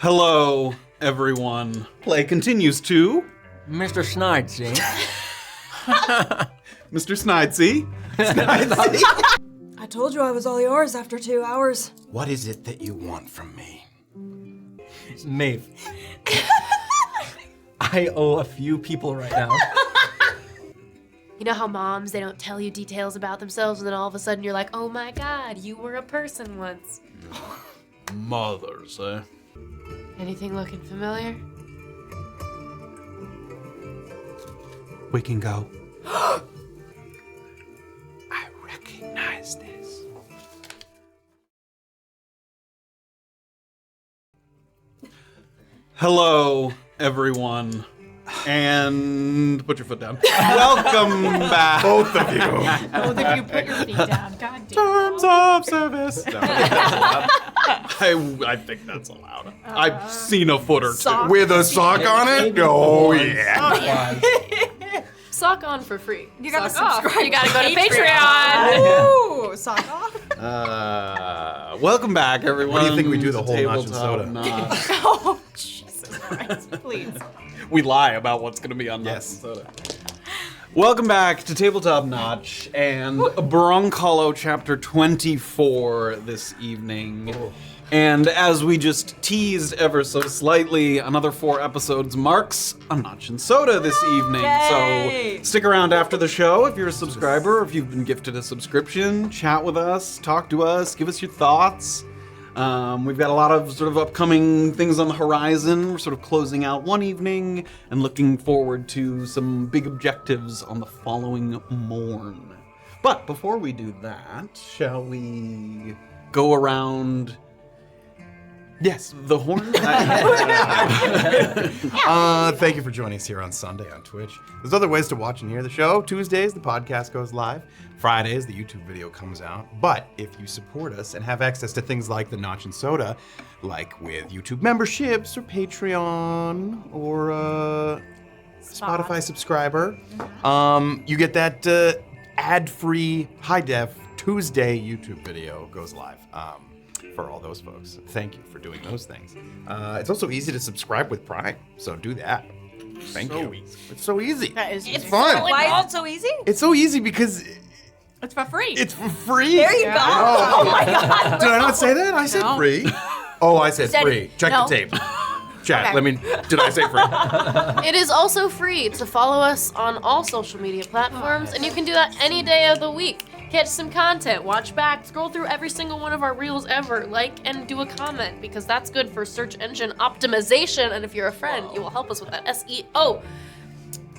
Hello, everyone. Play continues to... Mr. Snidesy. Mr. Snidesy. I told you I was all yours after 2 hours. What is it that you want from me? Maeve. I owe a few people right now. You know how moms, they don't tell you details about themselves, and then all of a sudden you're like, oh my god, you were a person once. Mothers, eh? Anything looking familiar? We can go. I recognize this. Hello, everyone. And put your foot down. Welcome back. Both of you. Both of you put your feet down, god damn. Terms of service. No, I think that's allowed. I've seen a foot or two. With a sock on it? Oh, yeah. Sock on for free. You gotta Sock off. subscribe. You gotta go to Ooh, Patreon. sock off. Welcome back, everyone. What do you think we do the to whole Notch and Tabletop Soda? Notch. Oh, Jesus Christ, please. We lie about what's going to be on Notch Yes. and Soda. Welcome back to Tabletop Notch and Brunkhollow Chapter 24 this evening. And as we just teased ever so slightly, another 4 episodes marks a Notch and Soda this evening. Yay! So stick around after the show if you're a subscriber, if you've been gifted a subscription, chat with us, talk to us, give us your thoughts. We've got a lot of sort of upcoming things on the horizon. We're sort of closing out one evening and looking forward to some big objectives on the following morn. But before we do that, shall we go around... Yes. The horn? Thank you for joining us here on Sunday on Twitch. There's other ways to watch and hear the show. Tuesdays, the podcast goes live. Fridays, the YouTube video comes out. But if you support us and have access to things like the Notch and Soda, like with YouTube memberships or Patreon or Spotify subscriber, you get that ad-free high-def Tuesday YouTube video goes live. For all those folks. Thank you for doing those things. It's also easy to subscribe with Prime, so do that. Thank you. Easy. It's so easy. That is It's fun. Why is it so easy? It's so easy because It's for free. it's for free. There you go. Oh my God. Did I not say that? I said No. free. Oh, I said Said- free. Check no. the tape. Chat, Okay. let me, did I say free? It is also free to follow us on all social media platforms, and you can do that any day of the week. Catch some content, watch back, scroll through every single one of our reels ever, like and do a comment, because that's good for search engine optimization, and if you're a friend, you will help us with that SEO.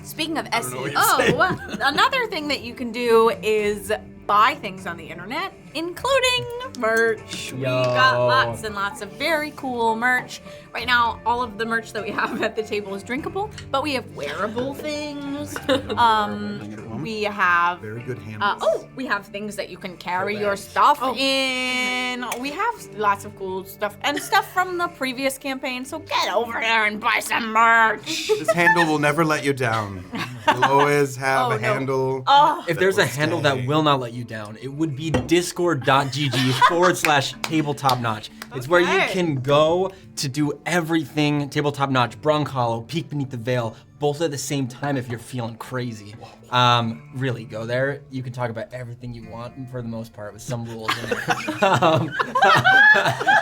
Speaking of know what you're saying. SEO, another thing that you can do is buy things on the internet, including merch. We got lots and lots of very cool merch. Right now, all of the merch that we have at the table is drinkable, but we have wearable things. We have Very good handles. we have things that you can carry your stuff in. We have lots of cool stuff and stuff from the previous campaign. So get over there and buy some merch. This handle will never let you down. You'll always have a handle. If there's a will handle stay. that will not let you down, it would be discord.gg/tabletopnotch. It's where you can go to do everything Tabletop Notch, Brunkhollow, Peek Beneath the Veil, both at the same time if you're feeling crazy. Really, go there. You can talk about everything you want for the most part with some rules in it.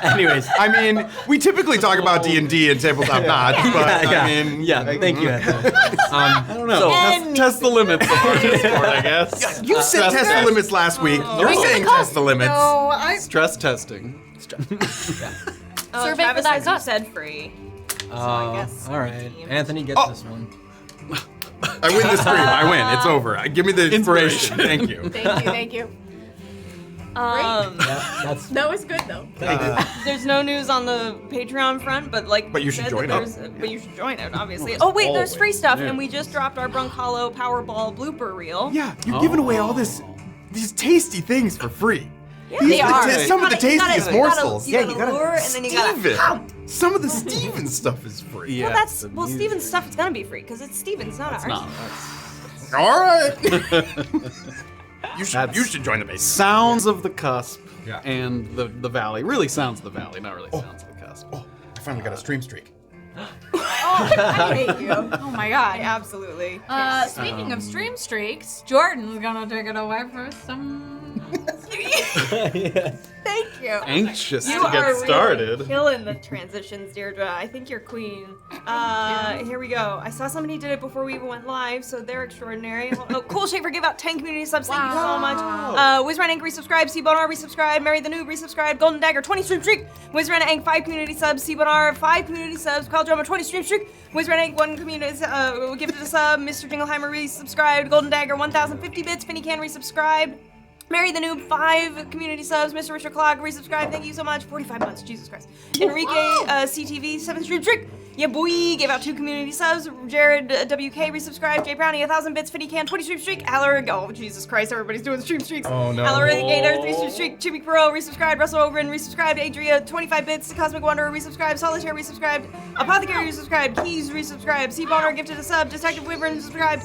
Anyways. I mean, we typically talk about D&D and Tabletop Notch, but I mean... Thank you, Anthony. I don't know. Test the limits of our Discord, I guess. You said test the limits last week. You're saying test the limits. No, I Stress testing. Survey for Travis that says you cup. said free. I guess All right. team. Anthony gets this one. I win this stream. I win. It's over. Give me the inspiration. Thank you. Thank you. That's That was good though. There's no news on the Patreon front, but like But you should said, join there's- up. But you should join it, obviously. Well, Oh wait, there's free always, stuff, yeah. and we just dropped our Brunkhollow Powerball blooper reel. Yeah, you're giving away all these tasty things for free. They are. Some of the tastiest morsels. You gotta lure, and then you gotta. Steven. Some of the Steven stuff is free. Yeah. Well, the well, music. Steven's stuff is gonna be free because it's Steven's, not ours. No, All right. you That's- should join the base. Sounds of the Cusp Yeah. and the Valley. Really Sounds of the Valley, not really Sounds of the Cusp. I finally got a stream streak. I hate you. Oh my god. Absolutely. Speaking of stream streaks, Jordan's gonna take it away for some. Thank you. Anxious You to get are started. really killing the transitions, Deirdre. I think you're queen. Here we go. I saw somebody did it before we even went live, so they're extraordinary. Oh, Cool Shaver gave out 10 community subs. Thank you so much. Wizran Ank resubscribed. C-Bonar resubscribed. Mary the Noob resubscribed. Golden Dagger 20 stream streak. Wizran Ank 5 community subs. C-Bonar 5 community subs. Kyle Drummer 20 stream streak. Wizran Ank 1 community gifted a sub. Mr. Jingleheimer resubscribed. Golden Dagger 1,050 bits. Finny Can resubscribed. Mary the Noob, 5 community subs. Mr. Richard Clock, resubscribe. Thank you so much. 45 months, Jesus Christ. Enrique, CTV, 7 stream trick. Yeah, boy, gave out 2 community subs. Jared, WK, resubscribe. Jay Brownie, 1,000 bits. Finny Can, 20 stream streak. Alaric, oh, Jesus Christ, everybody's doing stream streaks. Oh, no. Alaric, Gator, 3 stream streak. Chibi Pro, resubscribed. Russell Ogren, resubscribed. Adria, 25 bits. Cosmic Wanderer, resubscribed. Solitaire, resubscribed. Apothecary, resubscribed. Keys, resubscribed. C-Boner, gifted a sub. Detective Wyvern, resubscribed.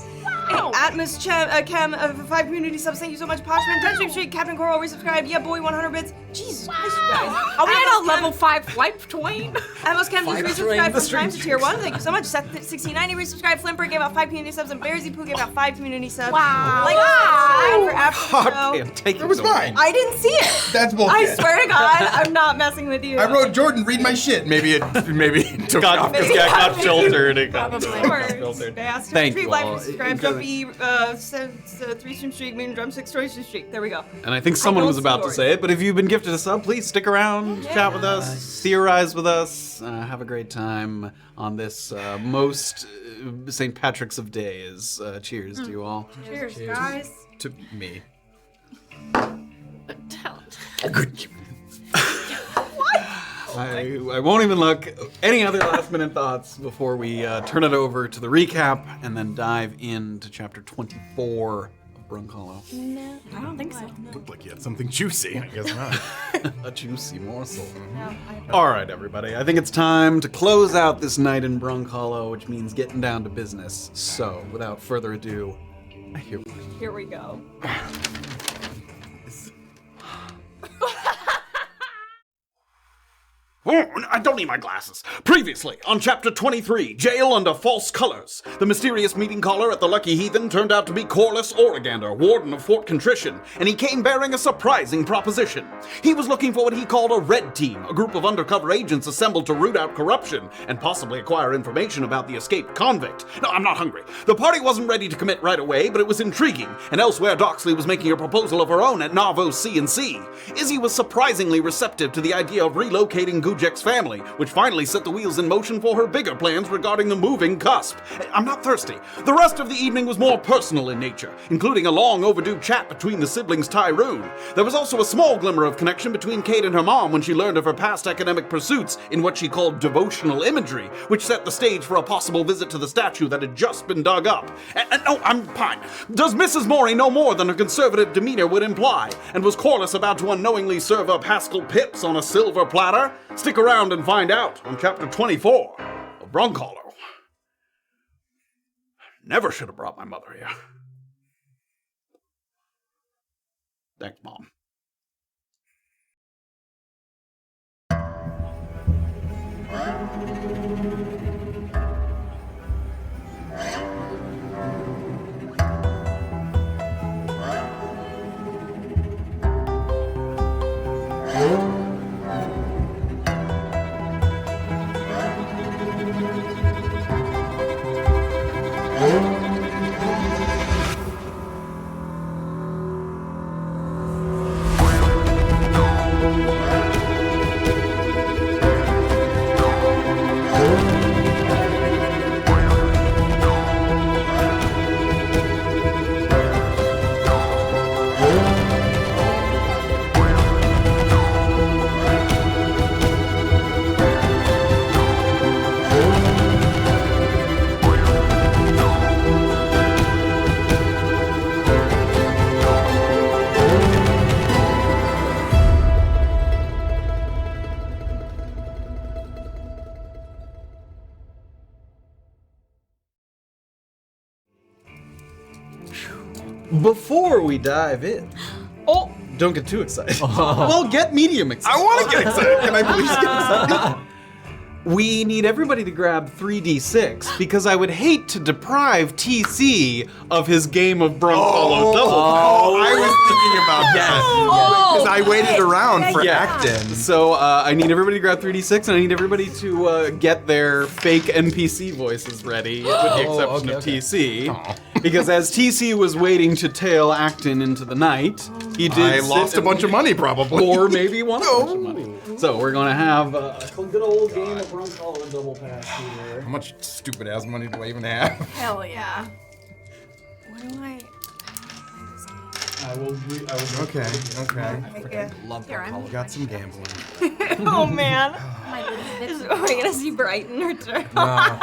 Atmos Chem, 5 community subs. Thank you so much. Poshman, 10 stream streak. Captain Coral, resubscribed. Yeah, boy, 100 bits. Jesus Christ, you guys. Are we at a level 5 wipe Twain? Atmos Chem just resubscribed from stream Prime to Tier 1. Thank you so much. Seth1690 resubscribed. Flimper gave out 5 community subs. And Bearsy Poo gave out 5 community subs. Wow. Like, for after the God show. damn, take It was mine. I didn't see it. That's bullshit. I swear to God, I'm not messing with you. I wrote Jordan, read my shit. Maybe it took off. got filtered. It got Of filtered. course. Thank you Life all. resubscribed. You Jumpy, 3 stream streak. Moon Drum 6 story stream streak. There we go. And I think someone know was about to stories. say it, but if you've been gifted a sub, please stick around, chat with us, theorize with us, have a great time on this most St. Patrick's of days. Cheers to you all. Cheers, guys. To me. Talent. I won't even look. Any other last minute thoughts before we turn it over to the recap and then dive into chapter 24 of Brunkhollow? No, I don't think so. Looked like you had something juicy. I guess not. A juicy morsel. All right, everybody. I think it's time to close out this night in Brunkhollow, which means getting down to business. So, without further ado, Here we go. Oh, I don't need my glasses. Previously, on Chapter 23, Jail Under False Colors, the mysterious meeting caller at the Lucky Heathen turned out to be Corliss Oregander, Warden of Fort Contrition, and he came bearing a surprising proposition. He was looking for what he called a Red Team, a group of undercover agents assembled to root out corruption and possibly acquire information about the escaped convict. No, I'm not hungry. The party wasn't ready to commit right away, but it was intriguing, and elsewhere Doxley was making a proposal of her own at Navos C&C. Izzy was surprisingly receptive to the idea of relocating Gujek's family, which finally set the wheels in motion for her bigger plans regarding the moving cusp. I'm not thirsty. The rest of the evening was more personal in nature, including a long overdue chat between the siblings Tyrun. There was also a small glimmer of connection between Kayt and her mom when she learned of her past academic pursuits in what she called devotional imagery, which set the stage for a possible visit to the statue that had just been dug up. And no, I'm fine. Does Mrs. Mori know more than her conservative demeanor would imply? And was Corliss about to unknowingly serve up Haskell pips on a silver platter? Stick around and find out on Chapter 24 of Brunkhollow. Never should have brought my mother here. Thanks, Mom. Before we dive in, don't get too excited. Well, get medium excited. I want to get excited. Can I please get excited? we need everybody to grab 3d6 because I would hate to deprive TC of his game of Brunkhollow double. Oh, I was thinking about that. Because I waited around for Acton. So I need everybody to grab 3d6, and I need everybody to get their fake NPC voices ready, with the exception of TC. Because as TC was waiting to tail Acton into the night, he did I lost a bunch of money, probably. or maybe won a bunch of money. So we're going to have a good old game of Brunkhollow double pass here. How much stupid-ass money do I even have? Hell yeah. What do I? I will. Okay. Love Here, I'm- Brunkhollow. Got some gambling. Oh man. My little Are we gonna see Brighton return? No,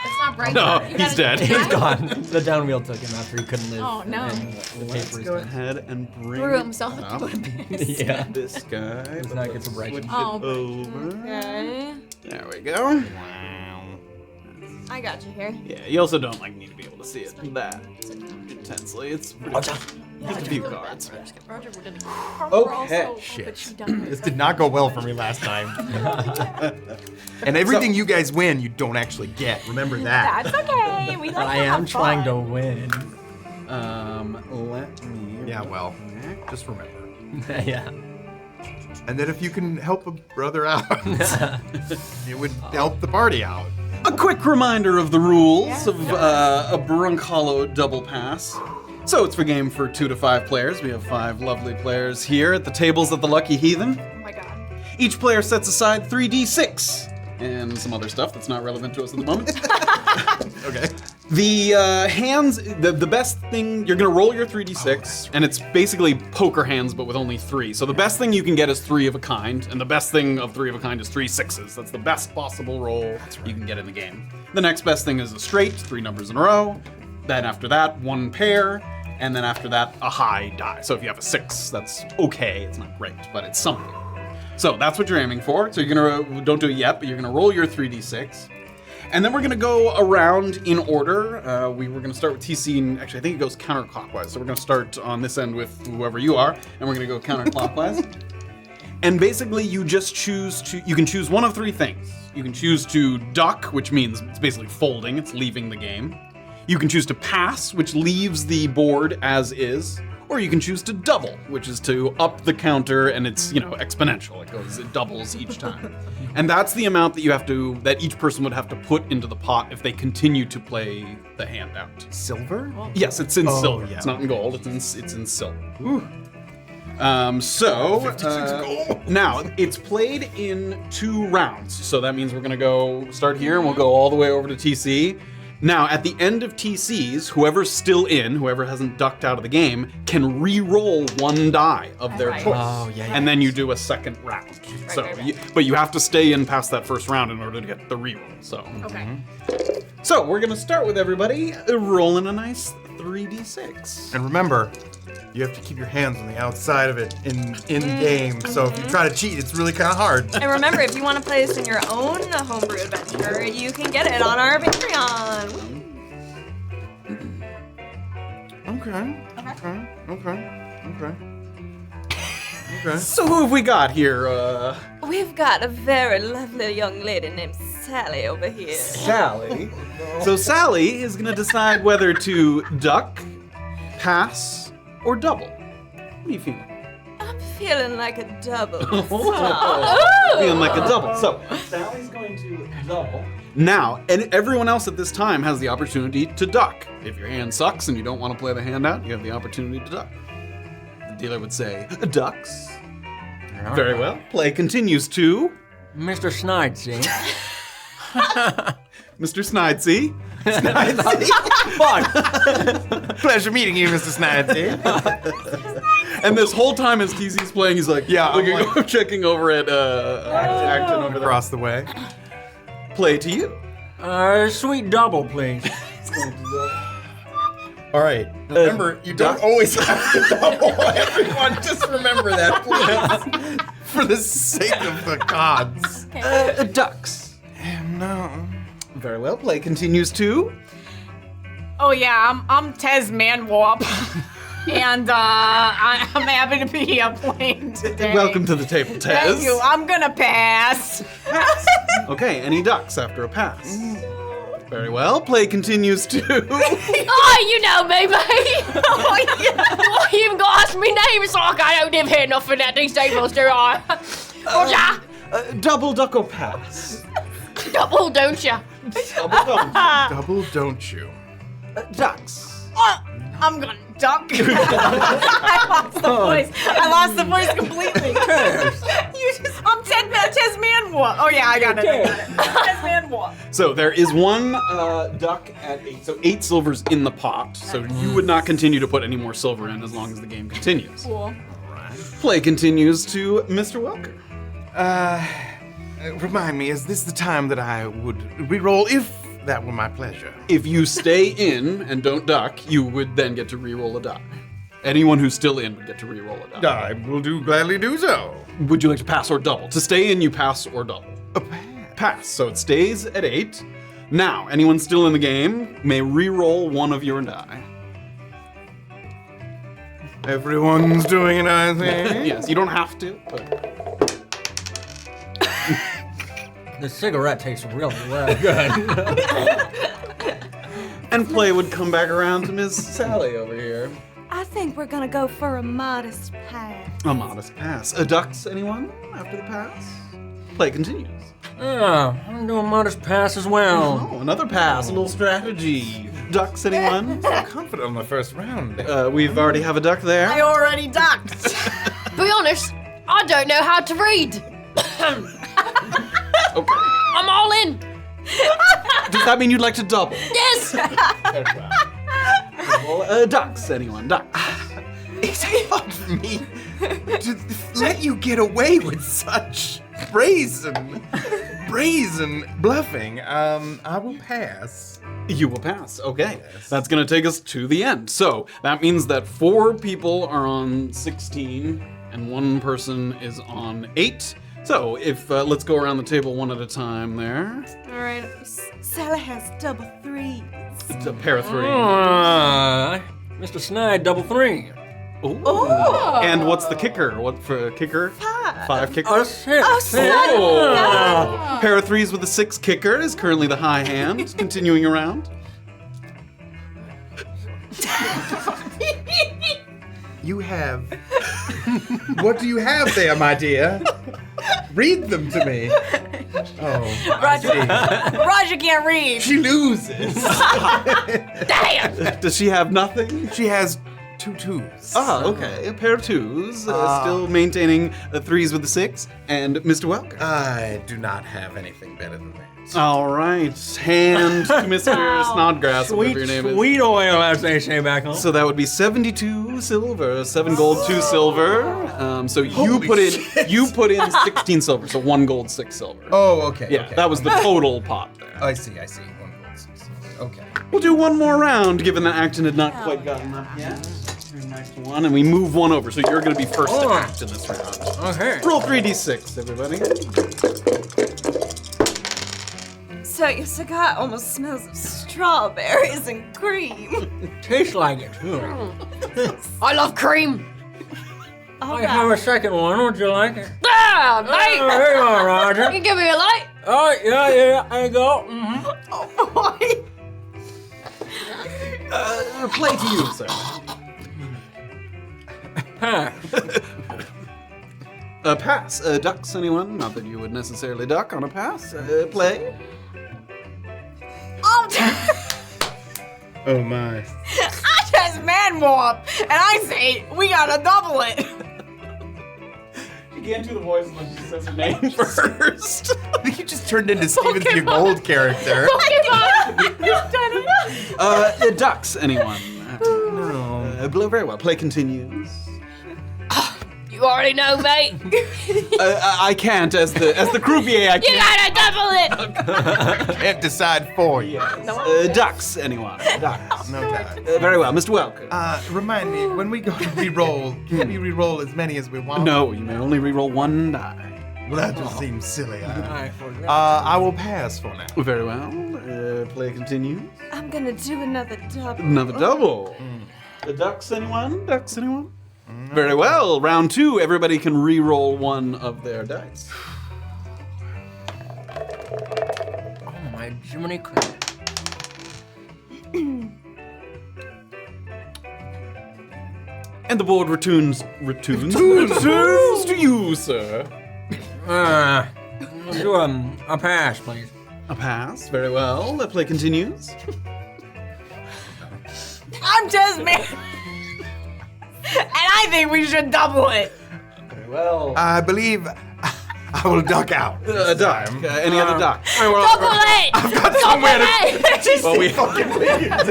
It's not bright. No, You he's gotta- dead. he's gone. The downwheel took him after he couldn't live. Oh, no. And the Let's papers go went. ahead and bring Threw himself up into a Yeah. this guy. Does not get to brighten. Switch it Oh. over. Okay. There we go. I got you here. Yeah, you also don't like need to be able to see it that intensely. It's pretty just a few cards. Roger, we're gonna Okay. Shit. This did not go well for me last time. And everything you guys win, you don't actually get. Remember that. That's okay. We like I to am have trying fun. to win. Let me. Yeah, well, just remember. Yeah. And that if you can help a brother out, it would help the party out. A quick reminder of the rules of a Brunkhollow double pass. So it's a game for 2 to 5 players. We have 5 lovely players here at the tables of the Lucky Heathen. Oh my god. Each player sets aside 3d6 and some other stuff that's not relevant to us at the moment. Okay. The hands, the best thing, you're gonna roll your 3d6, and it's basically poker hands, but with only 3. So the best thing you can get is 3 of a kind, and the best thing of 3 of a kind is 3 6s. That's the best possible roll you can get in the game. The next best thing is a straight, 3 numbers in a row. Then after that, 1 pair, and then after that, a high die. So if you have a 6, that's okay. It's not great, but it's something. So that's what you're aiming for. So you're gonna, don't do it yet, but you're gonna roll your 3d6. And then we're gonna go around in order. We were gonna start with TC, and actually I think it goes counterclockwise. So we're gonna start on this end with whoever you are, and we're gonna go counterclockwise. And basically you just you can choose one of 3 things. You can choose to duck, which means it's basically folding, it's leaving the game. You can choose to pass, which leaves the board as is. Or you can choose to double, which is to up the counter, and it's, exponential. It doubles each time. And that's the amount that each person would have to put into the pot if they continue to play the hand out. Silver? Yes, it's in silver. yeah. It's not in gold. It's in silver. Now it's played in 2 rounds. So that means we're gonna start here, and we'll go all the way over to TC. Now, at the end of TCs, whoever's still in, whoever hasn't ducked out of the game, can re-roll 1 die of their choice. Oh, yeah. And then you do a second round. But you have to stay in past that first round in order to get the re-roll. So, Okay. so we're gonna start with everybody rolling a nice 3d6. And remember, you have to keep your hands on the outside of it in game. So if you try to cheat, it's really kind of hard. And remember, if you want to play this in your own homebrew adventure, you can get it on our Patreon. Okay. So who have we got here? We've got a very lovely young lady named Sally over here. Sally. So Sally is gonna decide whether to duck, pass, or double. What are you feeling? I'm feeling like a double. Feeling like a double. So Sally's going to double. Now, and everyone else at this time has the opportunity to duck. If your hand sucks and you don't want to play the hand out, you have the opportunity to duck. The dealer would say, ducks. Very well. Play continues to Mr. Snidesy. Mr. Snidesy. Fuck. Pleasure meeting you, Mr. Snidesy. And this whole time as TC's playing, he's like, Yeah, I'm looking, checking over at Acton over there. Across the way. Play to you. Sweet double, please. All right. Remember, you don't always have to double everyone. Just remember that, please. For the sake of the gods. Ducks. No. Very well. Play continues to Oh yeah, I'm Tasman Warp. And I'm happy to be playing today. Welcome to the table, Tez. Thank you. I'm gonna pass. Okay, any ducks after a pass? Very well. Play continues to. Oh, you know me, mate. Oh, yeah. Why you even got to ask me names like I don't live here nothing at these tables, do I? Roger. Double duck or pass? Double, don't ya? Double don't you? Ducks. I'm gonna duck. I lost the voice. I lost the voice completely. I'm Tasman what? Oh yeah, I got it. Tasman what? So there is one duck at 8. So 8 silvers in the pot. So you would not continue to put any more silver in as long as the game continues. Cool. Play continues to Mr. Welker. Remind me, is this the time that I would reroll if that were my pleasure? If you stay in and don't duck, you would then get to reroll a die. Anyone who's still in would get to reroll a die. I will gladly do so. Would you like to pass or double? To stay in, you pass or double. A pass. Pass. So it stays at 8. Now, anyone still in the game may reroll one of your die. Everyone's doing it, I think. Yes, you don't have to, but The cigarette tastes really good. and play would come back around to Miss Sally over here. I think we're gonna go for a modest pass. A modest pass. Ducks, anyone after the pass? Play continues. Yeah, I'm doing modest pass as well. Oh, another pass, a little strategy. Ducks, anyone? So confident on the first round. We've already have a duck there. I already ducked. Be honest, I don't know how to read. Okay. I'm all in. Does that mean you'd like to double? Yes. Well, ducks, anyone? Ducks. It's hard for me to let you get away with such brazen bluffing. I will pass. You will pass. Okay. That's going to take us to the end. So that means that 4 people are on 16 and 1 person is on 8. So if let's go around the table one at a time there. All right. Sally has double 3s. It's a pair of 3. Mr. Snide, double 3. Ooh. And what's the kicker? What for kicker? 5 kicker. A 6. Oh. Pair of 3s with a 6 kicker is currently the high hand. Continuing around. You have. What do you have there, my dear? Read them to me. Oh, Roger can't read. she loses. Damn. Does she have nothing? She has 2 2s. Ah, okay. A pair of 2s. Still maintaining the 3s with the 6. And Mr. Welker. I do not have anything better than that. All right. Hand to Mr. Snodgrass, whatever your name is. Sweet oil, as they say back home. So that would be 72 silver, 7 gold, 2 silver. So you put in 16 silver, so 1 gold, 6 silver. Oh, okay. Yeah, okay. that was the total pot there. I see. 1 gold, 6 silver. Okay. We'll do one more round, given that Acton had not quite gotten up yet. Very nice one, and we move one over, so you're going to be first to act in this round. Okay. Roll 3d6, everybody. So your cigar almost smells of strawberries and cream. Tastes like it, too. I love cream. I have a second one. Would you like it? Ah, mate. Oh, here you are, Roger. You give me a light. Oh, yeah. There you go. Mm-hmm. Oh boy. Play to you, sir. Pass. Ducks, anyone? Not that you would necessarily duck on a pass. Play. Oh my. I just man warp, and I say we gotta double it. You can't do the voice unless she says her name first. You just turned into Steven the Gold character. Ducks, anyone? No. Very well. Play continues. You already know, mate. I can't, as the croupier, I You can't. gotta double it. Can't decide for you. Ducks, anyone? Ducks. No time. Very well, Mr. Welker. Remind me, when we go to re-roll, can we re-roll as many as we want? No, you may only reroll 1 die. Well, that just seems silly. I forgot. I will pass for now. Very well. Play continues. I'm gonna do another double. Another double. The ducks, anyone? Ducks, anyone? Very well. Round 2, everybody can re-roll one of their dice. Oh my Jiminy Cricket. And the board returns to you, sir. Let's do a pass, please. A pass. Very well. The play continues. I'm Tasman. And I think we should double it. Very well. I believe I will duck out. Duck. Any other duck? Double it! I've got somewhere to Well, we have.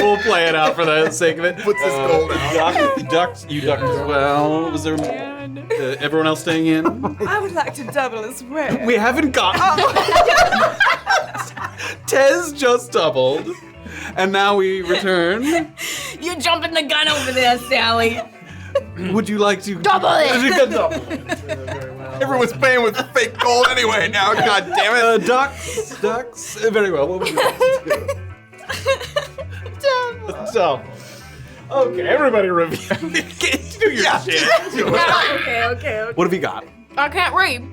We'll play it out for the sake of it. Puts this gold out. Ducks. You ducked as well. Was there everyone else staying in? I would like to double as well. We haven't got. Tez just doubled, and now we return. You're jumping the gun over there, Sally. Would you like to Double it! Double it. Everyone's paying with fake gold anyway now. God damn it. Ducks. Very well. What would you like to do? Double. Okay, everybody review. Do your shit. Okay. What have you got? I can't read.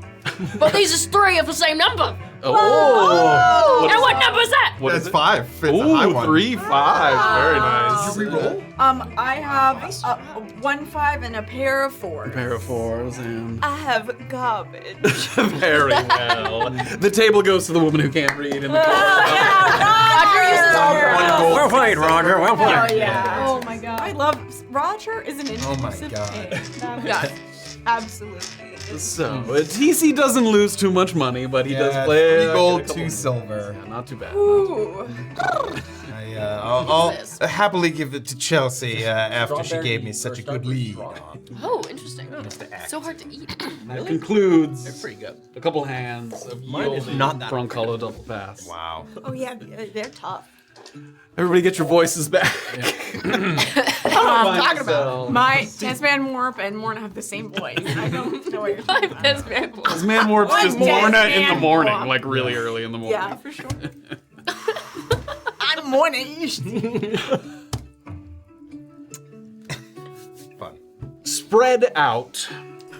But these is 3 of the same number. Oh. And what number is that? What That's is it? 5. It's a high Ooh, one. 3, 5. Very nice. Did you re-roll? I have 1 5 and a pair of 4s. Pair of 4s and I have garbage. very well. The table goes to the woman who can't read in the corner. Roger uses all Well played, Roger. Well played. yeah. Oh my god. I love Roger is an Oh my intrusive God. pig. Yeah, absolutely. So, TC doesn't lose too much money, but he does play 3 gold, get a 2 couple- silver. Yeah, not too bad. Ooh. I'll happily give it to Chelsea after she gave me such a good lead. Oh, interesting. So hard to eat. That concludes Pretty good. a couple hands of Mine is yielding not that Brunkhollow double pass. Wow. Oh yeah, they're tough. Everybody get your voices back. I'm talking about. My Tasman Warp and Morna have the same voice. I don't know what you're talking about. Tasman Warp. This man warps is One Morna dead in the man morning, warp. like really early in the morning. Yeah, for sure. I'm morning. Fun. Spread out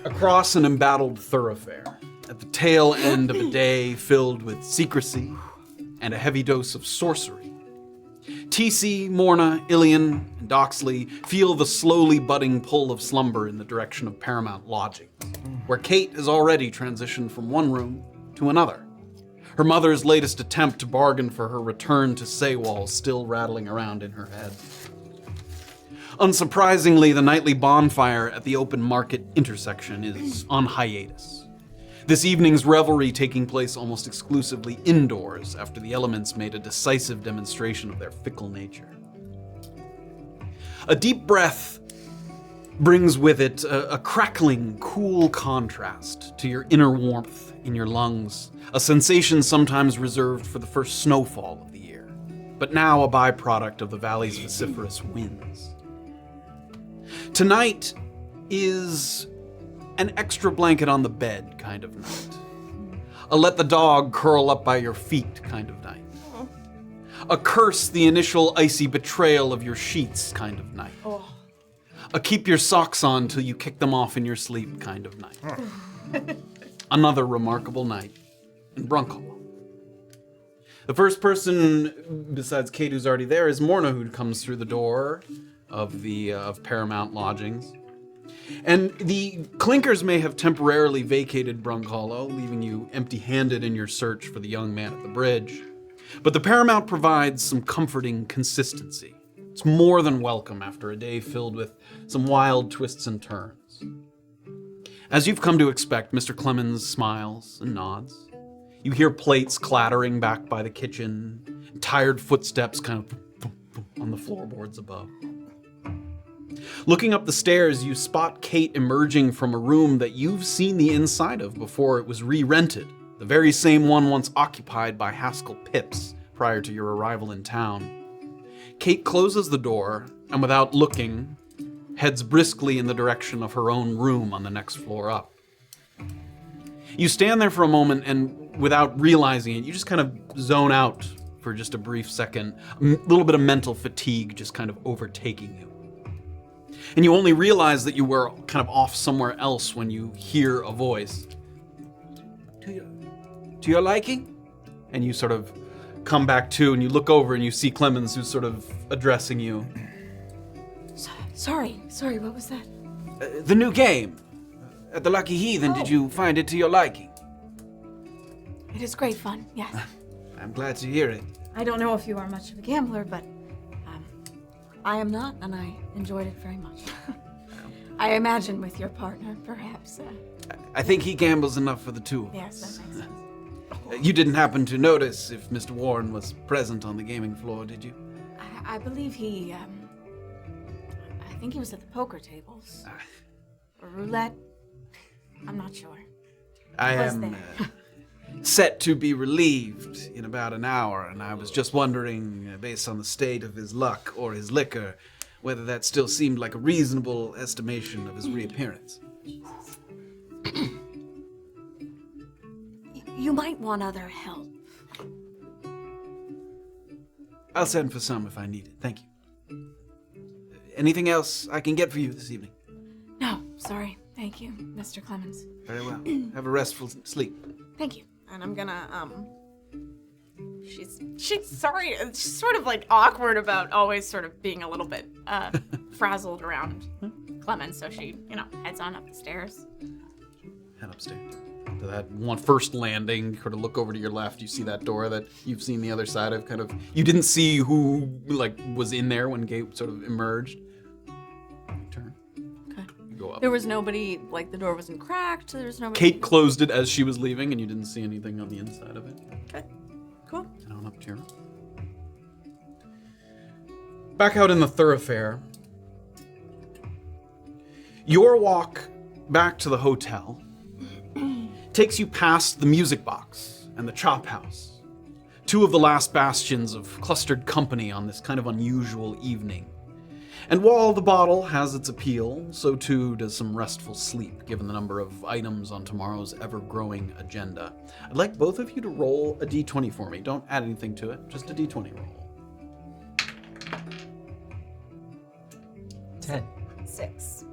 across an embattled thoroughfare at the tail end of a day filled with secrecy and a heavy dose of sorcery. TC, Morna, Illien, and Doxley feel the slowly budding pull of slumber in the direction of Paramount Lodging, where Kayt has already transitioned from one room to another. Her mother's latest attempt to bargain for her return to Saywall still rattling around in her head. Unsurprisingly, the nightly bonfire at the open market intersection is on hiatus. This evening's revelry taking place almost exclusively indoors after the elements made a decisive demonstration of their fickle nature. A deep breath brings with it a crackling, cool contrast to your inner warmth in your lungs, a sensation sometimes reserved for the first snowfall of the year, but now a byproduct of the valley's vociferous winds. Tonight is an extra blanket on the bed kind of night. A let the dog curl up by your feet kind of night. A curse the initial icy betrayal of your sheets kind of night. A keep your socks on till you kick them off in your sleep kind of night. Another remarkable night in Brunkhollow. The first person besides Kayt who's already there is Morna, who comes through the door of Paramount Lodgings. And the Clinkers may have temporarily vacated Brunkhollow, leaving you empty-handed in your search for the young man at the bridge. But the Paramount provides some comforting consistency. It's more than welcome after a day filled with some wild twists and turns. As you've come to expect, Mr. Clemens smiles and nods. You hear plates clattering back by the kitchen, and tired footsteps kind of boom, boom, boom on the floorboards above. Looking up the stairs, you spot Kayt emerging from a room that you've seen the inside of before it was re-rented, the very same one once occupied by Haskell Pips prior to your arrival in town. Kayt closes the door and, without looking, heads briskly in the direction of her own room on the next floor up. You stand there for a moment and, without realizing it, you just kind of zone out for just a brief second, a little bit of mental fatigue just kind of overtaking you. And you only realize that you were kind of off somewhere else when you hear a voice. To your liking? And you sort of come back to, and you look over and you see Clemens, who's sort of addressing you. Sorry, what was that? The new game. At the Lucky Heathen, did you find it to your liking? It is great fun, yes. I'm glad to hear it. I don't know if you are much of a gambler, but I am not, and I enjoyed it very much. I imagine with your partner, perhaps. I think he gambles enough for the two of us. Yes, that makes sense. You didn't happen to notice if Mr. Warren was present on the gaming floor, did you? I believe he, I think he was at the poker tables. Or roulette. I'm not sure. I Was am there. set to be relieved in about an hour, and I was just wondering, based on the state of his luck or his liquor, whether that still seemed like a reasonable estimation of his reappearance. You might want other help. I'll send for some if I need it. Thank you. Anything else I can get for you this evening? No, sorry. Thank you, Mr. Clemens. Very well. Have a restful sleep. Thank you. And I'm gonna, she's sorry. She's sort of like awkward about always sort of being a little bit frazzled around Clemens, so she, heads on up the stairs. Head upstairs. To that one first landing, sort of look over to your left, you see that door that you've seen the other side of, you didn't see who, was in there when Kayt sort of emerged. Turn. Okay. You go up. There was nobody, the door wasn't cracked, there was nobody... Kayt closed it as she was leaving, and you didn't see anything on the inside of it. Okay, cool. And on up to your... Back out in the thoroughfare, your walk back to the hotel takes you past the music box and the chop house, two of the last bastions of clustered company on this kind of unusual evening. And while the bottle has its appeal, so too does some restful sleep, given the number of items on tomorrow's ever-growing agenda. I'd like both of you to roll a d20 for me. Don't add anything to it, just a d20 roll. 10. 6.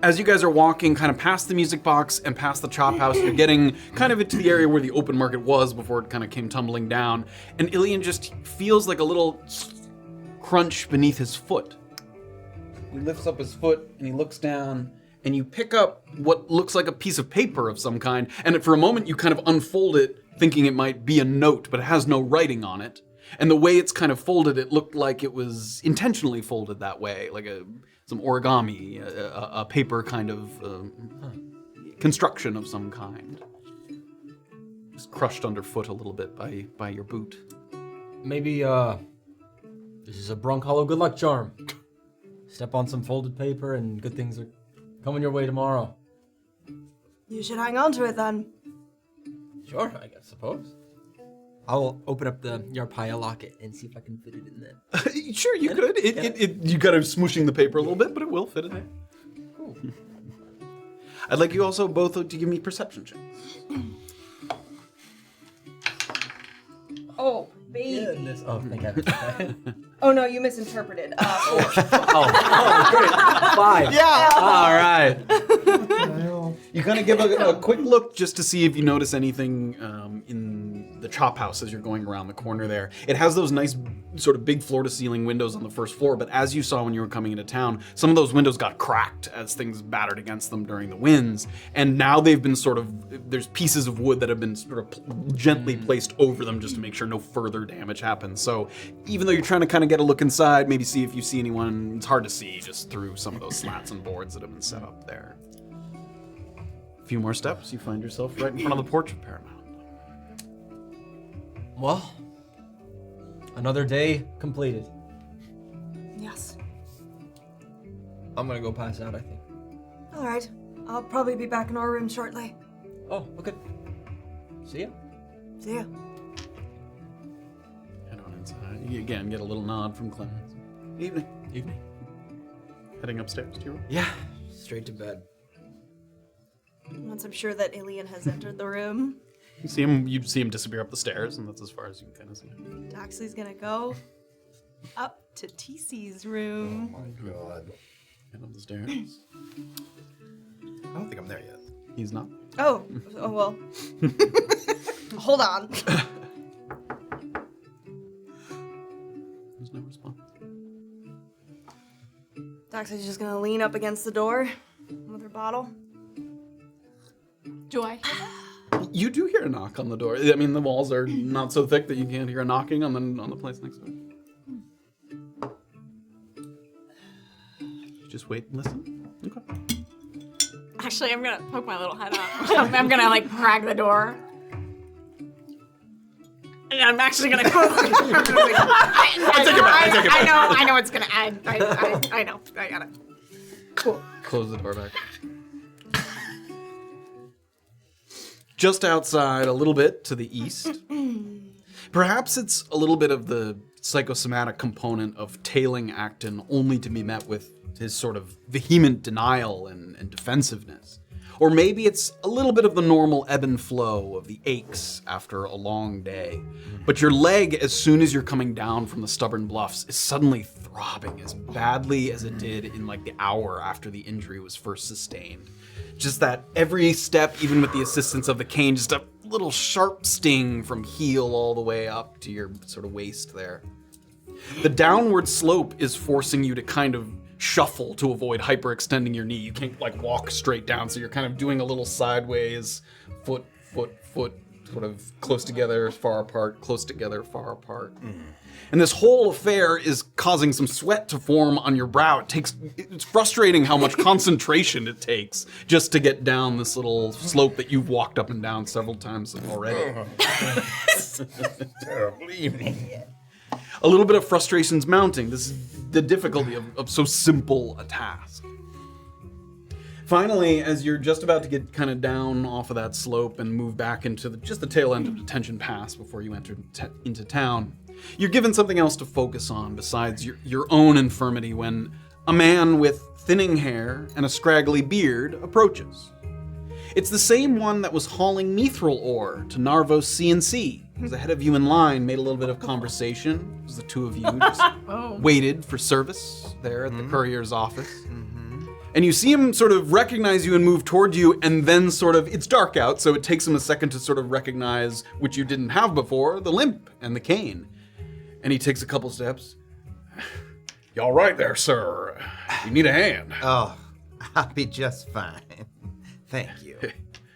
As you guys are walking kind of past the music box and past the chop house, you're getting kind of into the area where the open market was before it kind of came tumbling down. And Illien just feels like a little crunch beneath his foot. He lifts up his foot and he looks down, and you pick up what looks like a piece of paper of some kind. And for a moment you kind of unfold it, thinking it might be a note, but it has no writing on it. And the way it's kind of folded, it looked like it was intentionally folded that way, like some origami, a paper kind of construction of some kind. Just crushed underfoot a little bit by your boot. Maybe, this is a Brunkhollow good luck charm. Step on some folded paper and good things are coming your way tomorrow. You should hang on to it then. Sure, I guess, suppose. I'll open up the Yarpaya locket and see if I can fit it in there. Sure, you could. You got to smooshing the paper a little bit, but it will fit in there. Cool. I'd like you also both to give me perception checks. Oh, baby. Yeah, oh, thank heaven. Oh no, you misinterpreted. 4. Oh, great. 5. Yeah. All right. You kind of give a quick look just to see if you notice anything in the chop house as you're going around the corner there. It has those nice sort of big floor-to-ceiling windows on the first floor, but as you saw when you were coming into town, some of those windows got cracked as things battered against them during the winds, and now they've been there's pieces of wood that have been sort of gently placed over them just to make sure no further damage happens. So even though you're trying to kind of get a look inside, maybe see if you see anyone, it's hard to see just through some of those slats and boards that have been set up there. A few more steps, you find yourself right in front of the porch of Paramount. Well, another day completed. Yes. I'm gonna go pass out, I think. All right. I'll probably be back in our room shortly. Oh, okay. See ya. See ya. Head on inside. You again get a little nod from Clemens. Evening. Evening. Heading upstairs to your room. Yeah, straight to bed. Once I'm sure that Illien has entered the room, You see him disappear up the stairs, and that's as far as you can kind of see him. Doxley's gonna go up to TC's room. Oh my god. Head up the stairs. I don't think I'm there yet. He's not. Oh well. Hold on. There's no response. Doxley's just gonna lean up against the door with her bottle. Do I? You do hear a knock on the door. I mean, the walls are not so thick that you can't hear a knocking on the place next door. You just wait and listen. Okay. Actually, I'm gonna poke my little head up. I'm gonna like crack the door. And I'm actually gonna close it. I know it's gonna end. I know. I got it. Cool. Close the door back. Just outside, a little bit to the east. Perhaps it's a little bit of the psychosomatic component of tailing Acton only to be met with his sort of vehement denial and defensiveness. Or maybe it's a little bit of the normal ebb and flow of the aches after a long day. But your leg, as soon as you're coming down from the stubborn bluffs, is suddenly throbbing as badly as it did in like the hour after the injury was first sustained. Just that every step, even with the assistance of the cane, just a little sharp sting from heel all the way up to your sort of waist there. The downward slope is forcing you to kind of shuffle to avoid hyperextending your knee. You can't like walk straight down, so you're kind of doing a little sideways, foot, sort of close together, far apart, close together, far apart. And this whole affair is causing some sweat to form on your brow. It's frustrating how much concentration it takes just to get down this little slope that you've walked up and down several times already. Terrible evening. A little bit of frustration's mounting. This is the difficulty of so simple a task. Finally, as you're just about to get kind of down off of that slope and move back into just the tail end of Detention Pass before you enter into town, you're given something else to focus on besides your own infirmity when a man with thinning hair and a scraggly beard approaches. It's the same one that was hauling mithril ore to Narvos CNC. He was ahead of you in line, made a little bit of conversation. It was the two of you just waited for service there at the courier's office. And you see him sort of recognize you and move toward you, and then sort of, it's dark out, so it takes him a second to sort of recognize, which you didn't have before, the limp and the cane. And he takes a couple steps. You all right there, sir? You need a hand? Oh, I'll be just fine. Thank you.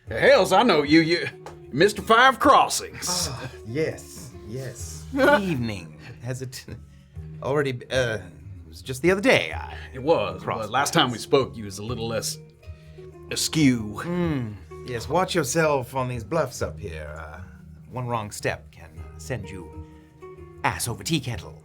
Hells, I know you Mr. Five Crossings. Oh, yes. Good evening. Has it already, it was just the other day. It was, but last time we spoke, you was a little less askew. Yes, watch yourself on these bluffs up here. One wrong step can send you ass over tea kettle.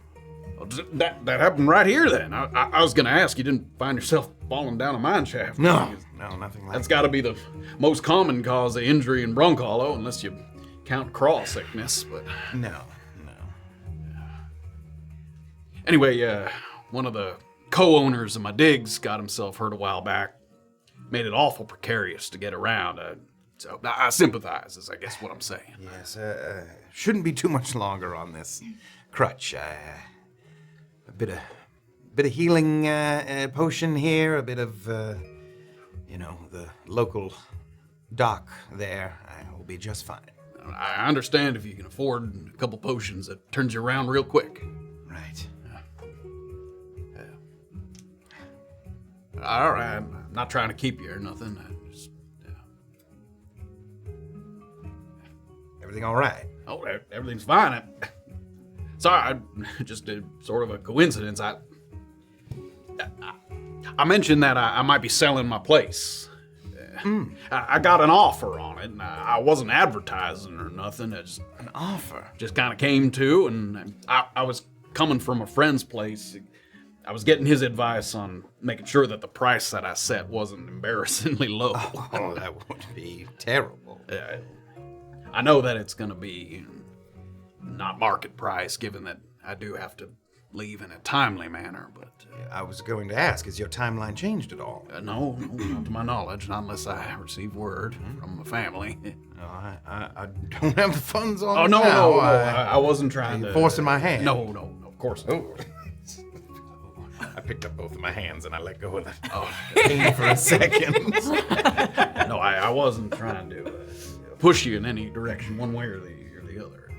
Well, that happened right here then. I was gonna ask, you didn't find yourself falling down a mine shaft? No, nothing like That's gotta be the most common cause of injury in Brunkhollow, unless you count crawl sickness, but... No. Anyway, one of the co-owners of my digs got himself hurt a while back. Made it awful precarious to get around. So I sympathize, is I guess what I'm saying. Yes, shouldn't be too much longer on this crutch. A bit of healing potion here, a bit of, the local doc there. I will be just fine. I understand if you can afford a couple potions, that turns you around real quick. Right. All right, I'm not trying to keep you or nothing. Everything all right? Oh, everything's fine. Sorry, just sort of a coincidence. I mentioned that I might be selling my place. I got an offer on it, and I wasn't advertising or nothing. An offer? Just kind of came to, and I was coming from a friend's place. I was getting his advice on making sure that the price that I set wasn't embarrassingly low. Oh, that would be terrible. I know that it's going to be not market price, given that I do have to leave in a timely manner, but... I was going to ask, has your timeline changed at all? No, not to my knowledge, not unless I receive word from the family. No, I don't have the funds on Oh, me no, now. no, I wasn't trying to... Forcing my hand. No, of course not. Oh. I picked up both of my hands and I let go of the pain for a second. No, I wasn't trying to push you in any direction, one way or the other.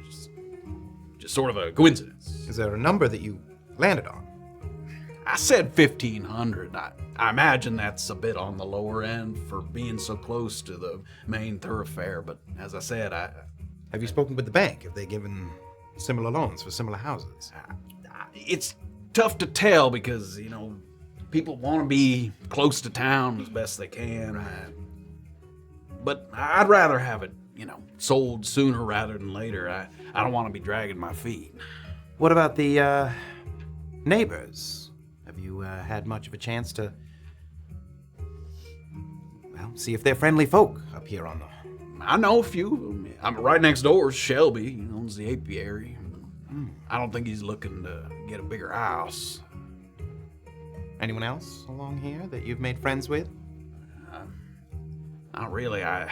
Just sort of a coincidence. Is there a number that you landed on? I said 1,500. I imagine that's a bit on the lower end for being so close to the main thoroughfare, but as I said, Have you spoken with the bank? Have they given similar loans for similar houses? It's tough to tell because, people want to be close to town as best they can. But I'd rather have it, sold sooner rather than later. I don't want to be dragging my feet. What about the neighbors? Have you had much of a chance to, see if they're friendly folk up here on the... I know a few of them. I'm right next door is Shelby. He owns the apiary. I don't think he's looking to get a bigger house. Anyone else along here that you've made friends with? Not really. I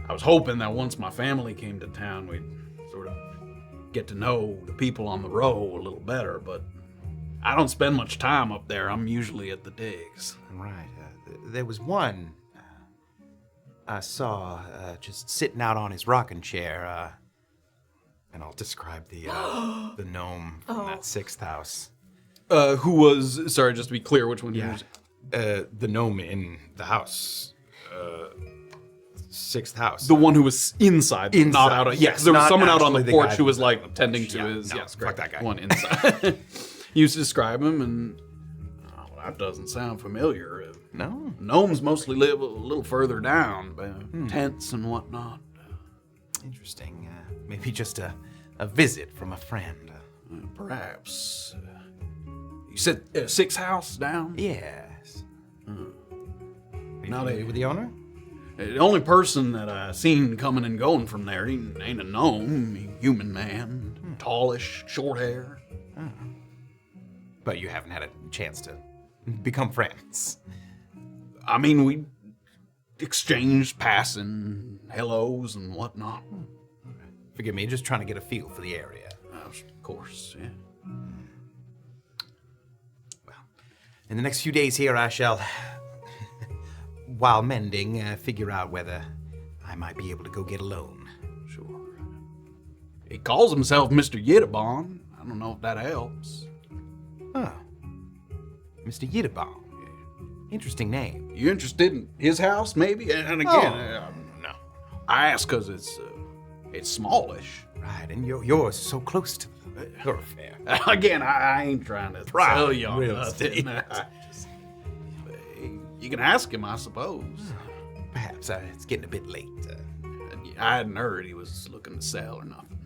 was hoping that once my family came to town, we'd sort of get to know the people on the row a little better, but I don't spend much time up there. I'm usually at the digs. Right. There was one I saw just sitting out on his rocking chair, and I'll describe the gnome from that sixth house. Who was, sorry, just to be clear, which one you was? The gnome in the house. Sixth house. The one who was inside. Not out. Yes, there was Not someone out on the actually the porch guy who was who's like tending to Yeah, his. no, Yes, fuck correct. that guy. One inside. You used to describe him, and that doesn't sound familiar. No. Gnomes mostly live a little further down, by tents and whatnot. Interesting. Maybe just a visit from a friend. Perhaps. You said six house down? Yes. Are you Now familiar with the owner? The only person that I seen coming and going from there, he ain't a gnome, he a human man. Tallish, short hair. But you haven't had a chance to become friends. I mean, we exchanged passing hellos and whatnot. Forgive me, just trying to get a feel for the area. Of course, yeah. Well, in the next few days here, I shall, while mending, figure out whether I might be able to go get a loan. Sure. He calls himself Mr. Yittibon. I don't know if that helps. Oh. Mr. Yittibon. Interesting name. You interested in his house, maybe? And again, No. I ask because it's smallish. Right, and yours so close to the thoroughfare. Again, I ain't trying to tell you on real nothing. You can ask him, I suppose. Perhaps it's getting a bit late. I hadn't heard he was looking to sell or nothing.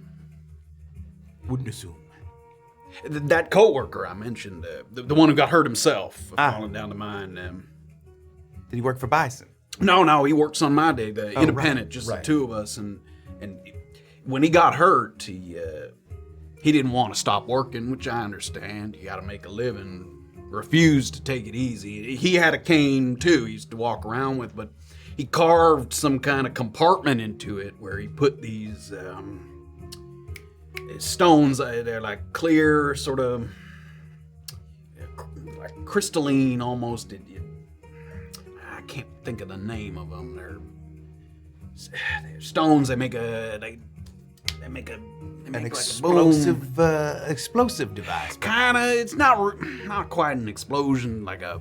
Wouldn't assume. That coworker I mentioned, the one who got hurt himself, falling down the mine. Did he work for Bison? No, he works on my day, the independent, right, just right. the two of us. And when he got hurt, he didn't want to stop working, which I understand. You got to make a living. Refused to take it easy. He had a cane too. He used to walk around with, but he carved some kind of compartment into it where he put these stones. They're like clear, sort of like crystalline almost. I can't think of the name of them. They're stones. They make An explosive explosive device. kind of. It's not quite an explosion, like a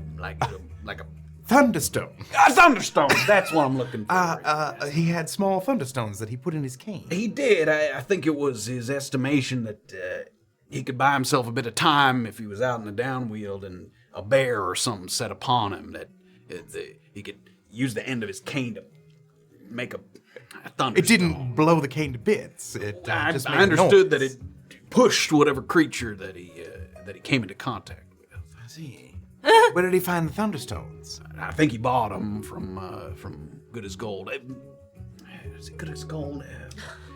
Thunderstone. thunderstorm. That's what I'm looking for. He had small thunderstones that he put in his cane. He did. I think it was his estimation that he could buy himself a bit of time if he was out in the downwield and a bear or something set upon him, that he could use the end of his cane to make a thunderstorm. It didn't blow the cane to bits. It just made I understood noise. that it pushed whatever creature that he came into contact with. I see. Where did he find the thunderstones? I think he bought them from Good as Gold. Is it Good as Gold?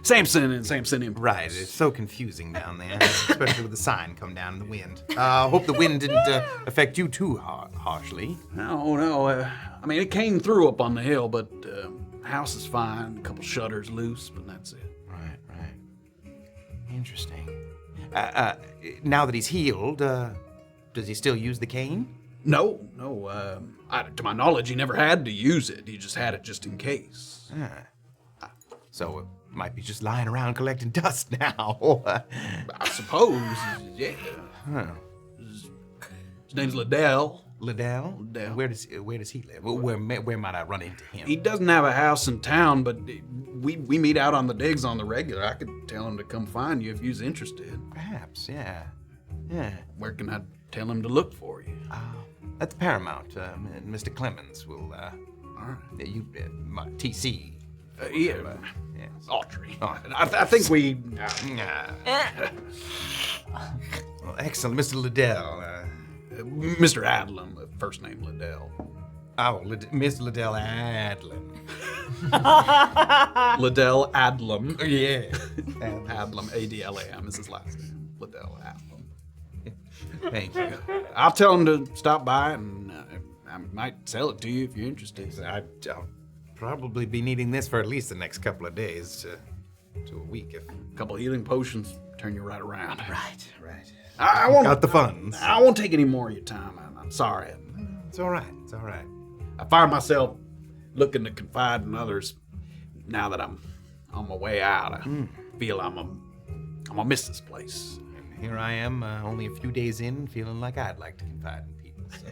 Samson and Samsonian. Right, it's so confusing down there, especially with the sign come down in the wind. Hope the wind didn't affect you too harshly. No. I mean, it came through up on the hill, but house is fine. A couple shutters loose, but that's it. Right. Interesting. Now that he's healed, does he still use the cane? No. To my knowledge, he never had to use it. He just had it just in case. So it might be just lying around collecting dust now. I suppose, yeah. Huh. His name's Liddell. Liddell? Liddell. Where does he live? Where might I run into him? He doesn't have a house in town, but we meet out on the digs on the regular. I could tell him to come find you if you're interested. Perhaps, yeah. Where can I tell him to look for you? That's Paramount. Mr. Clemens will, All right. TC. Yeah. Yes. Autry. I think we... Well, excellent, Mr. Liddell. Mr. Adlam, first name Liddell. Mr. Liddell Adlin. Liddell Adlam. Yeah. Adlam, A-D-L-A-M is his last name. Liddell Adlam. Thank you. I'll tell him to stop by, and I might sell it to you if you're interested. I'll probably be needing this for at least the next couple of days to a week. A couple healing potions turn you right around. Right. I won't. Got the funds. I won't take any more of your time. I'm sorry. It's all right. I find myself looking to confide in others now that I'm on my way out. I feel I'm gonna miss this place. And here I am, only a few days in, feeling like I'd like to confide in people. So,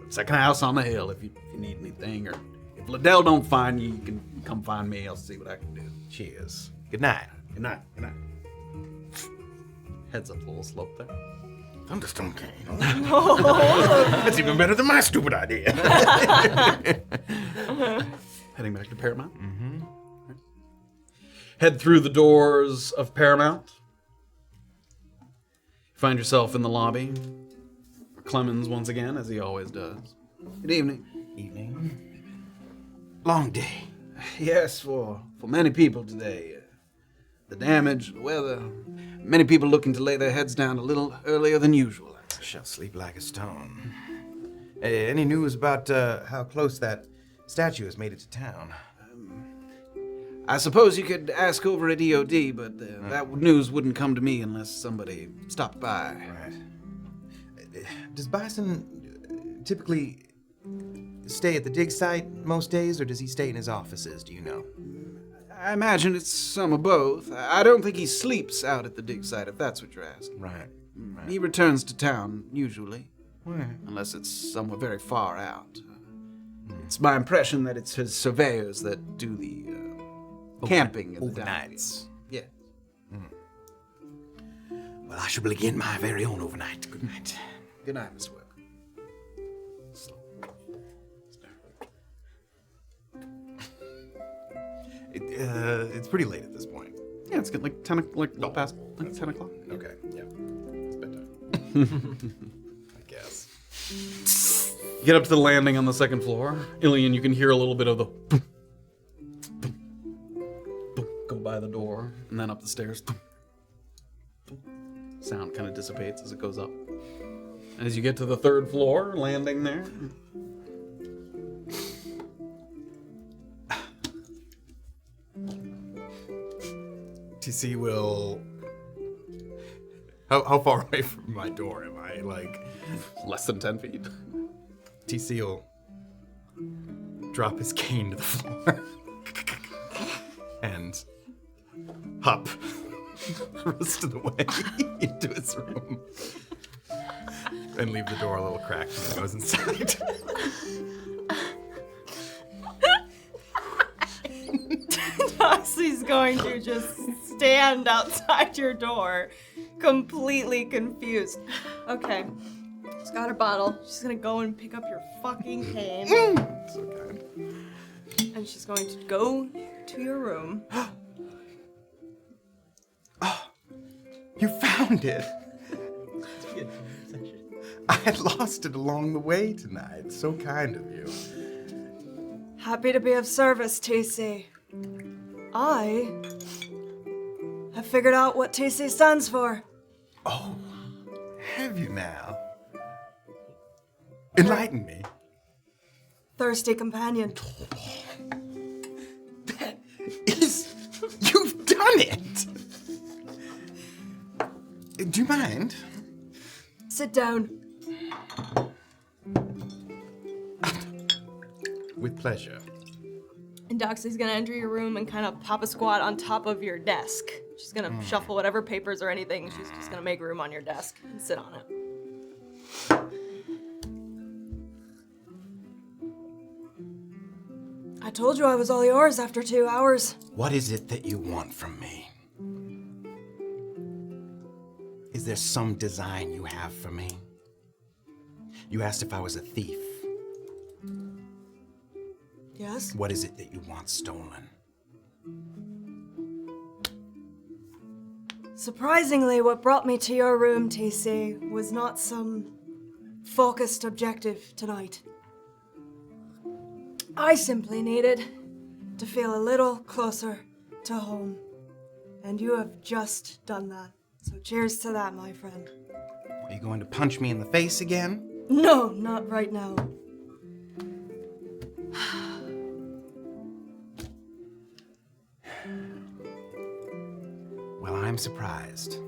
Second house on the hill if you need anything, or if Liddell don't find you, you can come find me. I'll see what I can do. cheers. Good night. Good night. Heads up a little slope there. Thunderstorm cane. That's even better than my stupid idea. Heading back to Paramount. Mm-hmm. Right. Head through the doors of Paramount. Find yourself in the lobby. Clemens once again, as he always does. Good evening. Evening. Long day. Yes, for many people today. The damage, the weather. Many people looking to lay their heads down a little earlier than usual. I shall sleep like a stone. Any news about how close that statue has made it to town? I suppose you could ask over at EOD, but that news wouldn't come to me unless somebody stopped by. Right. Does Bison typically stay at the dig site most days, or does he stay in his offices? Do you know? I imagine it's some of both. I don't think he sleeps out at the dig site, if that's what you're asking. Right. He returns to town, usually. Where? Unless it's somewhere very far out. It's my impression that it's his surveyors that do the camping in the overnights. Yeah. Well, I shall begin my very own overnight. Good night. Good night, Mr. Welker. It's pretty late at this point. Yeah, it's good. Like 10 past 10 o'clock. Okay, yeah. It's bedtime. I guess. Get up to the landing on the second floor. Illien, you can hear a little bit of the boom, boom, boom, go by the door, and then up the stairs. Boom, boom. Sound kind of dissipates as it goes up. And as you get to the third floor, landing there. TC will... How far away from my door am I? Like... Less than 10 feet. TC will drop his cane to the floor and hop the rest of the way into his room and leave the door a little cracked when he goes inside. Doxley's going to just stand outside your door, completely confused. Okay. She's got her bottle. She's gonna go and pick up your fucking cane. So kind. And she's going to go to your room. Oh, you found it. I had lost it along the way tonight. So kind of you. Happy to be of service, TC. I have figured out what TC stands for. Oh, have you now? Enlighten me. Thirsty companion. That is... You've done it! Do you mind? Sit down. With pleasure. And Doxley's gonna enter your room and kind of pop a squat on top of your desk. She's gonna shuffle whatever papers or anything. She's just gonna make room on your desk and sit on it. I told you I was all yours after 2 hours. What is it that you want from me? Is there some design you have for me? You asked if I was a thief. Yes? What is it that you want stolen? Surprisingly, what brought me to your room, TC, was not some focused objective tonight. I simply needed to feel a little closer to home. And you have just done that. So cheers to that, my friend. Are you going to punch me in the face again? No, not right now. Well, I'm surprised.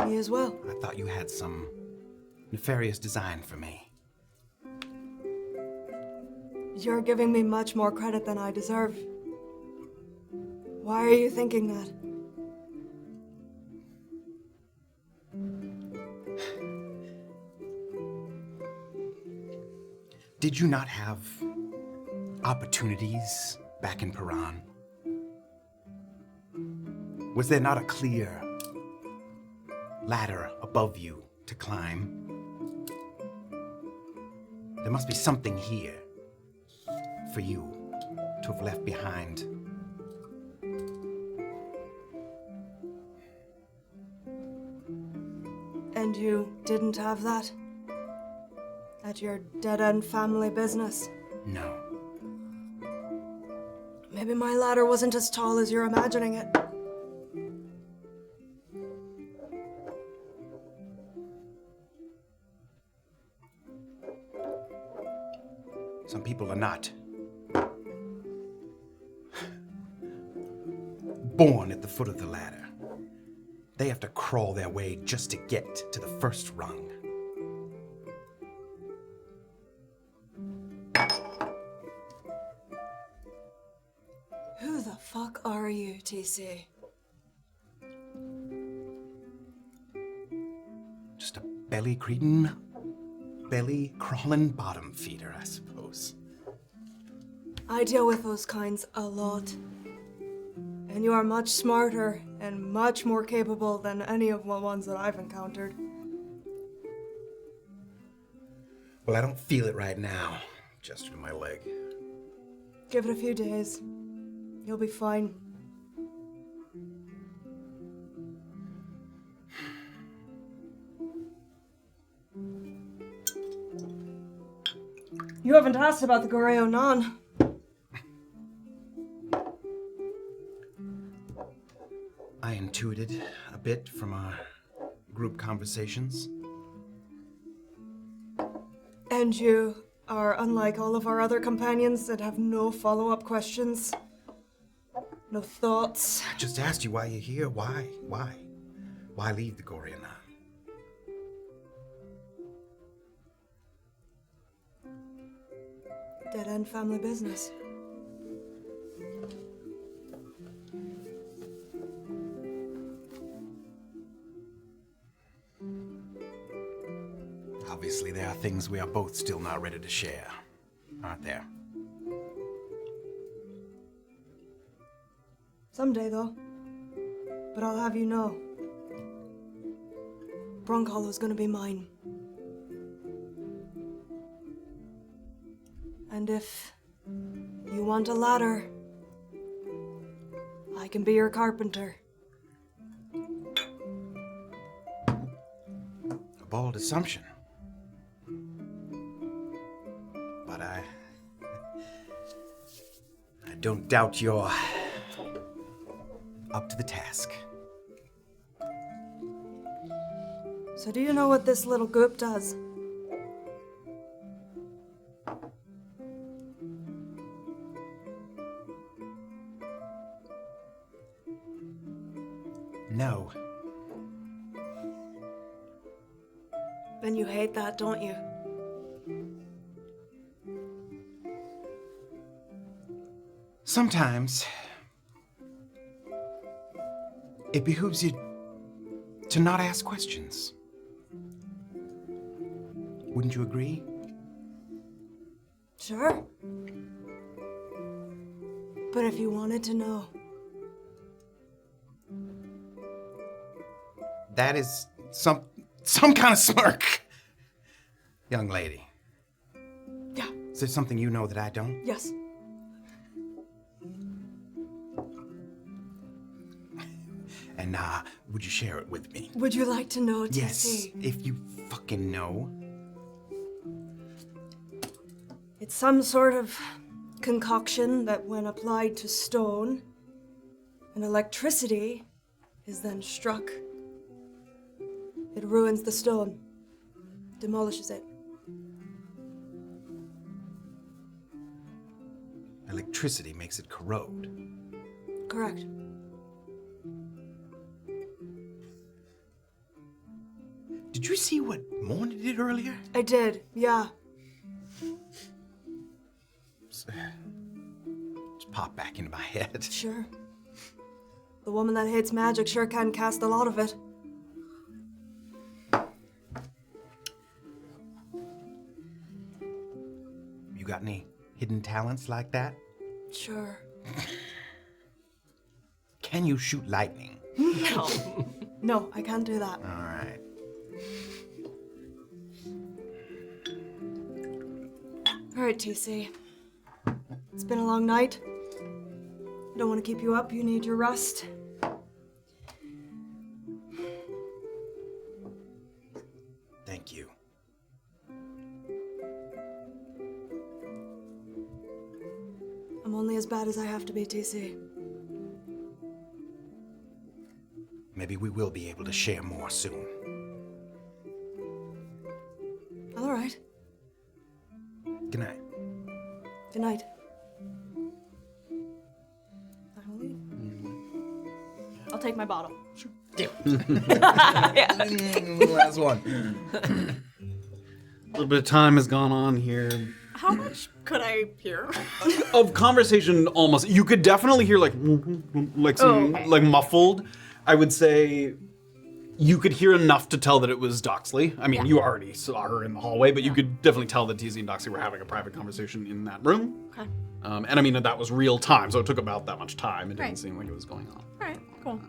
Me as well. I thought you had some nefarious design for me. You're giving me much more credit than I deserve. Why are you thinking that? Did you not have opportunities back in Paran? Was there not a clear ladder above you to climb? There must be something here for you to have left behind. And you didn't have that? At your dead-end family business? No. Maybe my ladder wasn't as tall as you're imagining it. Some people are not born at the foot of the ladder. They have to crawl their way just to get to the first rung. Who the fuck are you, TC? Just a belly crawling bottom feeder, I suppose. I deal with those kinds a lot. And you are much smarter and much more capable than any of the ones that I've encountered. Well, I don't feel it right now. Gestured to my leg. Give it a few days. You'll be fine. You haven't asked about the Goreo Non. I intuited a bit from our group conversations. And you are unlike all of our other companions that have no follow-up questions. No thoughts. I just asked you why you're here. Why? Why leave the Goreo Non? Dead-end family business. Obviously, there are things we are both still not ready to share, aren't there? Someday, though. But I'll have you know. Brunkhollow's gonna be mine. And if you want a ladder, I can be your carpenter. A bold assumption. But don't doubt you're up to the task. So do you know what this little goop does? No. And you hate that, don't you? Sometimes it behooves you to not ask questions. Wouldn't you agree? Sure. But if you wanted to know, that is some kind of smirk. Young lady. yeah, Is there something you know that I don't? yes. And would you share it with me? Would you like to know, TC? Yes, if you fucking know. It's some sort of concoction that, when applied to stone and electricity is then struck, it ruins the stone, demolishes it. Electricity makes it corrode. Correct. Did you see what Morna did earlier? I did, yeah. Just popped back into my head. Sure. The woman that hates magic sure can cast a lot of it. You got any hidden talents like that? Sure. Can you shoot lightning? No, I can't do that. All right. All right, TC. It's been a long night. Don't want to keep you up. You need your rest. Thank you. I'm only as bad as I have to be, TC. Maybe we will be able to share more soon. All right. Good night. Good night. I will leave. I'll take my bottle. Last one. A little bit of time has gone on here. How much could I hear? Of conversation, almost. You could definitely hear like some okay. like muffled. I would say you could hear enough to tell that it was Doxley. I mean, you already saw her in the hallway, but you could definitely tell that TZ and Doxley were having a private conversation in that room. Okay. And I mean, that was real time, so it took about that much time. It didn't Right. seem like it was going on. All right, cool.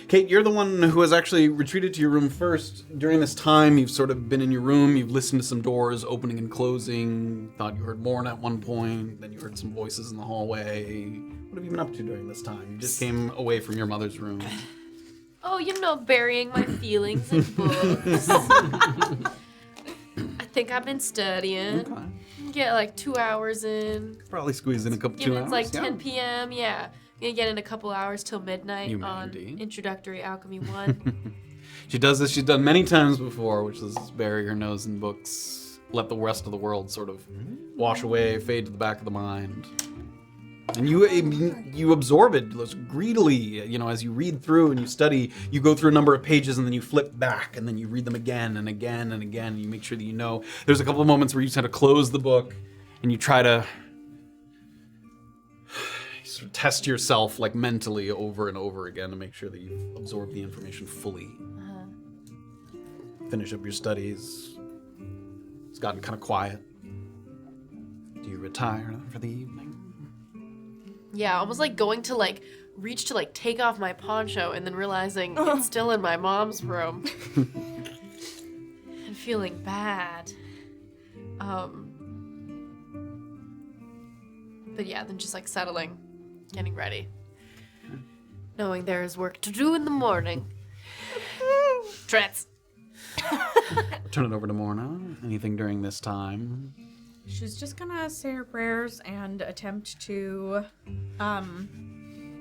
Kayt, you're the one who has actually retreated to your room first. During this time, you've sort of been in your room, you've listened to some doors opening and closing, thought you heard Morna at one point, then you heard some voices in the hallway. What have you been up to during this time? You just came away from your mother's room. Oh, you know, burying my feelings in books. I think I've been studying. Okay. Get like 2 hours in. Probably squeeze in a couple 2 Given hours. it's like yeah. 10 p.m., yeah. Gonna get in a couple hours till midnight You may on indeed. Introductory Alchemy 1. She does this, she's done many times before, which is bury her nose in books, let the rest of the world sort of wash away, fade to the back of the mind. And you absorb it greedily, you know, as you read through and you study, you go through a number of pages and then you flip back and then you read them again and again and again and you make sure that you know. There's a couple of moments where you just had to close the book and you try to sort of test yourself like mentally over and over again to make sure that you've absorbed the information fully. Finish up your studies. It's gotten kind of quiet. Do you retire for the evening? Yeah, almost like going to like reach to like take off my poncho and then realizing it's still in my mom's room. And feeling bad. But yeah, then just like settling, getting ready. Knowing there is work to do in the morning. Trance. Turn it over to Morna. Anything during this time She's just gonna say her prayers and attempt to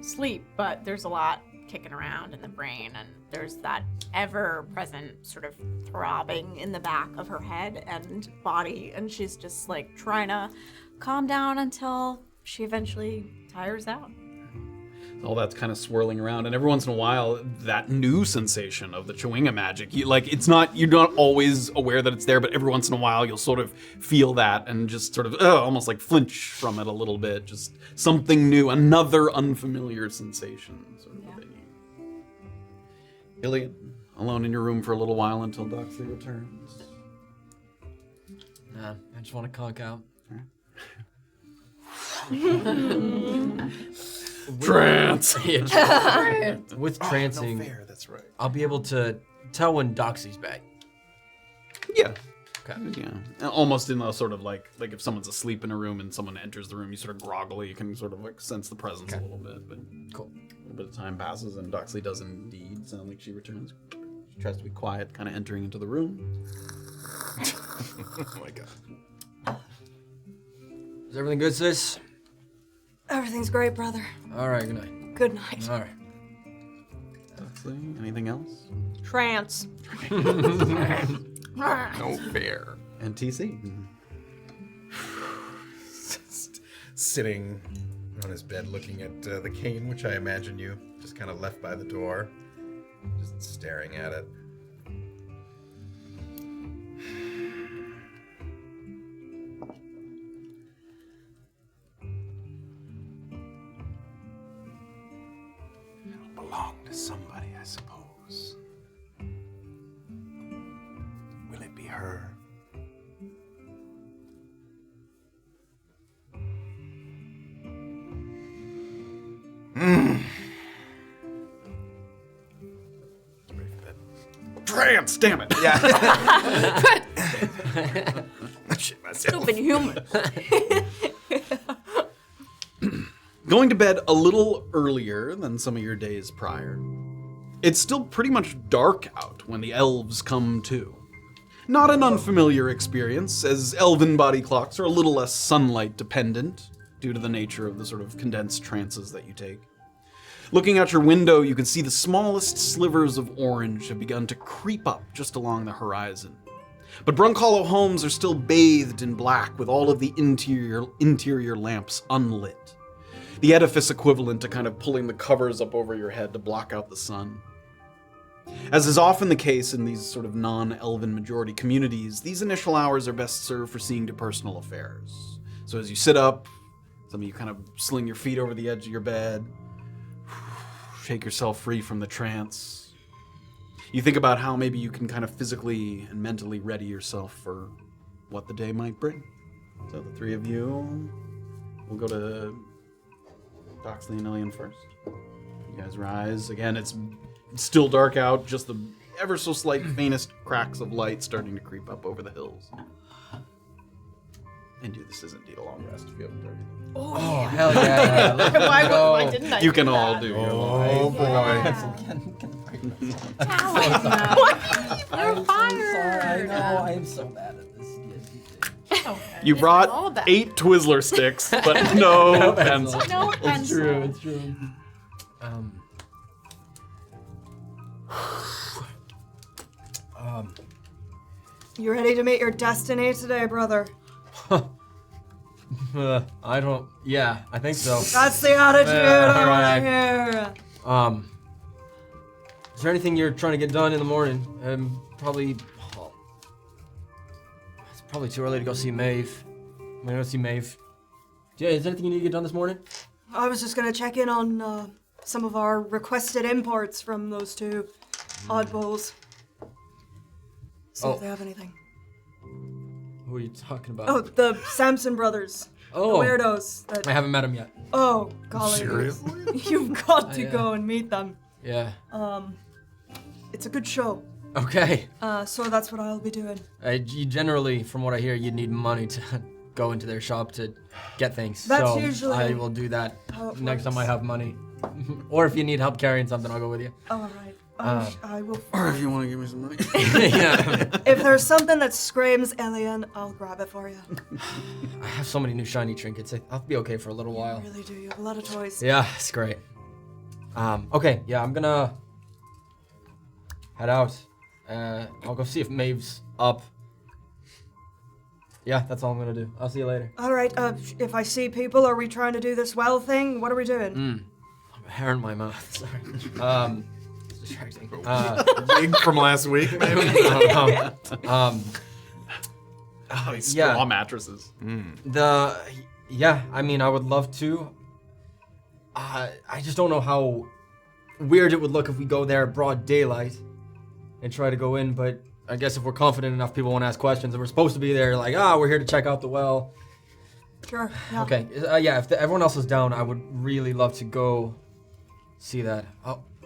sleep, but there's a lot kicking around in the brain, and there's that ever-present sort of throbbing in the back of her head and body, and she's just like trying to calm down until she eventually tires out. All that's kind of swirling around, and every once in a while, that new sensation of the Chewinga magic, you're not always aware that it's there, but every once in a while you'll sort of feel that and just sort of almost like flinch from it a little bit. Just something new, another unfamiliar sensation sort of within you. Illien, alone in your room for a little while until Doxley returns. Nah, I just want to conk out. Trance! With trancing, No fair, that's right. I'll be able to tell when Doxley's back. Yeah. Okay. Yeah. Almost in a sort of like if someone's asleep in a room and someone enters the room, you sort of groggily, you can sort of like sense the presence a little bit. But Cool. a little bit of time passes and Doxley does indeed sound like she returns. She tries to be quiet, kind of entering into the room. Oh my god. Is everything good, sis? Everything's great, brother. All right, good night. Good night. All right. Doxley, anything else? Trance. No fair. And TC. Sitting on his bed looking at the cane, which I imagine you just kind of left by the door, just staring at it. It'll belong to somebody, I suppose. Will it be her? Trance, damn it! Yeah. Shit myself. Stupid human. Going to bed a little earlier than some of your days prior. It's still pretty much dark out when the elves come to. Not an unfamiliar experience, as elven body clocks are a little less sunlight dependent due to the nature of the sort of condensed trances that you take. Looking out your window, you can see the smallest slivers of orange have begun to creep up just along the horizon. But Brunkhollow homes are still bathed in black with all of the interior lamps unlit. The edifice equivalent to kind of pulling the covers up over your head to block out the sun. As is often the case in these sort of non-elven majority communities, these initial hours are best served for seeing to personal affairs. So as you sit up, some of you kind of sling your feet over the edge of your bed, shake yourself free from the trance. You think about how maybe you can kind of physically and mentally ready yourself for what the day might bring. So the three of you will go to Doxley and Illien first. You guys rise. Again, it's still dark out, just the ever so slight faintest cracks of light starting to creep up over the hills. And this is indeed a long rest if you haven't done anything. Oh, hell yeah. Why didn't I You do can that? all do your Oh boy. You're fired. I know, I'm so bad at this. You all brought that. 8 Twizzler sticks, but no pencil. No It's pencil. true, it's true. You ready to meet your destiny today, brother? I don't, yeah, I think so. That's the attitude I Alright. want to hear. Is there anything you're trying to get done in the morning? It's probably too early to go see Maeve. I'm gonna go see Maeve. Yeah, is there anything you need to get done this morning? I was just gonna check in on some of our requested imports from those two oddballs. See if they have anything. Who are you talking about? Oh, the Samson brothers. Oh. The weirdos. That, I haven't met him yet. oh, golly. Seriously? You've got to yeah. go and meet them. Yeah. It's a good show. Okay. So that's what I'll be doing. You generally, from what I hear, you'd need money to go into their shop to get things. That's so usually I will do that how it next time I works. have money. Or if you need help carrying something, I'll go with you. All right. I will. Or if you want to give me some money. Yeah. If there's something that screams Illien, I'll grab it for you. I have so many new shiny trinkets. I'll be okay for a little while. You really do. You have a lot of toys. Yeah, it's great. Okay, yeah, I'm gonna head out. I'll go see if Maeve's up. Yeah, that's all I'm gonna do. I'll see you later. All right. If I see people, are we trying to do this well thing? What are we doing? Hair in my mouth. Sorry. It's distracting. Wig from last week, maybe. Oh, these Yeah. straw mattresses. Yeah, I mean, I would love to. I just don't know how weird it would look if we go there broad daylight and try to go in, but I guess if we're confident enough, people won't ask questions, and we're supposed to be there like, we're here to check out the well. Sure. Yeah. Okay, yeah, if everyone else is down, I would really love to go see that.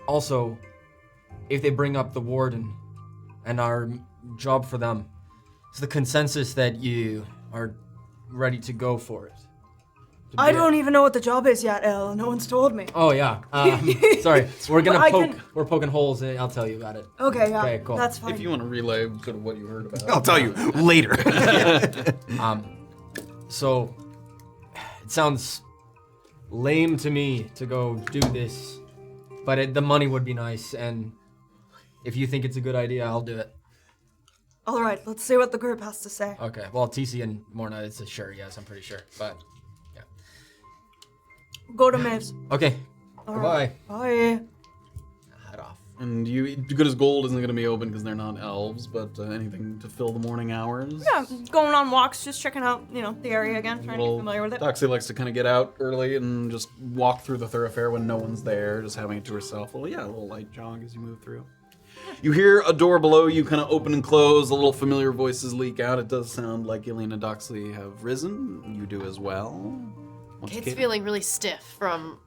Also, if they bring up the warden and our job for them, it's the consensus that you are ready to go for it. I don't even know what the job is yet, Elle. No one's told me. Oh yeah. Sorry, we're gonna But poke. We're poking holes. I'll tell you about it. Okay, yeah. Okay, cool. That's fine. If you want to relay sort of what you heard about. I'll tell you later. So it sounds lame to me to go do this, but the money would be nice, and if you think it's a good idea, I'll do it. All right, let's see what the group has to say. Okay. Well, TC and Morna, it's a sure. Yes, I'm pretty sure. But yeah. Go to Maeve's. Okay. All Goodbye. right. Bye. Head off. And Good as Gold isn't going to be open because they're not elves, but anything to fill the morning hours. Yeah, going on walks, just checking out, the area again, trying to get familiar with it. Doxley likes to kind of get out early and just walk through the thoroughfare when no one's there, just having it to herself. Well, yeah, a little light jog as you move through. You hear a door below you kind of open and close, a little familiar voices leak out. It does sound like Illien and Doxley have risen. You do as well. What's Kayt's Kayt? feeling really stiff from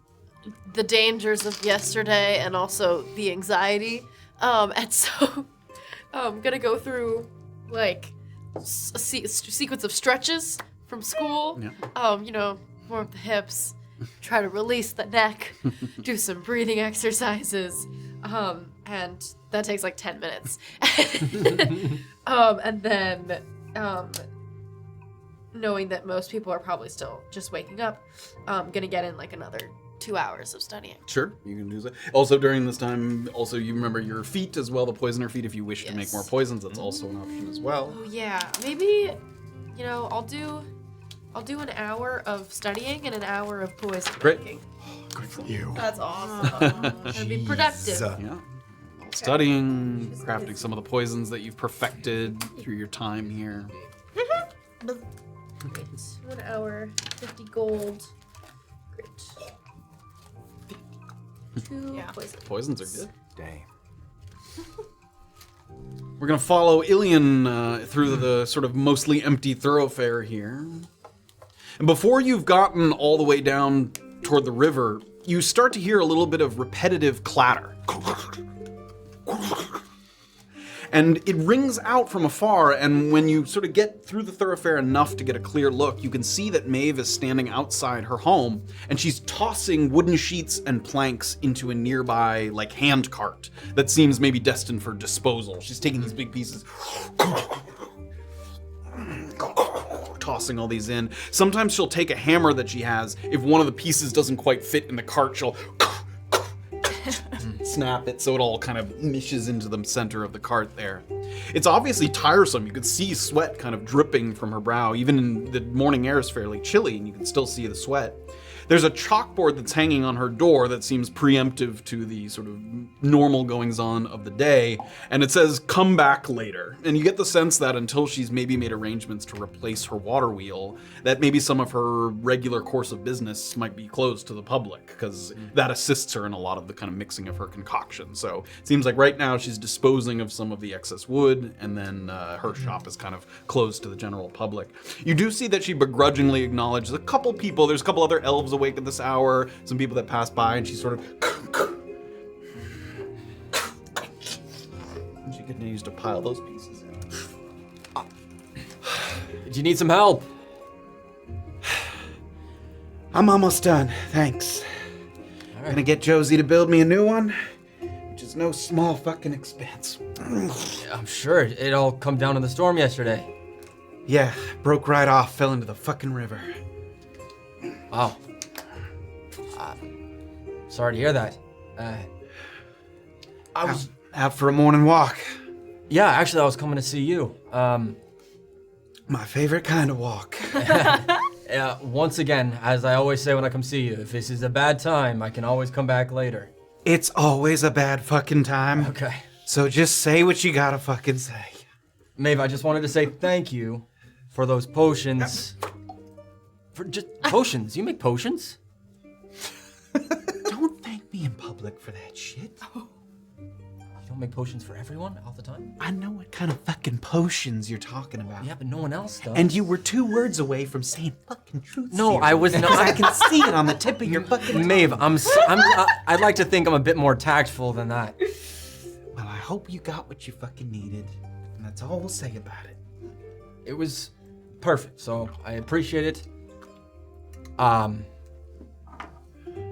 the dangers of yesterday and also the anxiety. And so I'm gonna go through like a sequence of stretches from school. Yeah. Warm up the hips, try to release the neck, do some breathing exercises. And that takes like 10 minutes. And then knowing that most people are probably still just waking up, I'm gonna get in like another 2 hours of studying. Sure, you can do that. Also, during this time, you remember your feet as well, the poisoner feet. If you wish to make more poisons, that's also an option as well. Oh yeah, maybe, I'll do an hour of studying and an hour of poison Great. making. Good for you. That's awesome. It'll be productive. Yeah. Studying, crafting some of the poisons that you've perfected through your time here. Great. 1 hour, 50 gold. Great. 2 poison. Poisons are good. Dang. We're gonna follow Illien through the sort of mostly empty thoroughfare here. And before you've gotten all the way down toward the river, you start to hear a little bit of repetitive clatter. And it rings out from afar, and when you sort of get through the thoroughfare enough to get a clear look, you can see that Maeve is standing outside her home, and she's tossing wooden sheets and planks into a nearby, hand cart that seems maybe destined for disposal. She's taking these big pieces, tossing all these in. Sometimes she'll take a hammer that she has. If one of the pieces doesn't quite fit in the cart, she'll snap it so it all kind of mishes into the center of the cart there. It's obviously tiresome. You could see sweat kind of dripping from her brow. Even in the morning air is fairly chilly and you can still see the sweat. There's a chalkboard that's hanging on her door that seems preemptive to the sort of normal goings-on of the day, and it says, "Come back later." And you get the sense that until she's maybe made arrangements to replace her water wheel, that maybe some of her regular course of business might be closed to the public, because that assists her in a lot of the kind of mixing of her concoction. So it seems like right now she's disposing of some of the excess wood, and then her shop is kind of closed to the general public. You do see that she begrudgingly acknowledges there's a couple other elves awake at this hour, some people that pass by, and she sort of she continues to pile those pieces in. Do you need some help? I'm almost done, thanks. Gonna get Josie to build me a new one, which is is no small fucking expense. I'm sure it all come down in the storm yesterday. Yeah, broke right off, fell into the fucking river. Wow. Sorry to hear that. I was Out for a morning walk. Yeah, actually, I was coming to see you. My favorite kind of walk. Once again, as I always say when I come see you, if this is a bad time, I can always come back later. It's always a bad fucking time. Okay. So just say what you gotta fucking say. Maeve, I just wanted to say thank you for those potions. For just potions? You make potions? Don't thank me in public for that shit. You don't make potions for everyone all the time? I know what kind of fucking potions you're talking about. Yeah, but no one else does. And you were 2 words away from saying fucking truth. No, serum. I was not. I can see it on the tip of your fucking tongue. Maeve, I'd like to think I'm a bit more tactful than that. Well, I hope you got what you fucking needed. And that's all we'll say about it. It was perfect, so I appreciate it.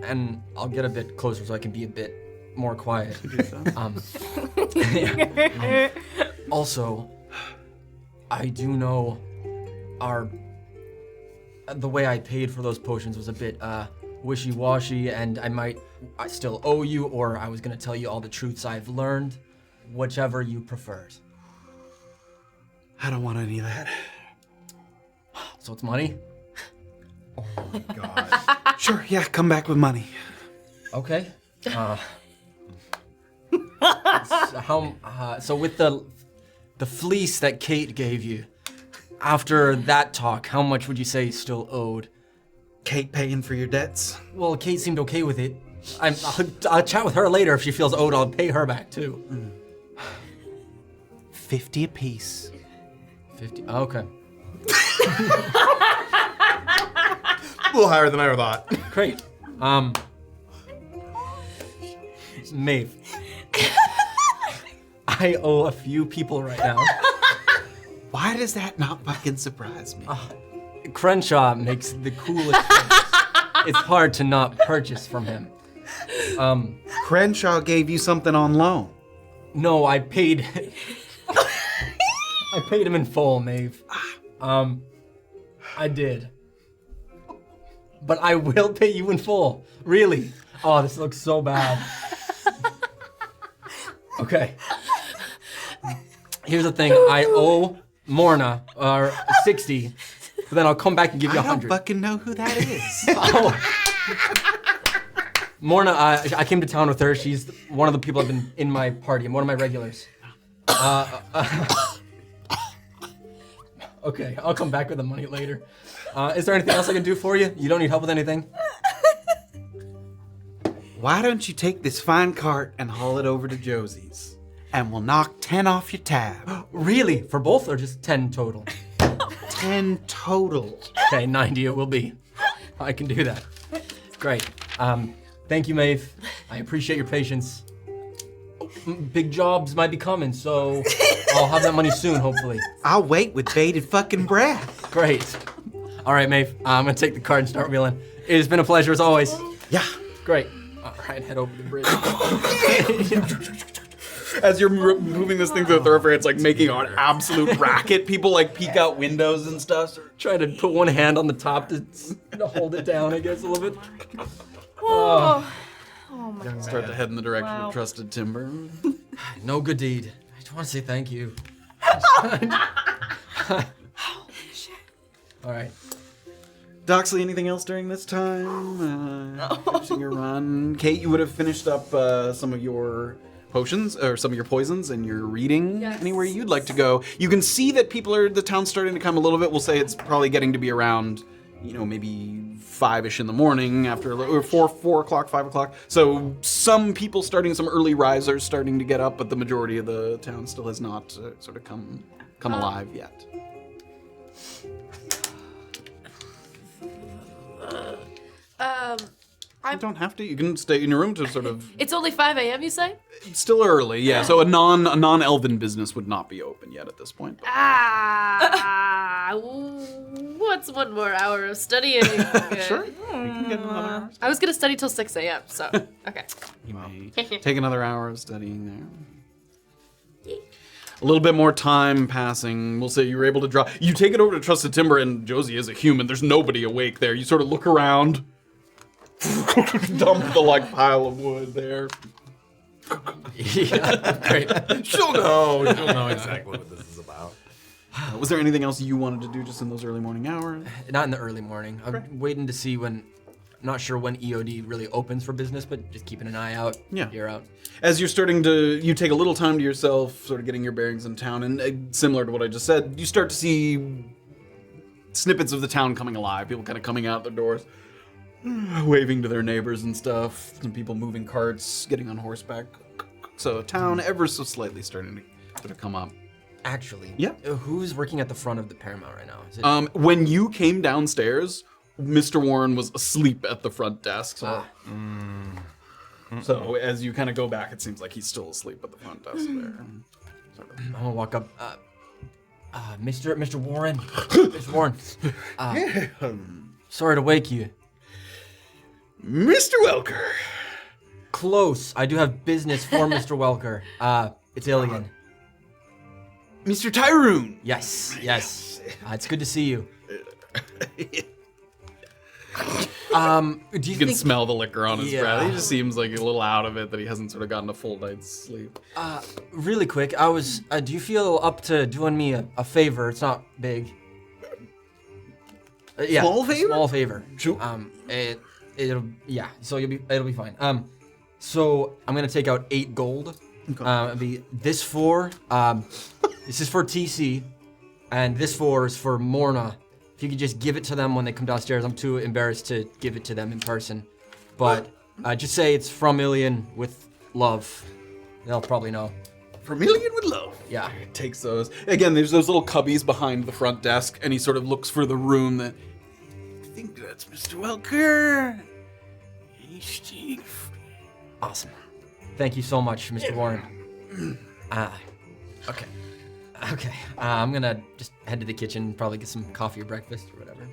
And I'll get a bit closer so I can be a bit more quiet. Yeah. Also, I do know the way I paid for those potions was a bit wishy-washy, and I still owe you, or I was gonna tell you all the truths I've learned, whichever you preferred. I don't want any of that. So it's money? Oh my god. Sure, yeah, come back with money. Okay. So with the fleece that Kayt gave you, after that talk, how much would you say is still owed? Kayt paying for your debts? Well, Kayt seemed okay with it. I'll chat with her later. If she feels owed, I'll pay her back too. 50 apiece. 50. Okay. A little higher than I ever thought. Great. Maeve. I owe a few people right now. Why does that not fucking surprise me? Crenshaw makes the coolest things. It's hard to not purchase from him. Crenshaw gave you something on loan. No, I paid. I paid him in full, Maeve. I did. But I will pay you in full. Really. Oh, this looks so bad. Okay. Here's the thing. I owe Morna 60, but then I'll come back and give you 100. I don't fucking know who that is. Oh. Morna, I came to town with her. She's one of the people I've been in my party. I'm one of my regulars. Okay, I'll come back with the money later. Is there anything else I can do for you? You don't need help with anything? Why don't you take this fine cart and haul it over to Josie's? And we'll knock 10 off your tab. Really? For both or just 10 total? 10 total. Okay, 90 it will be. I can do that. Great. Thank you, Maeve. I appreciate your patience. Big jobs might be coming, so I'll have that money soon, hopefully. I'll wait with bated fucking breath. Great. All right, Maeve. I'm gonna take the card and start wheeling. It has been a pleasure as always. Yeah. Great. All right, head over the bridge. As you're moving this thing through the thoroughfare, it's like making an absolute racket. People like peek out windows and stuff. Trying to put one hand on the top to hold it down, I guess, a little bit. Oh my god. Start to head in the direction Wow. of Trusted Timber. No good deed. I just want to say thank you. All right. Doxley, anything else during this time? Finishing your run. Kayt, you would have finished up some of your potions or some of your poisons and your reading. Yes. Anywhere you'd like to go. You can see that the town's starting to come a little bit. We'll say it's probably getting to be around, maybe 5-ish in the morning or 4 o'clock, 5 o'clock. So some people some early risers starting to get up, but the majority of the town still has not sort of come alive yet. You don't have to. You can stay in your room to sort of. It's only 5 a.m., you say? It's still early, yeah. So a non-elven business would not be open yet at this point. What's 1 more hour of studying? Sure. You can get another hour. I was gonna study till 6 a.m., so, okay. You may take another hour of studying there. A little bit more time passing. We'll say you were able to draw. You take it over to Trusted Timber, and Josie is a human. There's nobody awake there. You sort of look around. Dump the pile of wood there. Yeah, great. She'll know exactly what this is about. Was there anything else you wanted to do just in those early morning hours? Not in the early morning. I'm waiting to see when. Not sure when EOD really opens for business, but just keeping an eye out. Yeah. You're out. As you're starting to, you take a little time to yourself, sort of getting your bearings in town, and similar to what I just said, you start to see snippets of the town coming alive. People kind of coming out their doors, waving to their neighbors and stuff. Some people moving carts, getting on horseback. So town ever so slightly starting to sort of come up. Actually, Yeah. Who's working at the front of the Paramount right now? Is it When you came downstairs, Mr. Warren was asleep at the front desk. So, so as you kind of go back, it seems like he's still asleep at the front desk there. I'm gonna walk up. Mr. Warren. Mr. Warren. Sorry to wake you. Mr. Welker. Close. I do have business for Mr. Welker. It's Illien. Mr. Tyrun. Yes. It's good to see you. Do You can smell the liquor on his breath. He just seems like a little out of it that he hasn't sort of gotten a full night's sleep. Really quick, I was. Do you feel up to doing me a favor? It's not big. Yeah. Small favor? Small favor. Sure. It'll So it'll be fine. So I'm gonna take out 8 gold. Okay. It'll be this 4. This is for TC, and this 4 is for Morna. If you could just give it to them when they come downstairs. I'm too embarrassed to give it to them in person. But just say it's from Illien with love. They'll probably know. From Illien with love. Yeah. Takes those. Again, there's those little cubbies behind the front desk, and he sort of looks for the room that. I think that's Mr. Welker. Istigh. Awesome. Thank you so much, Mr. Warren. Okay. I'm gonna just head to the kitchen, probably get some coffee or breakfast or whatever.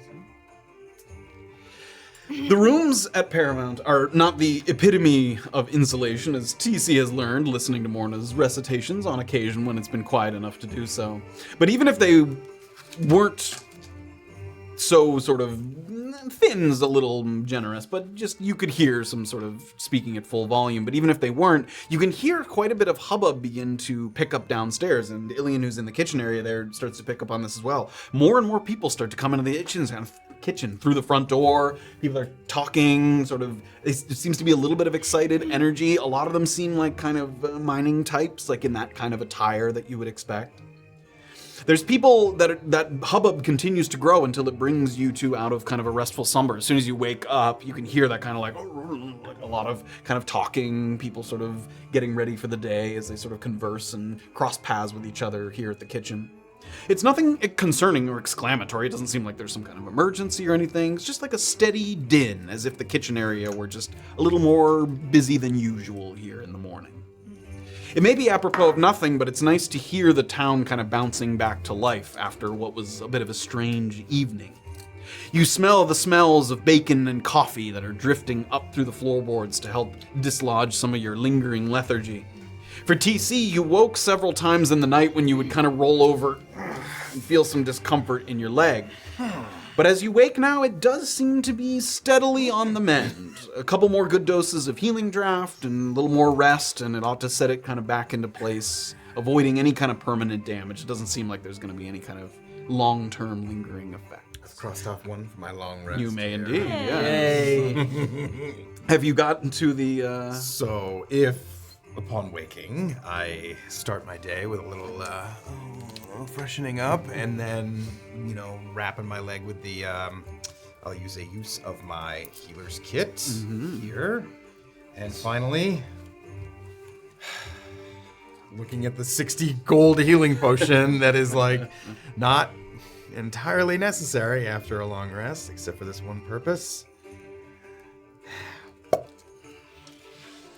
The rooms at Paramount are not the epitome of insulation, as TC has learned listening to Morna's recitations on occasion when it's been quiet enough to do so. But even if they weren't so sort of thin's a little generous, but just you could hear some sort of speaking at full volume. But even if they weren't, you can hear quite a bit of hubbub begin to pick up downstairs, and Illien, who's in the kitchen area there, starts to pick up on this as well. More and more people start to come into the kitchen through the front door. People are talking, sort of, it seems to be a little bit of excited energy. A lot of them seem like kind of mining types, like in that kind of attire that you would expect. There's people that hubbub continues to grow until it brings you two out of kind of a restful slumber. As soon as you wake up, you can hear that kind of like a lot of kind of talking, people sort of getting ready for the day as they sort of converse and cross paths with each other here at the kitchen. It's nothing concerning or exclamatory. It doesn't seem like there's some kind of emergency or anything. It's just like a steady din, as if the kitchen area were just a little more busy than usual here in the morning. It may be apropos of nothing, but it's nice to hear the town kind of bouncing back to life after what was a bit of a strange evening. You smell the smells of bacon and coffee that are drifting up through the floorboards to help dislodge some of your lingering lethargy. For TC, you woke several times in the night when you would kind of roll over and feel some discomfort in your leg. But as you wake now, it does seem to be steadily on the mend. A couple more good doses of healing draft and a little more rest, and it ought to set it kind of back into place, avoiding any kind of permanent damage. It doesn't seem like there's going to be any kind of long-term lingering effect. I've crossed off one for my long rest. You may here. indeed, yeah. Yay. Have you gotten to the... So, if upon waking, I start my day with a little freshening up, and then, wrapping my leg with the, I'll use a use of my healer's kit here. And finally, looking at the 60 gold healing potion that is, not entirely necessary after a long rest, except for this one purpose.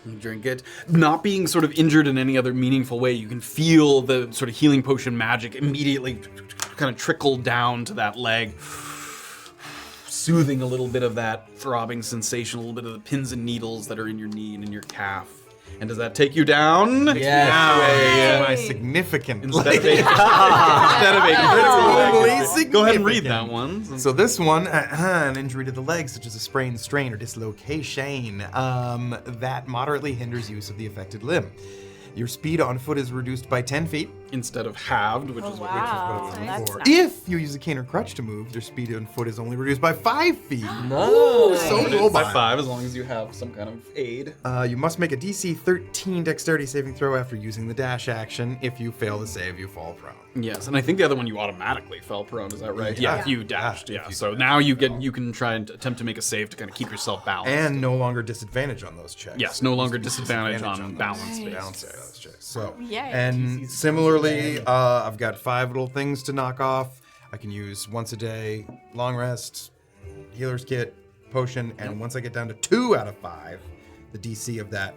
You drink it. Not being sort of injured in any other meaningful way, you can feel the sort of healing potion magic immediately kind of trickle down to that leg, soothing a little bit of that throbbing sensation, a little bit of the pins and needles that are in your knee and in your calf. And does that take you down? Yes. My significant Instead leg. of a critical leg. Significant. Go ahead and read that one. So this one, an injury to the leg, such as a sprain, strain, or dislocation, that moderately hinders use of the affected limb. Your speed on foot is reduced by 10 feet. Instead of halved, which is what we wow. just That's before. nice. If you use a cane or crutch to move, your speed on foot is only reduced by 5 feet. No. So Reduced by mobile. 5 as long as you have some kind of aid. You must make a DC 13 dexterity saving throw after using the dash action. If you fail to save, you fall prone. Yes, and I think the other one you automatically fell prone. Is that right? Yeah. if you dashed. Yeah, Yeah. if you So dashed, now you can try and attempt to make a save to kind of keep yourself balanced. And no longer disadvantage on those checks. yes, no longer disadvantage on balance. Balance those checks. So, Yay. and similarly, I've got 5 little things to knock off. I can use once a day, long rest, healer's kit, potion, and once I get down to 2 out of 5, the DC of that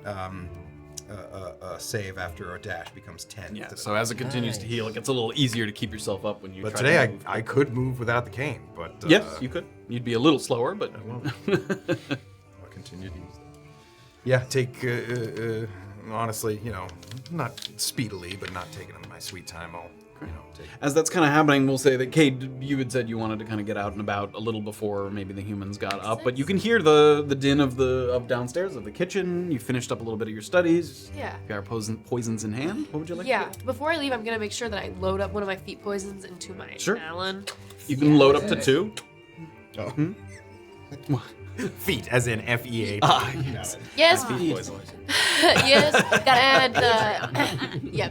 save after a dash becomes 10. Yeah. So as it continues to heal, it gets a little easier to keep yourself up when you. But try today to move. I could move without the cane, but Yes, you could. You'd be a little slower, but. I'll continue to use that. Yeah, take honestly, not speedily, but not taking my sweet time. I'll take. As that's kind of happening, we'll say that Kayt, you had said you wanted to kind of get out and about a little before maybe the humans got up, but you can hear the din of downstairs of the kitchen. You finished up a little bit of your studies. Yeah. You got poisons in hand. What would you like? Yeah, To do? before I leave, I'm gonna make sure that I load up one of my feet poisons into my Sure. Talon. You can load up to 2. Feet, as in FEAT. Yes, Poison. yes, gotta add, yeah.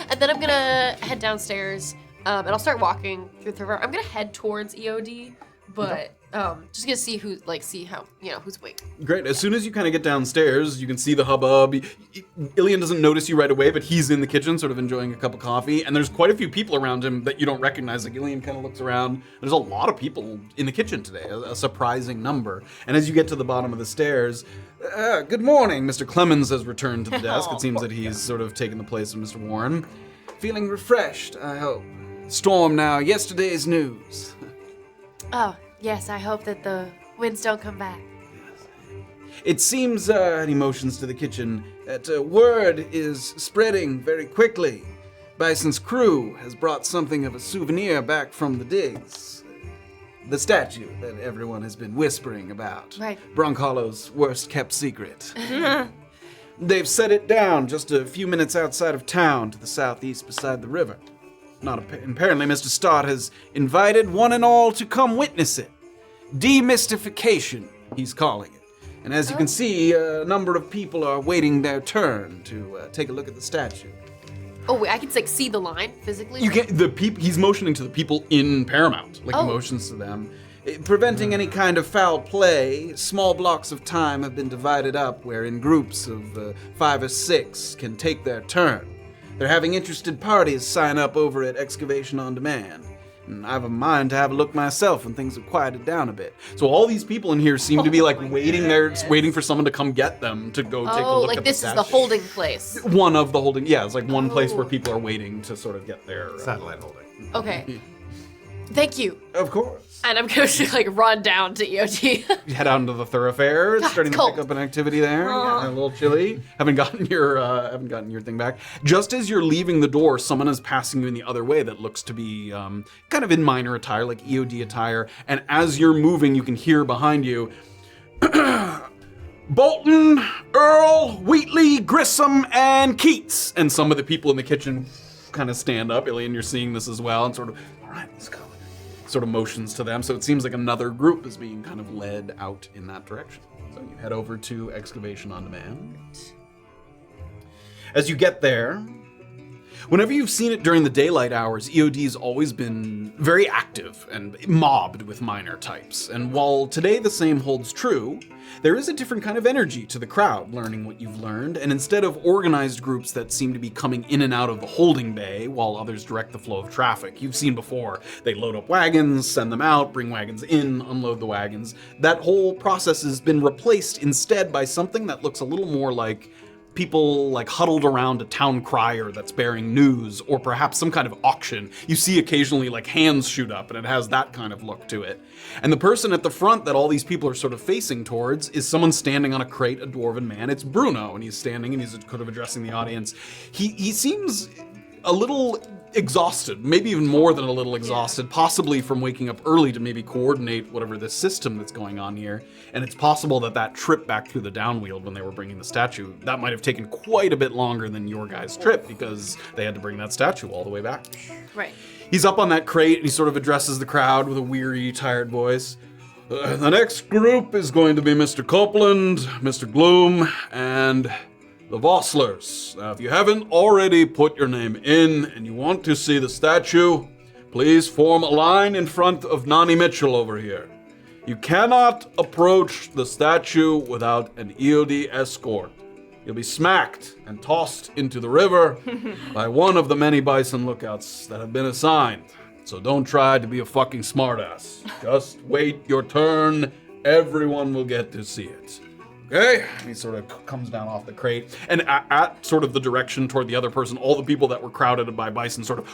And then I'm gonna head downstairs, and I'll start walking through the river. I'm gonna head towards EOD, but just gonna see how, who's awake. Great. As soon as you kind of get downstairs, you can see the hubbub. Illien doesn't notice you right away, but he's in the kitchen, sort of enjoying a cup of coffee. And there's quite a few people around him that you don't recognize. Like Illien kind of looks around. There's a lot of people in the kitchen today, a surprising number. And as you get to the bottom of the stairs, good morning. Mr. Clemens has returned to the desk. It seems that he's sort of taken the place of Mr. Warren. Feeling refreshed, I hope. Storm now. Yesterday's news. Oh, yes, I hope that the winds don't come back. It seems, and he motions to the kitchen, that word is spreading very quickly. Bison's crew has brought something of a souvenir back from the digs. The statue that everyone has been whispering about. Right. Brunkhollow's worst-kept secret. They've set it down just a few minutes outside of town to the southeast beside the river. Apparently, Mr. Stott has invited one and all to come witness it. Demystification, he's calling it. And as you can see, a number of people are waiting their turn to take a look at the statue. Oh, wait, I can see the line physically? You can he's motioning to the people in Paramount, like he motions to them. Preventing any kind of foul play, small blocks of time have been divided up where in groups of 5 or 6 can take their turn. They're having interested parties sign up over at Excavation on Demand. And I have a mind to have a look myself when things have quieted down a bit. So all these people in here seem to be like waiting for someone to come get them to go take a look at the this is the statue. holding place. One of the holding, yeah, it's like one place where people are waiting to sort of get their Satellite holding. Okay. Thank you. Of course. And I'm going to run down to EOD. You head out into the thoroughfare. It's starting to cold. pick up an activity there. Yeah, a little chilly. Haven't gotten your thing back. Just as you're leaving the door, someone is passing you in the other way that looks to be kind of in minor attire, like EOD attire. And as you're moving, you can hear behind you, Bolton, Earl, Wheatley, Grissom, and Keats. And some of the people in the kitchen kind of stand up. Illien, you're seeing this as well, and sort of, all right, let's go. Sort of motions to them. So it seems like another group is being kind of led out in that direction. So you head over to Excavation on Demand. As you get there, Whenever you've seen it during the daylight hours, EOD's always been very active and mobbed with minor types. And while today the same holds true, there is a different kind of energy to the crowd learning what you've learned, and instead of organized groups that seem to be coming in and out of the holding bay while others direct the flow of traffic, you've seen before, they load up wagons, send them out, bring wagons in, unload the wagons. That whole process has been replaced instead by something that looks a little more like people like huddled around a town crier that's bearing news, or perhaps some kind of auction. You see occasionally like hands shoot up and it has that kind of look to it. And the person at the front that all these people are sort of facing towards is someone standing on a crate, a dwarven man. It's Bruno, and he's standing and he's kind of addressing the audience. He seems a little exhausted, maybe even more than a little exhausted, possibly from waking up early to maybe coordinate whatever this system that's going on here. And it's possible that that trip back through the downwield when they were bringing the statue, that might have taken quite a bit longer than your guys' trip because they had to bring that statue all the way back. Right. He's up on that crate and he sort of addresses the crowd with a weary, tired voice. The next group is going to be Mr. Copeland, Mr. Gloom, and the Vosslers. Now, if you haven't already put your name in and you want to see the statue, please form a line in front of Nani Mitchell over here. You cannot approach the statue without an EOD escort. You'll be smacked and tossed into the river by one of the many bison lookouts that have been assigned. So don't try to be a fucking smartass. Just wait your turn. Everyone will get to see it. Okay? And he sort of comes down off the crate, and at sort of the direction toward the other person, all the people that were crowded by bison sort of,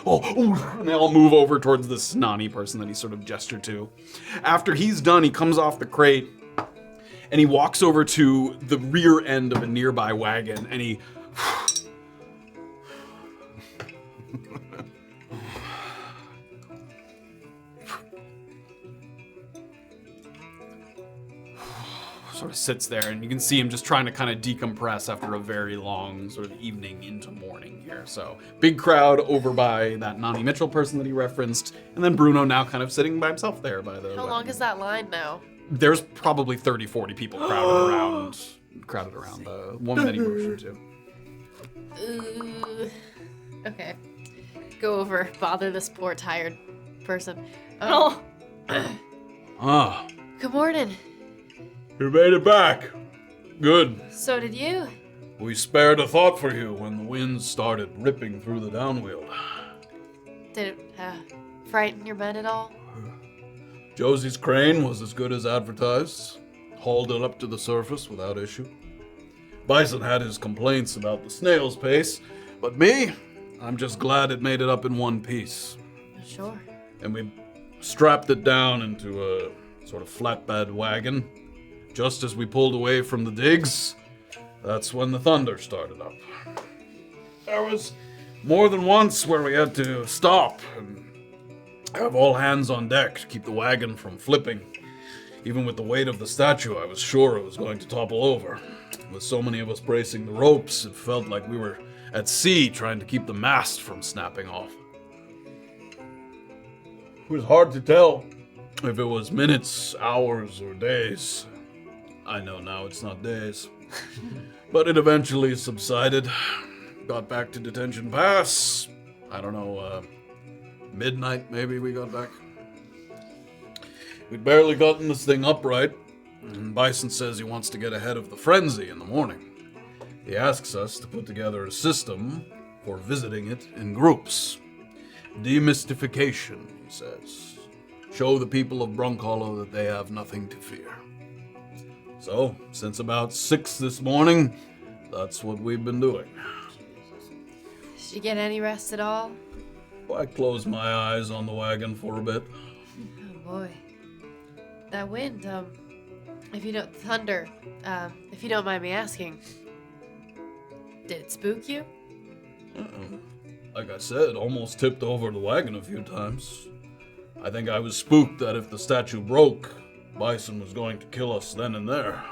and they all move over towards this Nani person that he sort of gestured to. After he's done, he comes off the crate, and he walks over to the rear end of a nearby wagon, and he sort of sits there, and you can see him just trying to kind of decompress after a very long sort of evening into morning here. So big crowd over by that Nani Mitchell person that he referenced, and then Bruno now kind of sitting by himself there by the How long is that line now? There's probably 30, 40 people crowded around the woman that he motioned to. Ooh. Okay. Go over, bother this poor tired person. Oh. Ah, Good morning. you made it back. Good. So did you. We spared a thought for you when the winds started ripping through the downwield. Did it frighten your men at all? Josie's crane was as good as advertised. Hauled it up to the surface without issue. Bison had his complaints about the snail's pace, but me, I'm just glad it made it up in one piece. Sure. And we strapped it down into a sort of flatbed wagon. Just as we pulled away from the digs, that's when the thunder started up. There was more than once where we had to stop and have all hands on deck to keep the wagon from flipping. Even with the weight of the statue, I was sure it was going to topple over. With so many of us bracing the ropes, it felt like we were at sea trying to keep the mast from snapping off. It was hard to tell if it was minutes, hours, or days. I know now it's not days. But it eventually subsided. Got back to Detention Pass. I don't know, midnight maybe we got back. We'd barely gotten this thing upright, and Bison says he wants to get ahead of the frenzy in the morning. He asks us to put together a system for visiting it in groups. Demystification, he says. Show the people of Brunkhollow that they have nothing to fear. So, since about 6 this morning, that's what we've been doing. Did you get any rest at all? I closed my eyes on the wagon for a bit. Oh boy. That wind, thunder, if you don't mind me asking, did it spook you? Like I said, almost tipped over the wagon a few times. I think I was spooked that if the statue broke, Bison was going to kill us then and there.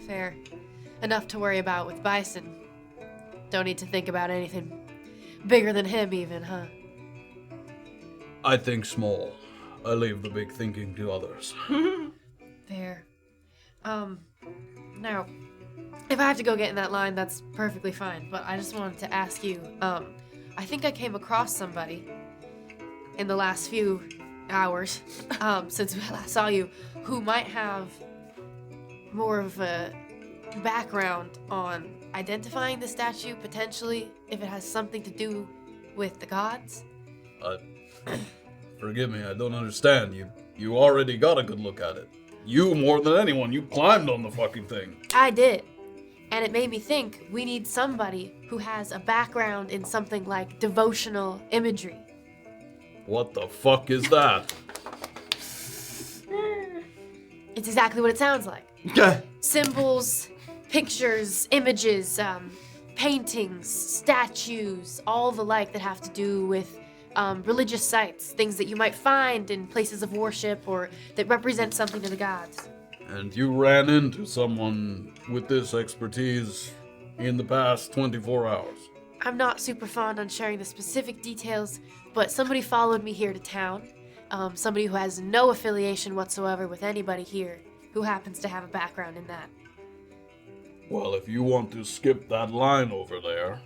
Fair. Enough to worry about with Bison. Don't need to think about anything bigger than him even, huh? I think small. I leave the big thinking to others. Fair. Now, If I have to go get in that line, that's perfectly fine. But I just wanted to ask you, I think I came across somebody in the last few hours, since we last saw you, who might have more of a background on identifying the statue, potentially, if it has something to do with the gods. Forgive me, I don't understand. You already got a good look at it. You, more than anyone, you climbed on the fucking thing. I did. And it made me think we need somebody who has a background in something like devotional imagery. What the fuck is that? It's exactly what it sounds like. Symbols, pictures, images, paintings, statues, all the like that have to do with religious sites, things that you might find in places of worship or that represent something to the gods. And you ran into someone with this expertise in the past 24 hours. I'm not super fond on sharing the specific details, but somebody followed me here to town. Somebody who has no affiliation whatsoever with anybody here, who happens to have a background in that. Well, if you want to skip that line over there,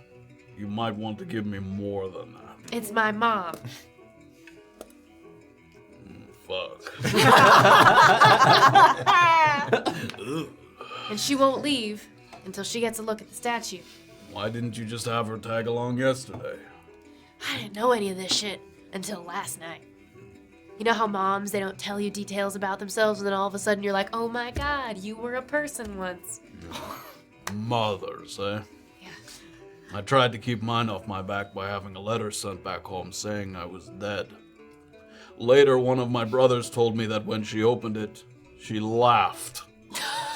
you might want to give me more than that. It's my mom. Fuck. And she won't leave until she gets a look at the statue. Why didn't you just have her tag along yesterday? I didn't know any of this shit until last night. You know how moms, they don't tell you details about themselves and then all of a sudden you're like, oh my god, you were a person once. Mothers, eh? Yeah. I tried to keep mine off my back by having a letter sent back home saying I was dead. Later, one of my brothers told me that when she opened it, she laughed.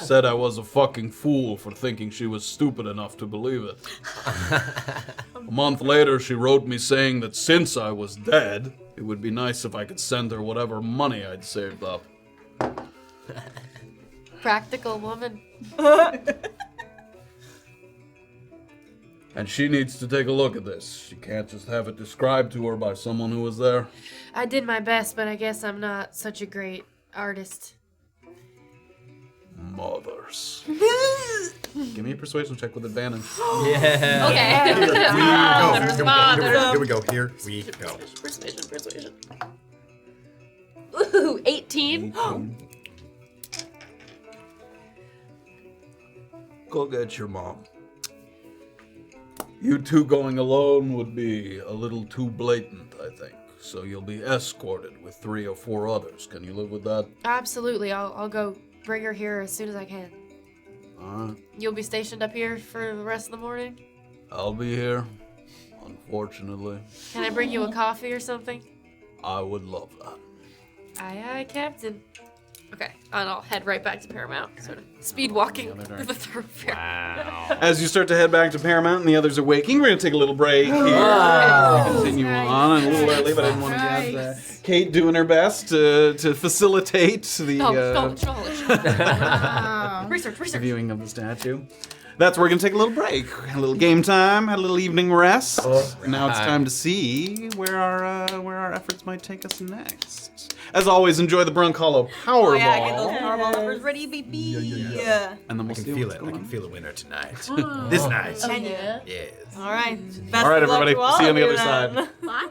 Said I was a fucking fool for thinking she was stupid enough to believe it. A month later, she wrote me saying that since I was dead, it would be nice if I could send her whatever money I'd saved up. Practical woman. And she needs to take a look at this. She can't just have it described to her by someone who was there. I did my best, but I guess I'm not such a great artist. Mothers. Give me a persuasion check with advantage. Yeah. Okay. Here we go. Here we go. Persuasion. Ooh, 18. Go get your mom. You two going alone would be a little too blatant, I think. So you'll be escorted with 3 or 4 others. Can you live with that? Absolutely. I'll go bring her here as soon as I can. Alright. You'll be stationed up here for the rest of the morning? I'll be here, unfortunately. Can I bring you a coffee or something? I would love that. Aye, aye, Captain. Okay, and I'll head right back to Paramount, sort of speed walking through the thoroughfare. As you start to head back to Paramount and the others are waking, we're going to take a little break here. Continue on, a little early, but I didn't want to get Kayt doing her best to facilitate the Research. viewing of the statue. That's where we're going to take a little break. A little game time, had a little evening rest. Now it's time to see where our efforts might take us next. As always, enjoy the Brunkhollow Powerball. Get those Powerball numbers ready, baby. And then we'll I can see feel what's it. I going can on. feel a winner tonight. This night. Can you? Yes. All right. Best All right, of luck everybody. to all See you on the of other side. then. Bye,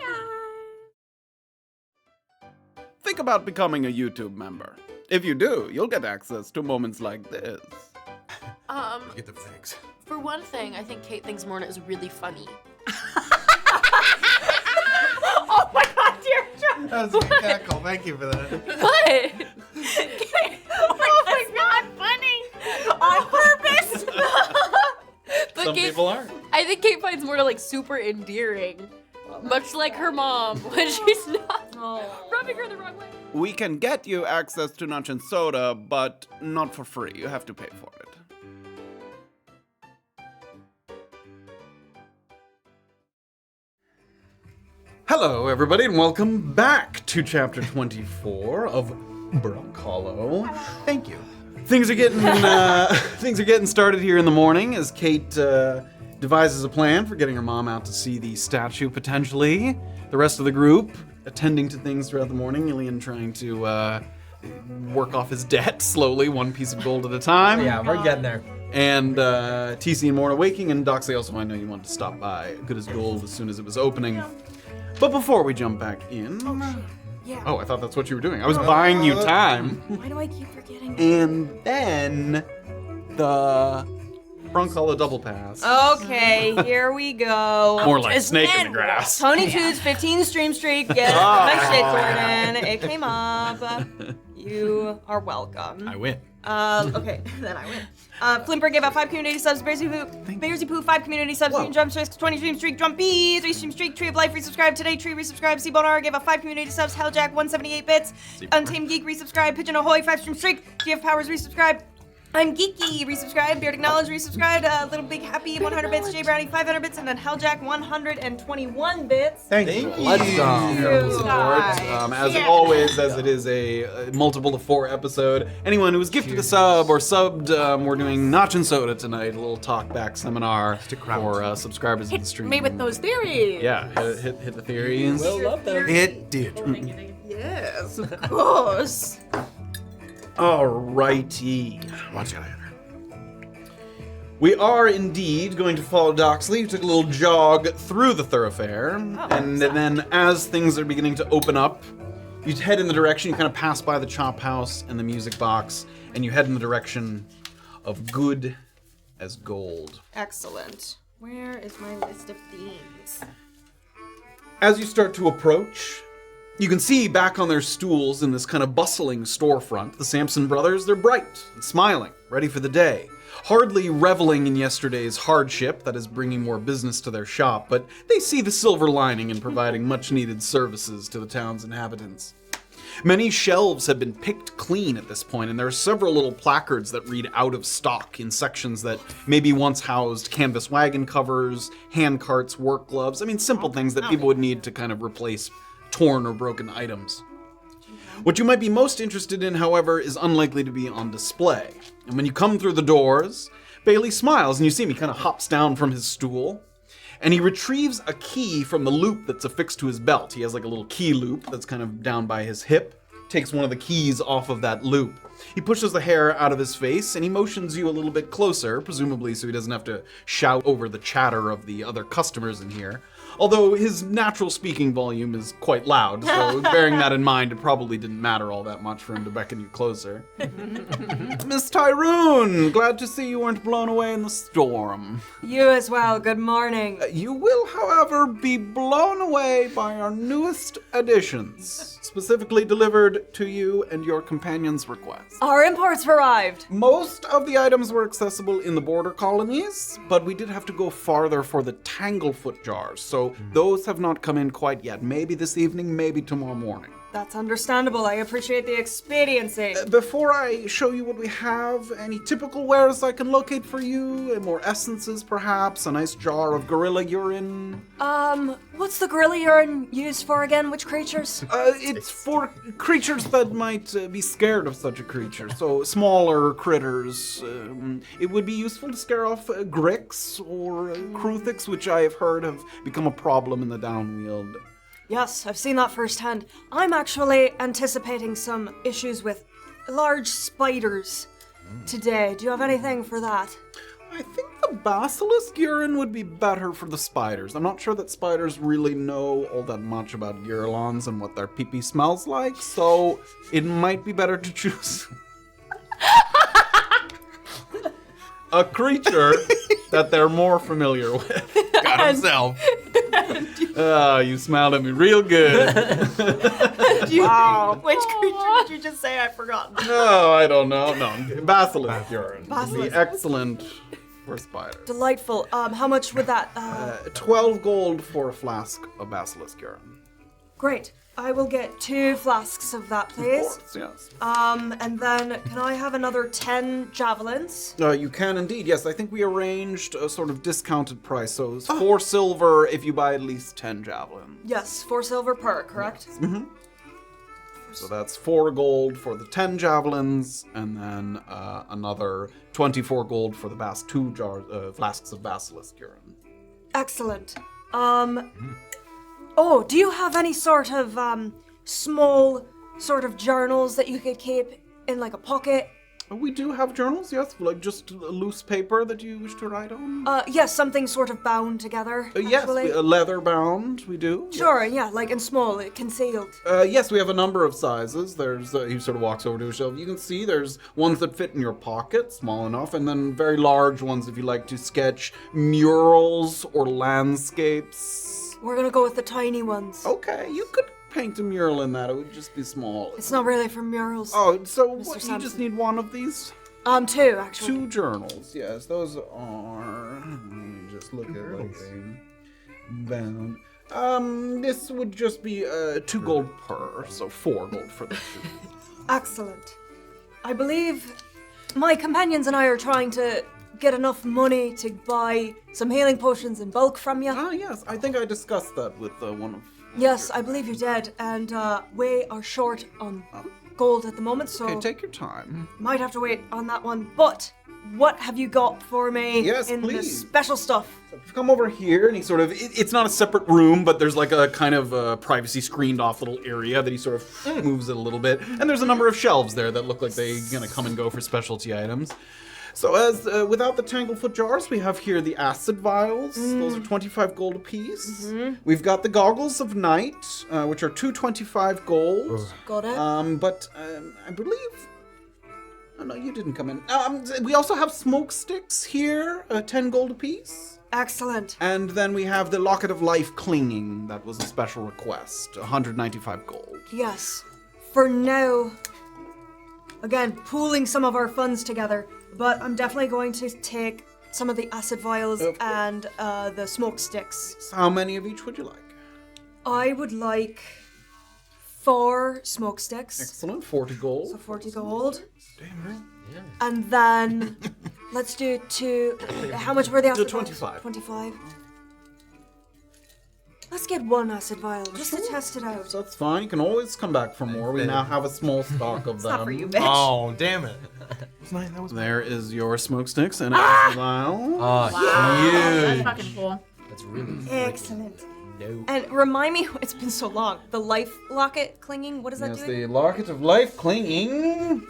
guys. Think about becoming a YouTube member. If you do, you'll get access to moments like this. Get the thanks. For one thing, I think Kayt thinks Morna is really funny. Oh my god, Deirdre. That was a good cackle. Thank you for that. What? Oh my god, funny. On purpose. But Some Kayt- people aren't. I think Kayt finds Morna like super endearing. Much like her mom when she's not rubbing her the wrong way. We can get you access to Notch and Soda, but not for free. You have to pay for it. Hello, everybody, and welcome back to Chapter 24 of Brunkhollow. Thank you. Things are getting started here in the morning as Kayt devises a plan for getting her mom out to see the statue potentially. The rest of the group attending to things throughout the morning. Illien trying to work off his debt slowly, one piece of gold at a time. Yeah, we're getting there. And TC and Morna waking, and Doxley also, I know you wanted to stop by. Good as gold as soon as it was opening. But before we jump back in... Yeah. Oh, I thought that's what you were doing. I was buying you time. Why do I keep forgetting? And then the Brunkhollow double pass. Okay, here we go. More like snake in the grass. Tony Two's 15 stream streak. Yes, my shit, Jordan. It came up. You are welcome. I win. Okay, then I win. Flimper gave out 5 community subs. Bearsy Poo, 5 community subs. Green Drum Risk, 20 stream streak. Drum B, 3 stream streak. Tree of Life, resubscribe today. Tree, resubscribe. Cbonar gave out 5 community subs. Helljack, 178 bits. Untamed Geek, resubscribe. Pigeon Ahoy, 5 stream streak. GF Powers, resubscribe. I'm Geeky, resubscribe. Beard Acknowledge, resubscribed. Little Big Happy, 100 bits. J Brownie, 500 bits. And then Helljack, 121 bits. Thank you. Let's go. you, Support. guys. As always, as it is a multiple to 4 episode, anyone who was gifted a sub or subbed, we're doing Notch and Soda tonight, a little talk back seminar for subscribers of the stream. Me with those theories. Yeah, hit the theories. We'll love them. It did. Yes, of course. Alrighty. Watch out, Andrew. We are indeed going to follow Doxley, who took a little jog through the thoroughfare, and then as things are beginning to open up, you head in the direction, you kind of pass by the chop house and the music box, and you head in the direction of good as gold. Excellent. Where is my list of themes? As you start to approach, you can see back on their stools in this kind of bustling storefront, the Sampson brothers, they're bright and smiling, ready for the day. Hardly reveling in yesterday's hardship that is bringing more business to their shop, but they see the silver lining in providing much-needed services to the town's inhabitants. Many shelves have been picked clean at this point, and there are several little placards that read out of stock in sections that maybe once housed canvas wagon covers, hand carts, work gloves. I mean, simple things that people would need to kind of replace torn or broken items. What you might be most interested in, however, is unlikely to be on display. And when you come through the doors, Bailey smiles and you see him. He kind of hops down from his stool and he retrieves a key from the loop that's affixed to his belt. He has like a little key loop that's kind of down by his hip. Takes one of the keys off of that loop. He pushes the hair out of his face and he motions you a little bit closer, presumably so he doesn't have to shout over the chatter of the other customers in here. Although his natural speaking volume is quite loud, so bearing that in mind, it probably didn't matter all that much for him to beckon you closer. Miss Tyrun, glad to see you weren't blown away in the storm. You as well, good morning. You will, however, be blown away by our newest additions, specifically delivered to you and your companion's request. Our imports arrived. Most of the items were accessible in the border colonies, but we did have to go farther for the Tanglefoot jars, so those have not come in quite yet. Maybe this evening, maybe tomorrow morning. That's understandable. I appreciate the expediency. Before I show you what we have, any typical wares I can locate for you? More essences, perhaps? A nice jar of gorilla urine? What's the gorilla urine used for again? Which creatures? It's for creatures that might be scared of such a creature. So smaller critters. It would be useful to scare off gricks or Kruthix, which I have heard have become a problem in the Downwield. Yes, I've seen that firsthand. I'm actually anticipating some issues with large spiders today. Do you have anything for that? I think the basilisk urine would be better for the spiders. I'm not sure that spiders really know all that much about Girlons and what their pee-pee smells like, so it might be better to choose a creature that they're more familiar with. Got himself. You smiled at me real good. Wow. Which creature did you just say? I've forgotten. No, I don't know. No, basilisk urine. Basilisk. Be excellent for spiders. Delightful. How much would that? 12 gold for a flask of basilisk urine. Great. I will get 2 flasks of that, please. Of course, yes. And then can I have another 10 javelins? You can indeed, yes. I think we arranged a sort of discounted price, so it's 4 silver if you buy at least 10 javelins. Yes, 4 silver per, correct? Yes. Mm-hmm. So that's 4 gold for the 10 javelins, and then another 24 gold for the 2 flasks of basilisk urine. Excellent. Oh, do you have any sort of small sort of journals that you could keep in like a pocket? We do have journals, yes, like just loose paper that you wish to write on. Yes, something sort of bound together. Yes, actually. leather bound. We do. Sure, yeah, like in small, concealed. Yes, we have a number of sizes. There's he sort of walks over to a shelf. You can see there's ones that fit in your pocket, small enough, and then very large ones if you like to sketch murals or landscapes. We're gonna go with the tiny ones. Okay, you could paint a mural in that. It would just be small. It's not really for murals. Oh, so Mr. what, you Sampson. just need one of these? 2 actually. 2 journals. Yes, those are. Let me just look at what they bound. This would just be 2 gold per, so 4 gold for the 2. Excellent. I believe my companions and I are trying to get enough money to buy some healing potions in bulk from you. Ah, yes, I think I discussed that with one of. Yes, I believe you did, and we are short on gold at the moment, so Okay, take your time. might have to wait on that one. But what have you got for me Yes, in the please. special stuff? Come over here, and he sort of. It's not a separate room, but there's like a kind of privacy screened off little area that he sort of moves it a little bit. And there's a number of shelves there that look like they're gonna come and go for specialty items. So as without the tanglefoot jars, we have here the acid vials. Those are 25 gold apiece. We've got the goggles of night, which are 225 gold. Got it. But I believe. Oh no, you didn't come in. We also have smoke sticks here, 10 gold apiece. Excellent. And then we have the locket of life clinging. That was a special request, 195 gold. Yes. For now, again, pooling some of our funds together, but I'm definitely going to take some of the acid vials Of course. and the smoke sticks. How many of each would you like? I would like 4 smoke sticks. Excellent, 40 gold. So 40 gold. Damn right. And then let's do 2. How much were the acid vials? 25. 25. Let's get 1 acid vial just to test it out. So that's fine. You can always come back for more. We now have a small stock of them. Not for you, bitch. Oh, damn it. That was There is your smoke sticks and acid vial. Oh, That's huge. fucking cool. That's really Excellent. no. And remind me, it's been so long. The life locket clinging, what does that Yes, do? the locket of life clinging.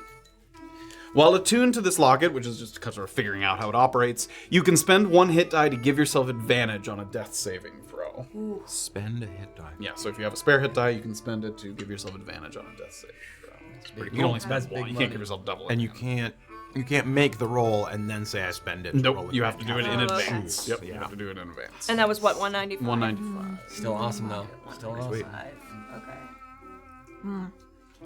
While attuned to this locket, which is just sort of figuring out how it operates, you can spend 1 hit die to give yourself advantage on a death saving throw. Spend a hit die. Yeah, so if you have a spare hit die, you can spend it to give yourself advantage on a death saving throw. It's pretty You can only spend That's 1. big You can't money. give yourself double. And you can't make the roll and then say I spend it. to roll Nope, it you back have to do it out. in Oh, advance. okay. Yep, you have to do it in advance. And that was what, 195? 195. Still awesome though. Still awesome. Sweet. Okay.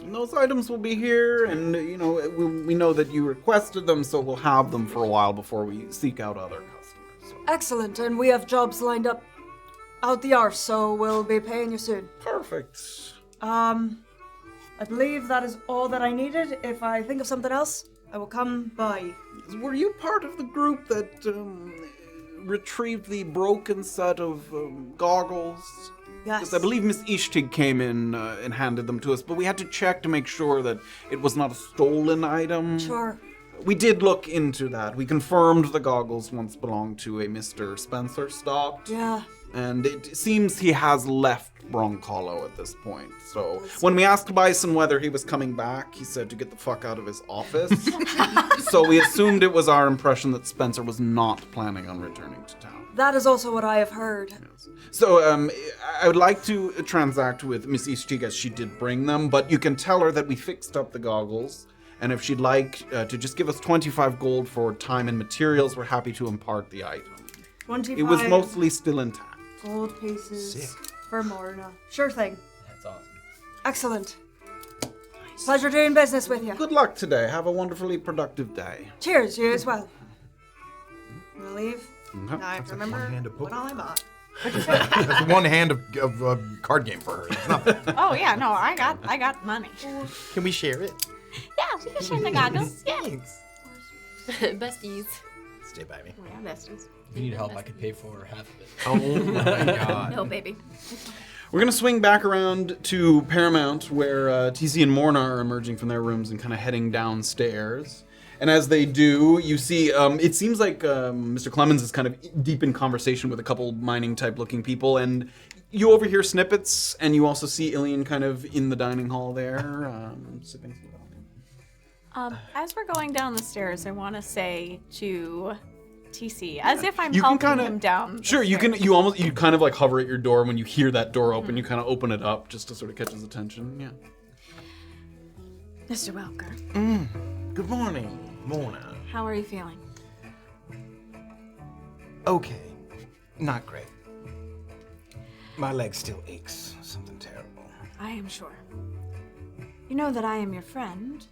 And those items will be here, and we know that you requested them, so we'll have them for a while before we seek out other customers. So. Excellent, and we have jobs lined up out the arse, so we'll be paying you soon. Perfect. I believe that is all that I needed. If I think of something else, I will come by. Were you part of the group that retrieved the broken set of goggles? Yes. Because I believe Miss Istigh came in and handed them to us, but we had to check to make sure that it was not a stolen item. Sure. We did look into that. We confirmed the goggles once belonged to a Mr. Spencer Stott. Yeah. And it seems he has left Brunkhollow at this point. So when we asked Bison whether he was coming back, he said to get the fuck out of his office. So we assumed it was our impression that Spencer was not planning on returning to town. That is also what I have heard. So I would like to transact with Miss Istigh as she did bring them, but you can tell her that we fixed up the goggles. And if she'd like to just give us 25 gold for time and materials, we're happy to impart the item. 25 It was mostly still intact. gold pieces for Morna. Sure thing. That's awesome. Excellent. Pleasure doing business with you. Good luck today. Have a wonderfully productive day. Cheers, you as well. We'll leave. Okay. I remember one hand of what poker. all I bought. That's 1 hand of card game for her. It's nothing. Oh yeah, no, I got money. Can we share it? Yeah, we can share the goggles. Yeah. Besties. Stay by me. Yeah, besties. If you need help, I could pay for half of it. Oh my god. No, baby. We're gonna swing back around to Paramount, where TC and Morna are emerging from their rooms and kind of heading downstairs. And as they do, you see, it seems like Mr. Clemens is kind of deep in conversation with a couple mining-type-looking people, and you overhear snippets, and you also see Illien kind of in the dining hall there, sipping some coffee. As we're going down the stairs, I want to say to TC, as if I'm You can helping kinda- him down. the Sure, you stairs. can. You kind of like hover at your door when you hear that door open. You kind of open it up just to sort of catch his attention. Yeah. Mr. Welker, Good morning, Morna. how are you feeling? Okay, not great. My leg still aches. Something terrible. I am sure. You know that I am your friend.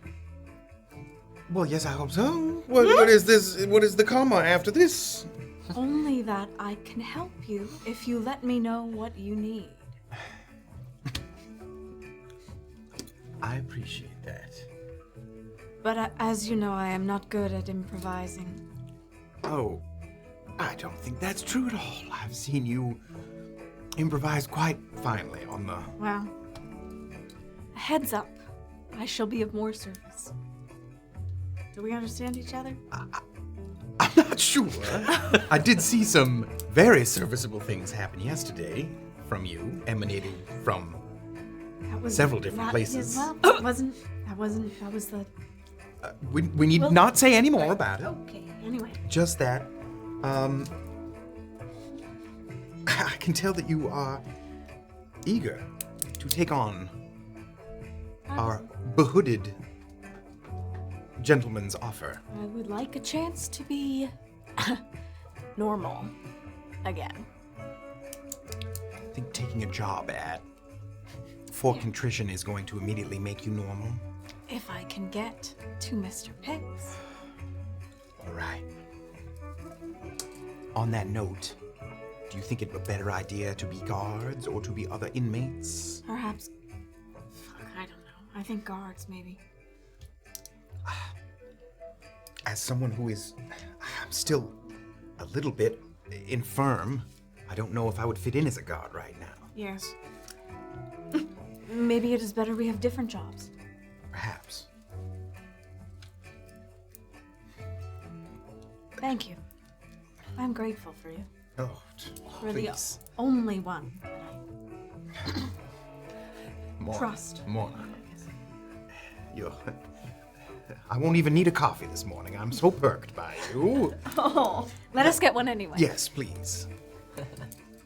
Well, yes, I hope so. What is this? What is the comma after this? Only that I can help you if you let me know what you need. I appreciate that. But as you know, I am not good at improvising. Oh, I don't think that's true at all. I've seen you improvise quite finely on the... Well, a heads up. I shall be of more service. Do we understand each other? I'm not sure. I did see some very serviceable things happen yesterday from you, emanating from That was several different not- places. Well, that wasn't. That was the. We need Well, not say any more about it. Okay. Anyway. Just that. I can tell that you are eager to take on our behooded gentleman's offer. I would like a chance to be normal again. I think taking a job at for contrition is going to immediately make you normal. If I can get to Mr. Pix. All right. On that note, do you think it a better idea to be guards or to be other inmates? Perhaps. Fuck, I don't know. I think guards, maybe. As someone who is, I'm still a little bit infirm, I don't know if I would fit in as a guard right now. Yes. Maybe it is better we have different jobs. Perhaps. Thank you. I'm grateful for you. Oh, You're the please. only one that Morna. trust. Morna. I won't even need a coffee this morning. I'm so perked by you. Oh, let us get one anyway. Yes, please.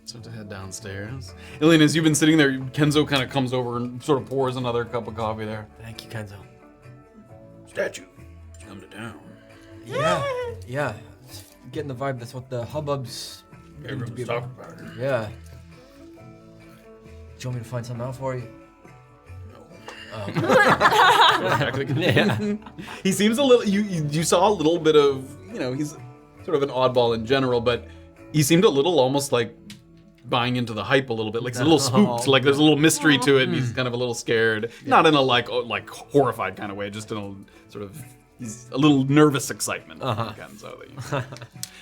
So to head downstairs. Illien, as you've been sitting there, Kenzo kind of comes over and sort of pours another cup of coffee there. Thank you, Kenzo. Statue. Come to town. Yeah. Getting the vibe that's what the hubbub's need to Everyone's be talking about. about it. Yeah. Do you want me to find something out for you? Yeah. He seems a little. You saw a little bit of. He's sort of an oddball in general, but he seemed a little almost like buying into the hype a little bit. Like he's a little spooked. Like there's a little mystery to it, and he's kind of a little scared. Not in a like horrified kind of way, just in a sort of. He's a little nervous excitement. Kenzo, that you see.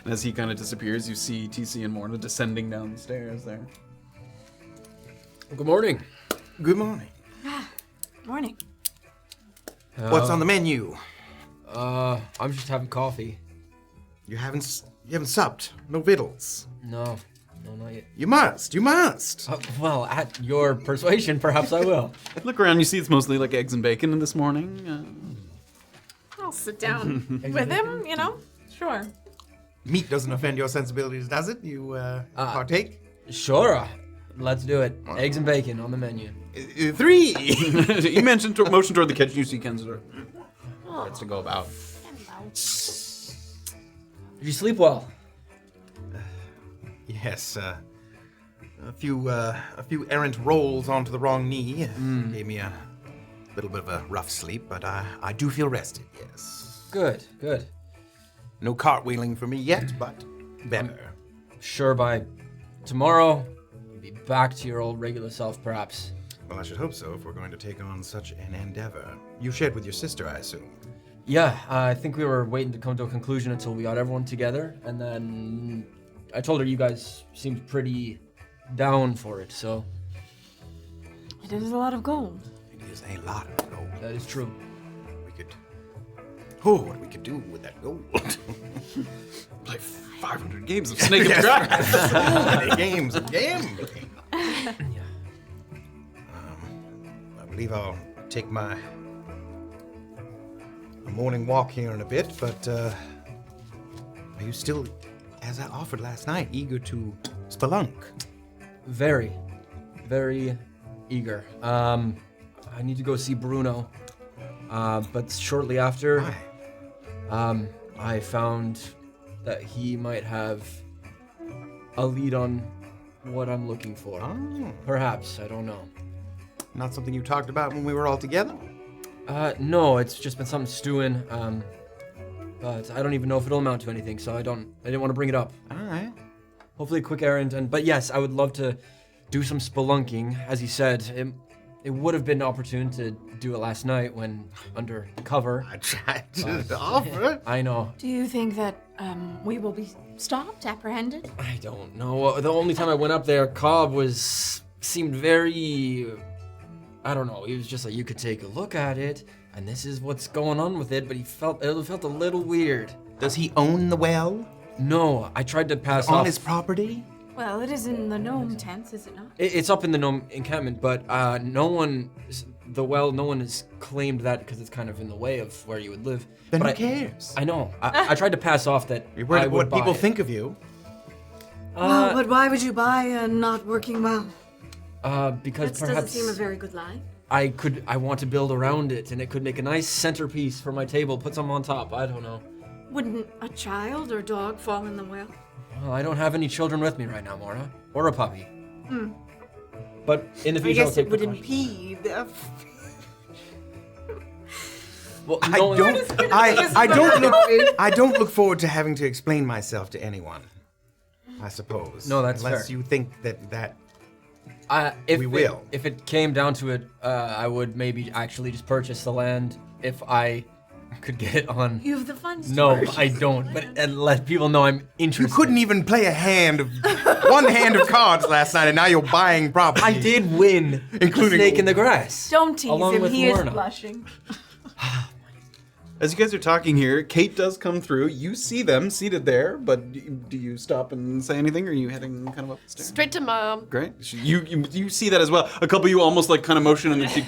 And as he kind of disappears, you see TC and Morna descending down the stairs there. Good morning. Good morning. Morning. What's on the menu? I'm just having coffee. You haven't supped. No victuals. No, not yet. You must. Well, at your persuasion, perhaps I will. Look around, you see it's mostly like eggs and bacon this morning. I'll sit down with him, Sure. Meat doesn't offend your sensibilities, does it? You partake? Sure. Let's do it. Eggs and bacon on the menu. 3. You motion toward the kitchen. You see Kenzo starts to go about. Did you sleep well? Yes. A few errant rolls onto the wrong knee gave me a little bit of a rough sleep, but I do feel rested. Yes. Good. No cartwheeling for me yet, but better. Sure, by tomorrow, you'll be back to your old regular self, perhaps. Well, I should hope so if we're going to take on such an endeavor. You shared with your sister, I assume. Yeah, I think we were waiting to come to a conclusion until we got everyone together, and then I told her you guys seemed pretty down for it, so. It is a lot of gold. It is a lot of gold. That is true. What we could do with that gold. Play 500 games of Snake and Dragon. Many games of gambling. I believe I'll take my a morning walk here in a bit, but are you still, as I offered last night, eager to spelunk? Very, very eager. I need to go see Bruno, but shortly after, Why? I found that he might have a lead on what I'm looking for. Oh, Perhaps, I don't know. not something you talked about when we were all together? No, it's just been something stewing, but I don't even know if it'll amount to anything, so I didn't want to bring it up. All right. Hopefully a quick errand, but yes, I would love to do some spelunking. As you said, it would have been opportune to do it last night when under cover. I tried to offer. I know. Do you think that we will be stopped, apprehended? I don't know. The only time I went up there, Cobb seemed very, I don't know. He was just like, you could take a look at it, and this is what's going on with it. But it felt a little weird. Does he own the well? No, I tried to pass On off. his property? Well, it is in the gnome tents, is it not? It's up in the gnome encampment, but no one has claimed that because it's kind of in the way of where you would live. Then But who cares? I know. I tried to pass off that You're I worried would what buy people it. think of you. Well, but why would you buy a not working well? Because That doesn't perhaps seem a very good lie. I want to build around it, and it could make a nice centerpiece for my table. Put some on top. I don't know. Wouldn't a child or dog fall in the well? Well, I don't have any children with me right now, Morna, or a puppy. But in the I future, I'll guess take it would precautions. impede. Well, I don't look forward to having to explain myself to anyone. I suppose. No, that's unless fair. you think that If We will. If it came down to it, I would maybe actually just purchase the land if I could get it on. You have the funds. to No, purchase I don't. But and let people know I'm you interested. couldn't even play one hand of cards last night, and now you're buying property. I did win, Including- the snake in the grass. Don't tease along him, with he Morna. is blushing. As you guys are talking here, Kayt does come through. You see them seated there, but do you stop and say anything, or are you heading kind of up the stairs? Straight to mom. Great. You see that as well. A couple of you almost like kind of motion, and then she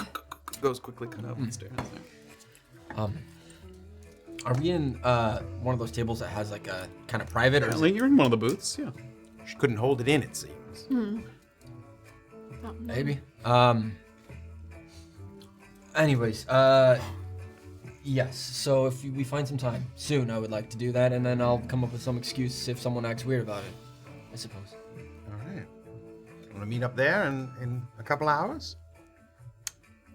goes quickly kind of up the stairs. Are we in one of those tables that has like a kind of private, or is Like you're in one of the booths, yeah. She couldn't hold it in, it seems. maybe? Anyways, yes. So if we find some time soon, I would like to do that, and then I'll come up with some excuse if someone acts weird about it. I suppose. All right. Want to meet up there in a couple hours?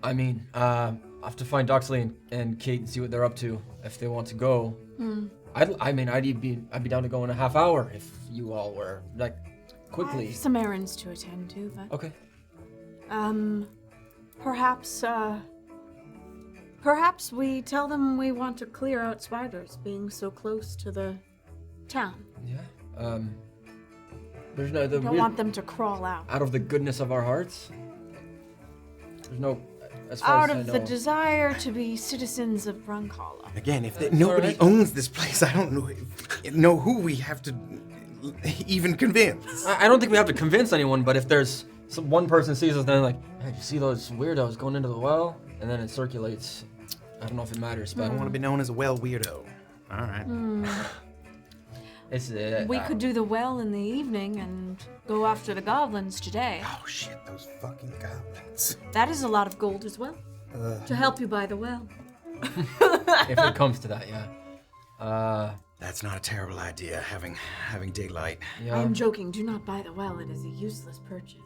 I mean, I'll have to find Doxley and Kayt and see what they're up to if they want to go. I'd be down to go in a half hour if you all were like I quickly. have some errands to attend to, but Okay. perhaps we tell them we want to clear out spiders, being so close to the town. Yeah. There's no the Don't weird, want them to crawl out. out of the goodness of our hearts. There's no as far Out as I of know. the desire to be citizens of Brunkhollow. Again, if nobody alright. owns this place, I don't know who we have to even convince. I don't think we have to convince anyone, but if there's one person sees us, then like, hey, you see those weirdos going into the well, and then it circulates. I don't know if it matters, but I don't want to be known as a well weirdo. All right. it's We could do the well in the evening and go after the goblins today. Oh shit, those fucking goblins. That is a lot of gold as well. To help you buy the well. if it comes to that, yeah. That's not a terrible idea, having daylight. I Yeah, am joking. Do not buy the well. It is a useless purchase.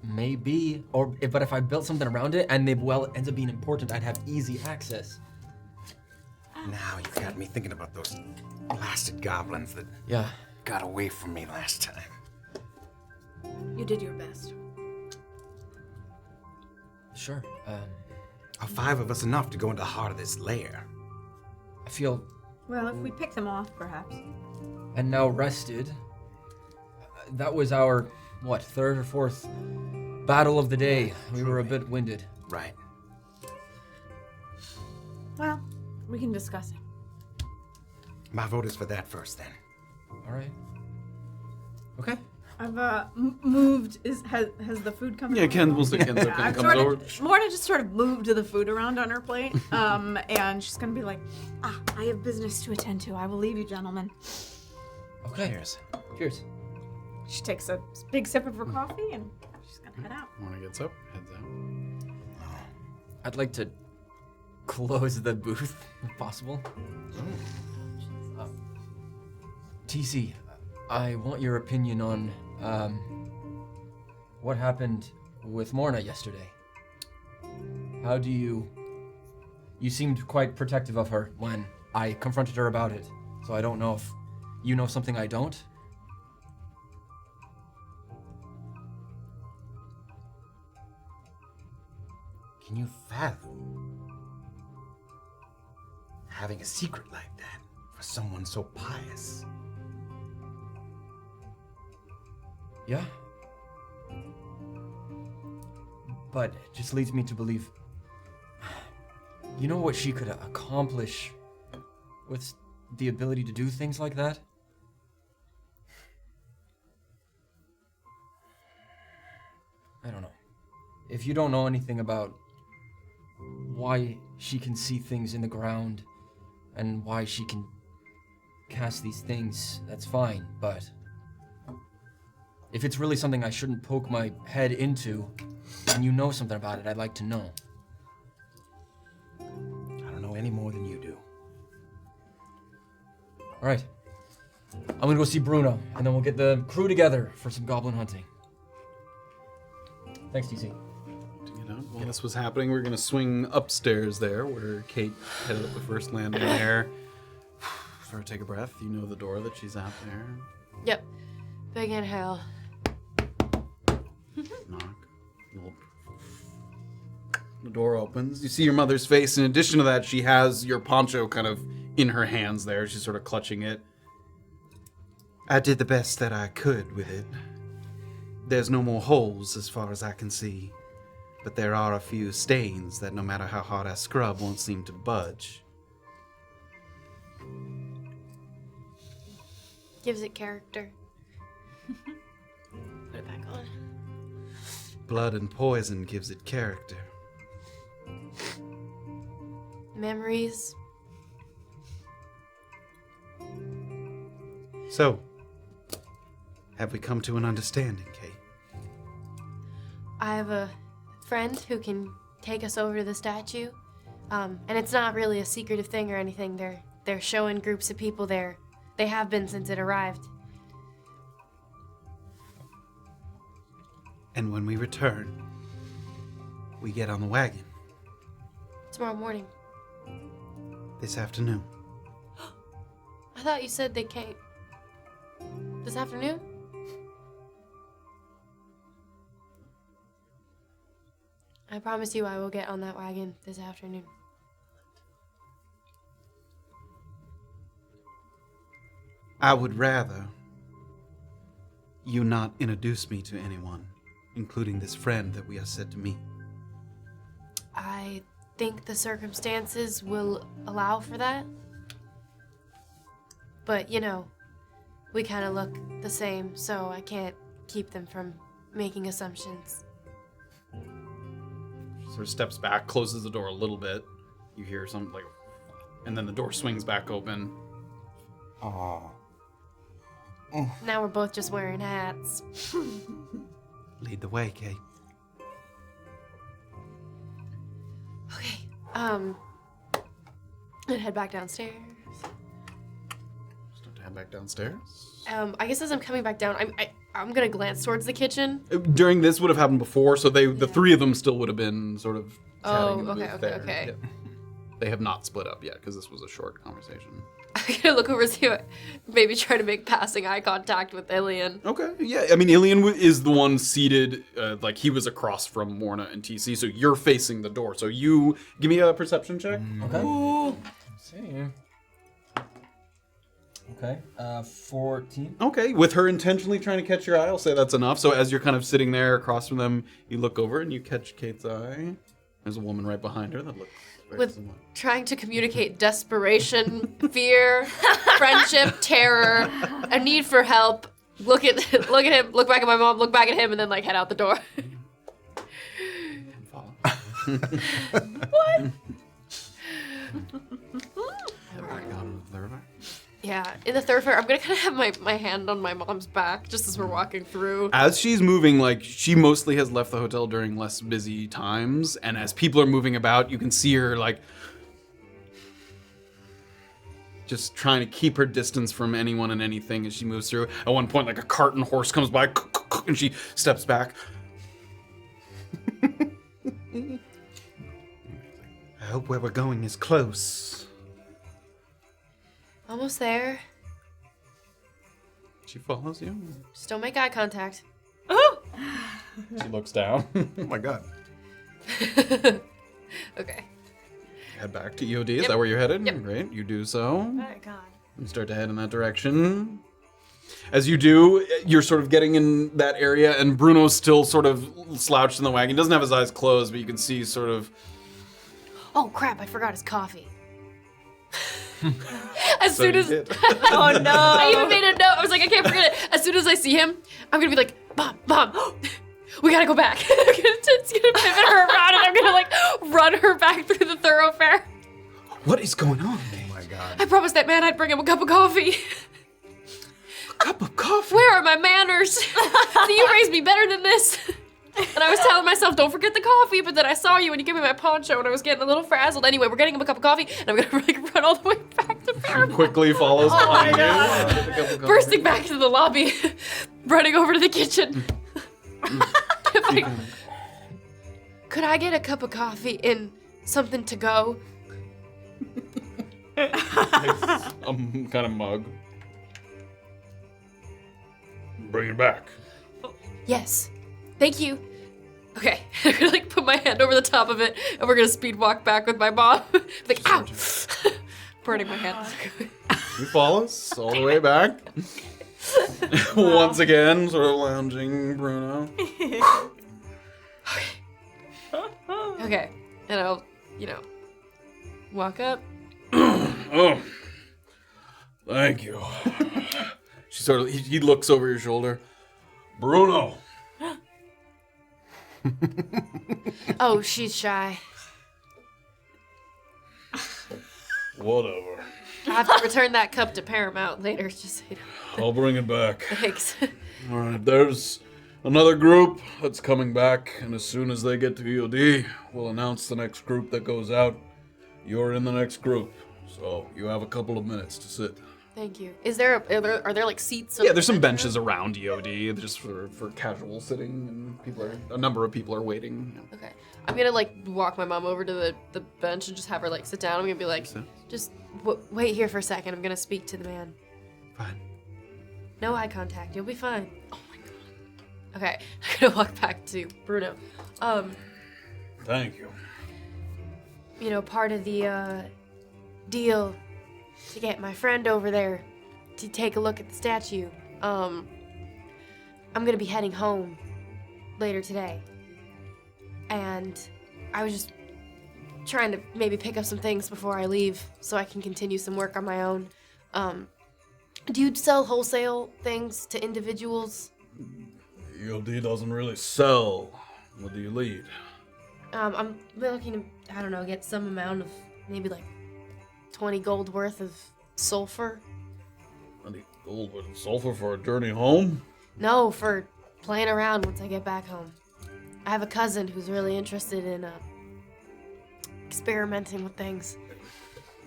maybe. But if I built something around it and the well ends up being important, I'd have easy access. Now you've got me thinking about those blasted goblins that Yeah. got away from me last time. You did your best. Sure. Are 5 of us enough to go into the heart of this lair? I feel Well, if we pick them off, perhaps. and now rested. That was our, what, 3rd or 4th battle of the day. We were a bit winded. Right. Well, we can discuss it. My vote is for that first, then. All right. Okay. I've moved. Has the food come? Yeah, Ken will say Ken I've comes over. Morna just sort of moved the food around on her plate, and she's gonna be like, I have business to attend to. I will leave you, gentlemen. Okay. Cheers. Cheers. She takes a big sip of her coffee, and she's gonna head out. Morna gets up, heads out. I'd like to close the booth, if possible. TC, I want your opinion on what happened with Morna yesterday. How do you seemed quite protective of her when I confronted her about it, so I don't know if you know something I don't. Can you fathom having a secret like that for someone so pious? Yeah. But it just leads me to believe, you know what she could accomplish with the ability to do things like that? I don't know. If you don't know anything about why she can see things in the ground and why she can cast these things, that's fine, but if it's really something I shouldn't poke my head into, and you know something about it, I'd like to know. I don't know any more than you do. All right. I'm gonna go see Bruno, and then we'll get the crew together for some goblin hunting. Thanks, TC. While this was happening, we're gonna swing upstairs there, where Kayt headed up the first landing there. For her, take a breath. You know the door that she's out there. Yep. Big inhale. Knock. The door opens. You see your mother's face. In addition to that, she has your poncho kind of in her hands there. She's sort of clutching it. I did the best that I could with it. There's no more holes as far as I can see. But there are a few stains that no matter how hard I scrub won't seem to budge. Gives it character. Put it back on. Blood and poison gives it character. Memories. So, have we come to an understanding, Kayt? I have a friend who can take us over to the statue. And it's not really a secretive thing or anything. They're showing groups of people there. They have been since it arrived. And when we return, we get on the wagon Tomorrow morning. this afternoon. I thought you said they came this afternoon? I promise you I will get on that wagon this afternoon. I would rather you not introduce me to anyone, including this friend that we are said to meet. I think the circumstances will allow for that. But, you know, we kind of look the same, so I can't keep them from making assumptions. She sort of steps back, closes the door a little bit. You hear something like, and then the door swings back open. Aww. Now we're both just wearing hats. Lead the way, Kayt. Okay, and head back downstairs. Start to head back downstairs. I guess as I'm coming back down, I'm gonna glance towards the kitchen. During this would have happened before, so the three of them still would have been sort of chatting in the booth there. Okay. Yep. They have not split up yet because this was a short conversation. I'm gonna look over, see what, maybe try to make passing eye contact with Illien. Okay, yeah. I mean, Illien is the one seated, like he was across from Morna and TC, so you're facing the door. So you give me a perception check. Okay. Ooh. Let's see. Okay. 14. Okay, with her intentionally trying to catch your eye, I'll say that's enough. So as you're kind of sitting there across from them, you look over and you catch Kayt's eye. There's a woman right behind her that looks very With similar. trying to communicate desperation, fear, friendship, terror, a need for help, look at him, look back at my mom, look back at him, and then like head out the door. What? Yeah, in the thoroughfare, I'm gonna kind of have my hand on my mom's back just as we're walking through. As she's moving, like, she mostly has left the hotel during less busy times, and as people are moving about, you can see her, like, just trying to keep her distance from anyone and anything as she moves through. At one point, like, a cart and horse comes by, and she steps back. I hope where we're going is close. Almost there. She follows you. Just don't make eye contact. She looks down. Oh my god. Okay. Head back to EOD. Is that where you're headed? Yep. Great. You do so. Oh my god. You start to head in that direction. As you do, you're sort of getting in that area, and Bruno's still sort of slouched in the wagon. He doesn't have his eyes closed, but you can see sort of... Oh crap, I forgot his coffee. As soon you as did. Oh no. I even made a note, I was like, I can't forget it. As soon as I see him, I'm gonna be like, Mom, we gotta go back. I'm just gonna pivot her around and I'm gonna like run her back through the thoroughfare. What is going on? Oh my god. I promised that man I'd bring him a cup of coffee. A cup of coffee? Where are my manners? So you raised me better than this. And I was telling myself, don't forget the coffee, but then I saw you and you gave me my poncho and I was getting a little frazzled. Anyway, we're getting him a cup of coffee and I'm gonna like run all the way back to Paramount. Quickly follows behind you. Bursting back into the lobby, running over to the kitchen. Could I get a cup of coffee and something to go? Kind of mug. Bring it back. Yes. Thank you. Okay, I'm gonna like put my hand over the top of it and we're gonna speed walk back with my mom. Like, ow! Burning my hand. He follows all the way back. Once again, sort of lounging Bruno. Okay, and I'll, walk up. Oh, thank you. She sort of, he looks over your shoulder. Bruno. Oh, she's shy. Whatever. I have to return that cup to Paramount later, just so you know. I'll bring it back. Thanks. All right, there's another group that's coming back, and as soon as they get to EOD, we'll announce the next group that goes out. You're in the next group, so you have a couple of minutes to sit. Thank you. Are there like seats? Yeah, there's some benches around EOD just for casual sitting, and a number of people are waiting. Okay. I'm gonna like walk my mom over to the bench and just have her like sit down. I'm gonna be like, just wait here for a second. I'm gonna speak to the man. Fine. No eye contact. You'll be fine. Oh my god. Okay. I'm gonna walk back to Bruno. Thank you. Part of the deal to get my friend over there to take a look at the statue. I'm gonna be heading home later today. And I was just trying to maybe pick up some things before I leave so I can continue some work on my own. Do you sell wholesale things to individuals? EOD doesn't really sell. What do you lead? I'm looking to, get some amount of maybe like 20 gold worth of sulfur. 20 gold with sulfur for a journey home? No, for playing around once I get back home. I have a cousin who's really interested in experimenting with things.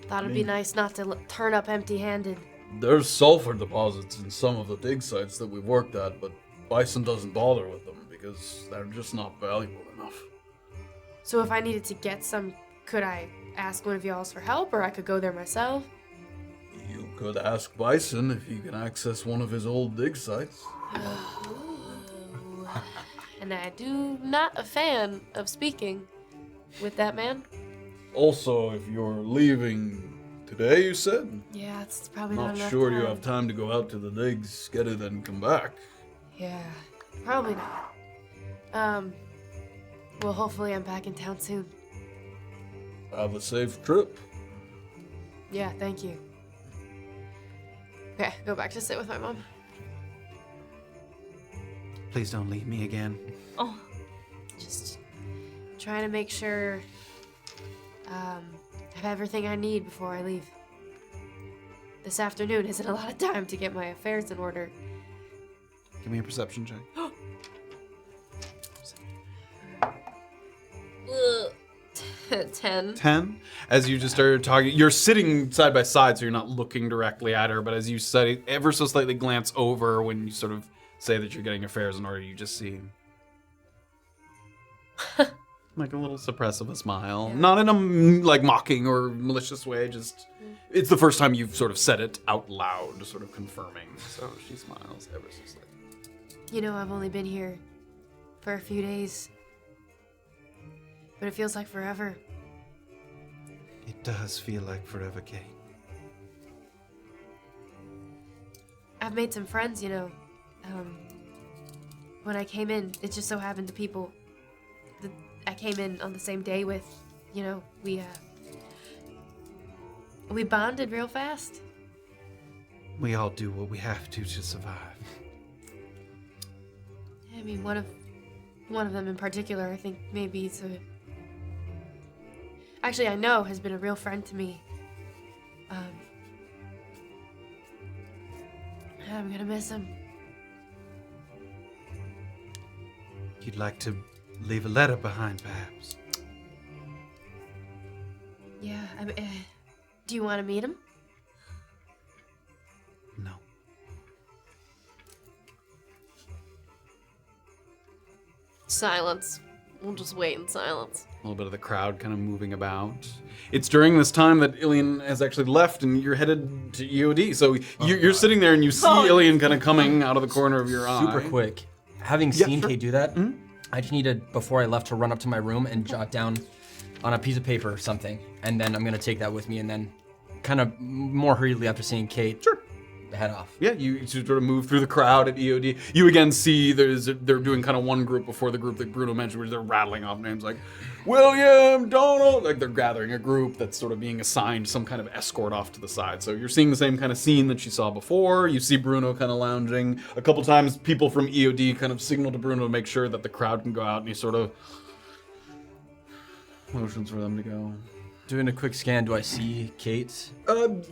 Thought it'd be nice not to turn up empty-handed. There's sulfur deposits in some of the dig sites that we've worked at, but Bison doesn't bother with them because they're just not valuable enough. So if I needed to get some, could I ask one of y'all for help, or I could go there myself? You could ask Bison if you can access one of his old dig sites. And I do not a fan of speaking with that man. Also, if you're leaving today, you said? Yeah, it's probably not Not enough sure time. you have time to go out to the digs, get it, and come back. Yeah, probably not. Well, hopefully I'm back in town soon. Have a safe trip. Yeah, thank you. Okay, go back to sit with my mom. Please don't leave me again. Oh, Just trying to make sure I have everything I need before I leave. This afternoon isn't a lot of time to get my affairs in order. Give me a perception check. 10. 10. As you just started talking, you're sitting side by side, so you're not looking directly at her, but as you study, ever so slightly glance over when you sort of say that you're getting affairs in order, you just see like a little suppress of a smile. Yeah. Not in a like mocking or malicious way, just it's the first time you've sort of said it out loud, sort of confirming. So she smiles ever so slightly. You know, I've only been here for a few days, but it feels like forever. It does feel like forever, Kayt. I've made some friends, you know. When I came in, it just so happened the people that I came in on the same day with, you know, we bonded real fast. We all do what we have to survive. I mean, one of them in particular, I think maybe it's a... Actually, I know has been a real friend to me. I'm gonna miss him. You'd like to leave a letter behind, perhaps? Yeah, I mean, do you want to meet him? No. Silence. We'll just wait in silence. A little bit of the crowd kind of moving about. It's during this time that Illien has actually left and you're headed to EOD. So you're sitting there and you see Illien kind of coming out of the corner of your eye. Super quick. Having seen sure. Kayt do that, I just needed, before I left, to run up to my room and jot down on a piece of paper or something. And then I'm going to take that with me and then kind of more hurriedly after seeing Kayt, head off. Yeah, you sort of move through the crowd at EOD. You again see they're doing kind of one group before the group that Bruno mentioned, where they're rattling off names like William, Donald. Like they're gathering a group that's sort of being assigned some kind of escort off to the side. So you're seeing the same kind of scene that you saw before. You see Bruno kind of lounging. A couple times people from EOD kind of signal to Bruno to make sure that the crowd can go out, and he sort of motions for them to go. Doing a quick scan, do I see Kayt?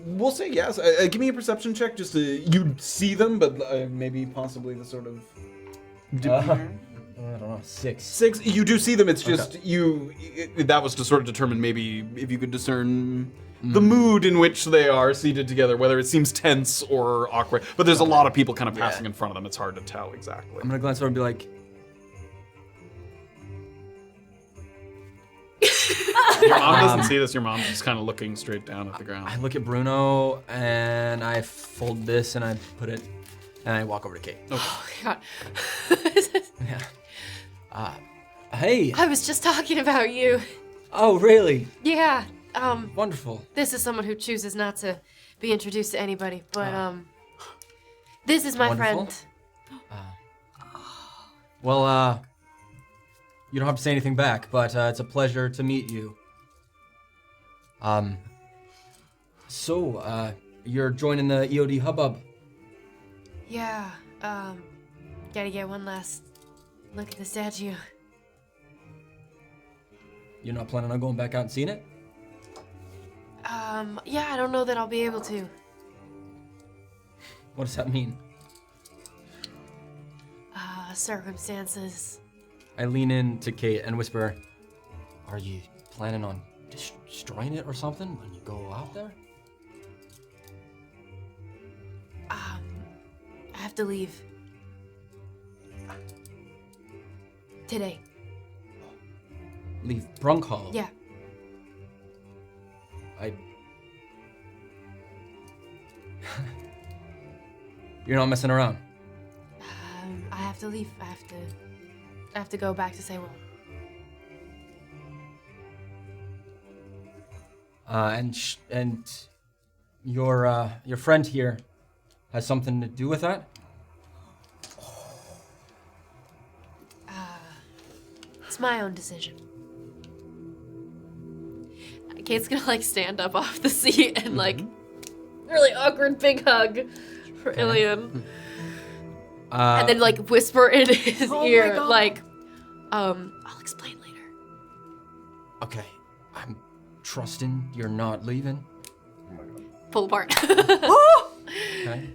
We'll say yes. Give me a perception check, just to, you see them, but maybe possibly the sort of... I don't know, 6. 6, you do see them, it's just, that was to sort of determine maybe if you could discern the mood in which they are seated together, whether it seems tense or awkward. But there's a lot of people kind of passing in front of them, it's hard to tell exactly. I'm gonna glance over and be like, Your mom doesn't see this, your mom's just kind of looking straight down at the ground. I look at Bruno and I fold this and I put it, and I walk over to Kayt. Oh, God. Yeah. Hey. I was just talking about you. Oh, really? Yeah. Wonderful. This is someone who chooses not to be introduced to anybody, but, this is my Wonderful. friend. Well, you don't have to say anything back, but it's a pleasure to meet you. So, you're joining the EOD hubbub? Yeah, gotta get one last look at the statue. You're not planning on going back out and seeing it? Yeah, I don't know that I'll be able to. What does that mean? Circumstances. I lean in to Kayt and whisper, are you planning on destroying it or something when you go out there? I have to leave. Today. Leave Brunkhollow? Yeah. You're not messing around? I have to leave. I have to go back to Saywell. And your friend here has something to do with that? It's my own decision. Kayt's gonna like stand up off the seat and like really awkward big hug for Illien. and then like whisper in his Oh my ear, God. like, I'll explain later. Okay, I'm trusting you're not leaving. Pull apart. Okay.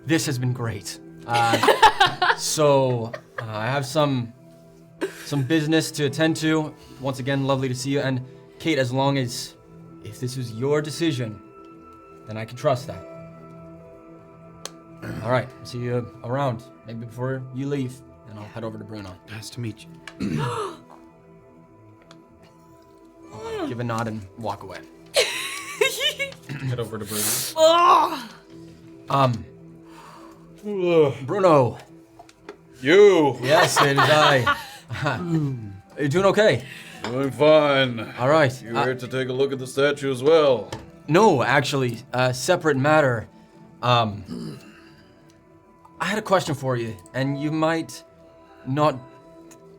This has been great. So I have some business to attend to. Once again, lovely to see you. And Kayt, as long as if this was your decision, then I can trust that. All right, see you around. Maybe before you leave, and I'll head over to Bruno. Nice to meet you. Give a nod and walk away. Head over to Bruno. Bruno. You! Yes, it is I. Are you doing okay? Doing fine. All right. You here to take a look at the statue as well? No, actually, separate matter. I had a question for you, and you might not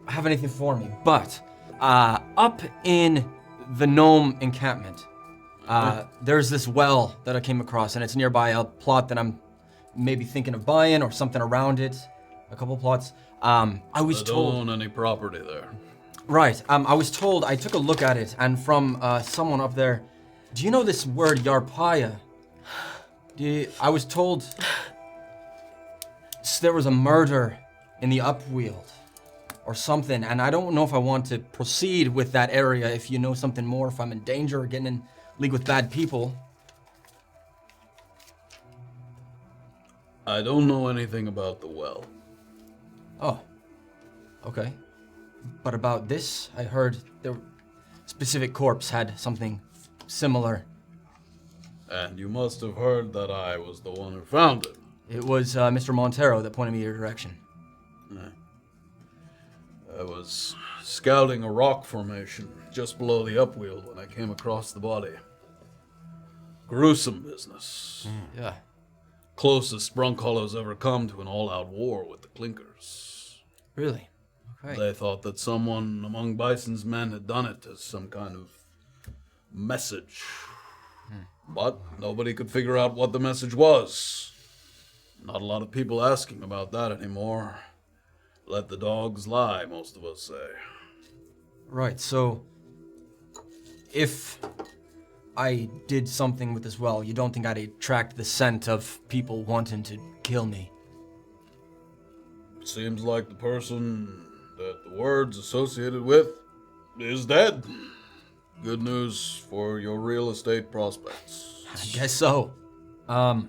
have anything for me, but up in the gnome encampment, there's this well that I came across, and it's nearby a plot that I'm maybe thinking of buying or something around it. A couple plots. I was I told. don't own any property there. Right. I was told. I took a look at it, and from someone up there. Do you know this word Yarpaya? I was told there was a murder in the Upweald or something, and I don't know if I want to proceed with that area. If you know something more, if I'm in danger or getting in league with bad people. I don't know anything about the well. Oh. Okay. But about this, I heard the specific corpse had something similar. And you must have heard that I was the one who found it. It was Mr. Montero that pointed me your direction. I was scouting a rock formation just below the Upweald when I came across the body. Gruesome business. Yeah. Closest Brunkhollow's ever come to an all-out war with the Clinkers. Really? Okay. They thought that someone among Bison's men had done it as some kind of message. But nobody could figure out what the message was. Not a lot of people asking about that anymore. Let the dogs lie, most of us say. Right, so if I did something with this well, you don't think I'd attract the scent of people wanting to kill me? Seems like the person that the word's associated with is dead. Good news for your real estate prospects. I guess so. I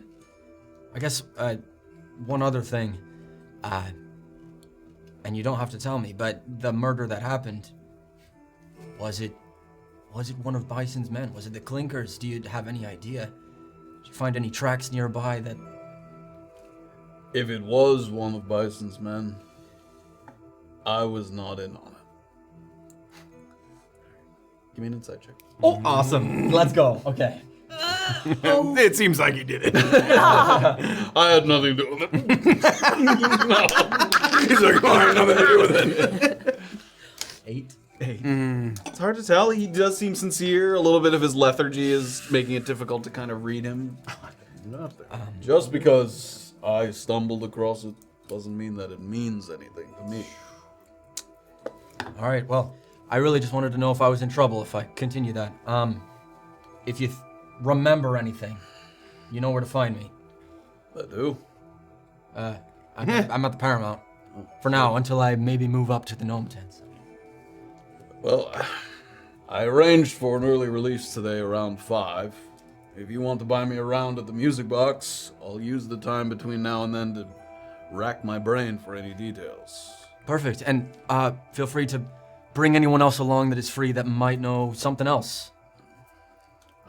guess one other thing, and you don't have to tell me, but the murder that happened, was it one of Bison's men? Was it the Clinkers? Do you have any idea? Did you find any tracks nearby that... If it was one of Bison's men, I was not in on it. Give me an insight check. Oh, awesome. Let's go. Okay. It seems like he did it. I had nothing to do with it. No. He's like, oh, I had nothing to do with it. 8. It's hard to tell. He does seem sincere. A little bit of his lethargy is making it difficult to kind of read him. Just because I stumbled across it doesn't mean that it means anything to me. All right, well, I really just wanted to know if I was in trouble if I continue that. If you remember anything, you know where to find me. I do. I'm at the Paramount for now until I maybe move up to the gnome tents. Well, I arranged for an early release today around 5. If you want to buy me a round at the music box, I'll use the time between now and then to rack my brain for any details. Perfect, and feel free to bring anyone else along that is free that might know something else.